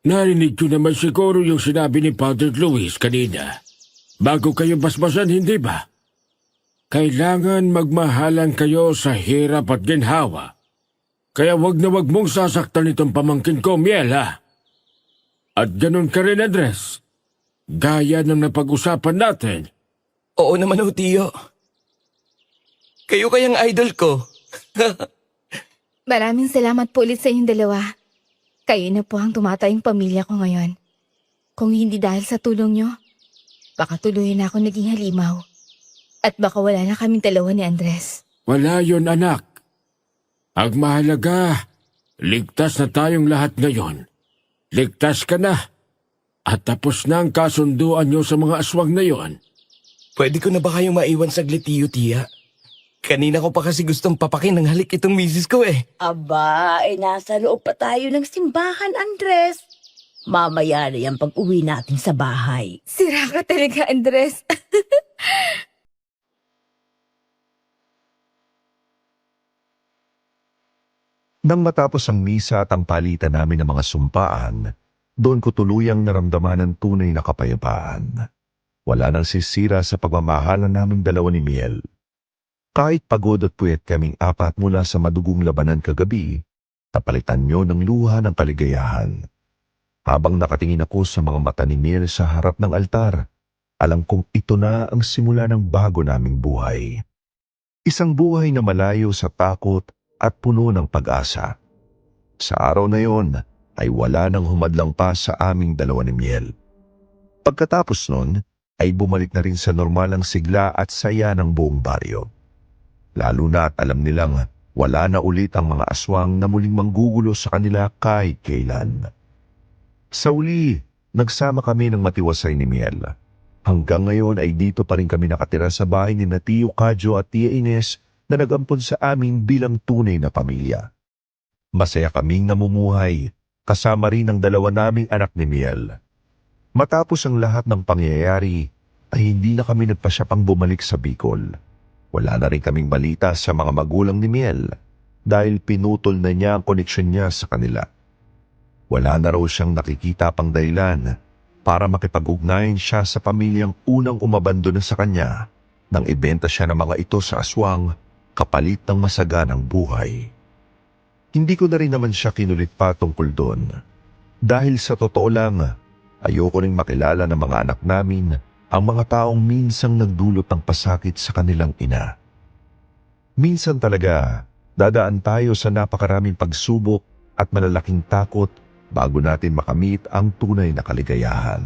Narinig ko naman siguro yung sinabi ni Father Luis kanina. Bago kayo basbasan, hindi ba? Kailangan magmahalan kayo sa hirap at ginhawa. Kaya wag na wag mong sasaktan itong pamangkin ko, Miel, ha? At ganun ka rin, Andres. Gaya ng napag-usapan natin. Oo naman ho, tiyo. Kayo kayang idol ko. Maraming salamat po ulit sa inyong dalawa. Kayo na po ang tumatayong pamilya ko ngayon. Kung hindi dahil sa tulong nyo, baka tuloy na ako naging halimaw. At baka wala na kaming dalawa ni Andres. Wala yon, anak. Ang mahalaga, ligtas na tayong lahat ngayon. Ligtas ka na. At tapos na ang kasunduan nyo sa mga aswang na yon. Pwede ko na ba kayong maiwan saglit, tiyo, tiya? Kanina ko pa kasi gustong papakin ng halik itong misis ko eh. Aba, nasa loob pa tayo ng simbahan, Andres. Mamaya na yan pag-uwi natin sa bahay. Sira ka talaga, Andres. Nang matapos ang misa at ang palitan namin ng mga sumpaan, doon ko tuluyang naramdaman ang tunay na kapayapaan. Wala nang sisira sa pagmamahalan naming dalawa ni Miel. Kahit pagod at puyat kaming apat mula sa madugong labanan kagabi, napalitan niyo ng luha ng kaligayahan. Habang nakatingin ako sa mga mata ni Miel sa harap ng altar, alam kong ito na ang simula ng bago naming buhay. Isang buhay na malayo sa takot at puno ng pag-asa. Sa araw na yon ay wala nang humadlang pa sa aming dalawa ni Miel. Pagkatapos nun ay bumalik na rin sa normal ang sigla at saya ng buong baryo. Lalo na at alam nilang wala na ulit ang mga aswang na muling manggugulo sa kanila kahit kailan. Sa uli, nagsama kami ng matiwasay ni Miel. Hanggang ngayon ay dito pa rin kami nakatira sa bahay ni Tio Kadyo at Tia Ines na nag-ampon sa amin bilang tunay na pamilya. Masaya kaming namumuhay, kasama rin ang dalawa naming anak ni Miel. Matapos ang lahat ng pangyayari, ay hindi na kami nagpasya pang bumalik sa Bicol. Wala na rin kaming balita sa mga magulang ni Miel dahil pinutol na niya ang koneksyon niya sa kanila. Wala na raw siyang nakikita pang dahilan para makipag-ugnayan siya sa pamilyang unang umabandona sa kanya nang ibenta siya ng mga ito sa aswang kapalit ng masaganang buhay. Hindi ko na rin naman siya kinulit pa tungkol doon. Dahil sa totoo lang, ayoko ring makilala ng mga anak namin ang mga taong minsang nagdulot ng pasakit sa kanilang ina. Minsan talaga, dadaan tayo sa napakaraming pagsubok at malalaking takot bago natin makamit ang tunay na kaligayahan.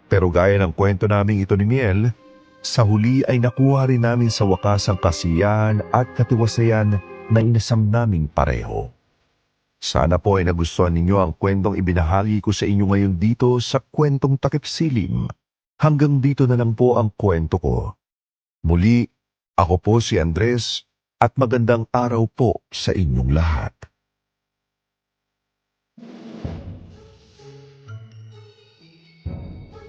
Pero gaya ng kwento naming ito ni Miel, sa huli ay nakuha rin namin sa wakas ang kasiyahan at katiwasayan na inasam naming pareho. Sana po ay nagustuhan ninyo ang kwentong ibinahagi ko sa inyo ngayon dito sa Kwentong Takip Silim. Hanggang dito na lang po ang kwento ko. Muli, ako po si Andres at magandang araw po sa inyong lahat.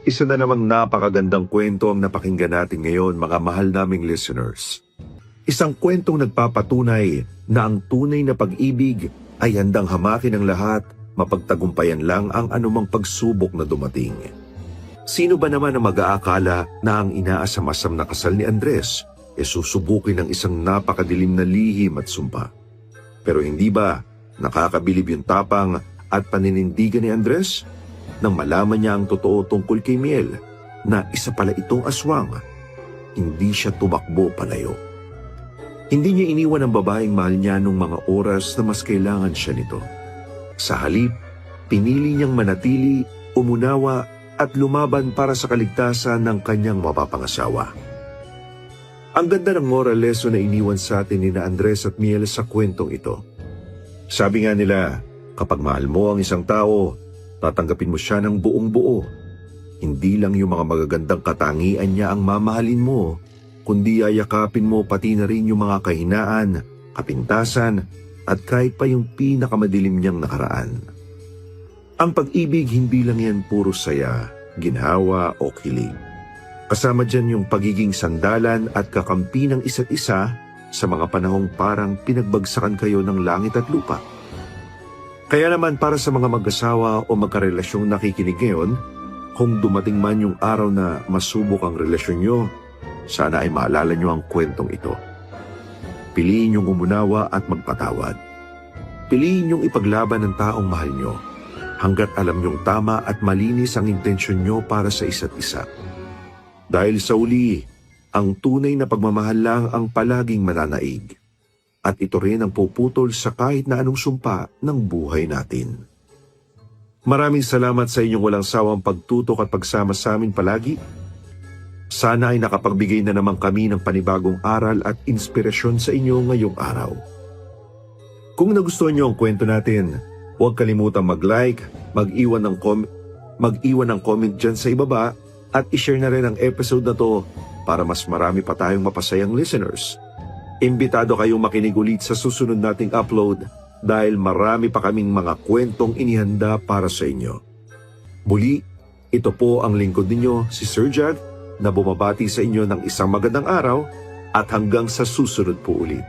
Isa na namang napakagandang kwento ang napakinggan natin ngayon, mga mahal naming listeners. Isang kwentong nagpapatunay na ang tunay na pag-ibig ay handang hamakin ang lahat, mapagtagumpayan lang ang anumang pagsubok na dumating. Sino ba naman ang mag-aakala na ang inaasam-asam na kasal ni Andres ay susubukin ng isang napakadilim na lihim at sumpa? Pero hindi ba nakakabilib yung tapang at paninindigan ni Andres nang malaman niya ang totoo tungkol kay Miel na isa pala itong aswang? Hindi siya tumakbo palayo. Hindi niya iniwan ang babaeng mahal niya nung mga oras na mas kailangan siya nito. Sa halip, pinili niyang manatili, umunawa at lumaban para sa kaligtasan ng kanyang mapapangasawa. Ang ganda ng moral lesson na iniwan sa atin ni Andres at Miel sa kwentong ito. Sabi nga nila, kapag mahal mo ang isang tao, tatanggapin mo siya ng buong buo. Hindi lang yung mga magagandang katangian niya ang mamahalin mo, kundi ayakapin mo pati na rin yung mga kahinaan, kapintasan, at kahit pa yung pinakamadilim niyang nakaraan. Ang pag-ibig hindi lang yan puro saya, ginhawa o kilig. Kasama dyan yung pagiging sandalan at kakampi ng isa't isa sa mga panahong parang pinagbagsakan kayo ng langit at lupa. Kaya naman para sa mga mag-asawa o magkarelasyong nakikinig ngayon, kung dumating man yung araw na masubok ang relasyon nyo, sana ay maalala nyo ang kwentong ito. Piliin yung umunawa at magpatawad. piliin niyong ipaglaban ng taong mahal niyo hanggat alam niyong tama at malinis ang intensyon niyo para sa isa't isa. Dahil sa uli, ang tunay na pagmamahal lang ang palaging mananaig. At ito rin ang puputol sa kahit na anong sumpa ng buhay natin. Maraming salamat sa inyong walang sawang pagtutok at pagsama sa amin palagi. Sana ay nakapagbigay na naman kami ng panibagong aral at inspirasyon sa inyo ngayong araw. Kung nagustuhan niyo ang kwento natin, huwag kalimutang mag-like, mag-iwan ng comment dyan sa ibaba at i-share na rin ang episode na to para mas marami pa tayong mapasayang listeners. Imbitado kayong makinig ulit sa susunod nating upload dahil marami pa kaming mga kwentong inihanda para sa inyo. Muli, ito po ang lingkod ninyo, si Sir Jad, na bumabati sa inyo ng isang magandang araw at hanggang sa susunod po ulit.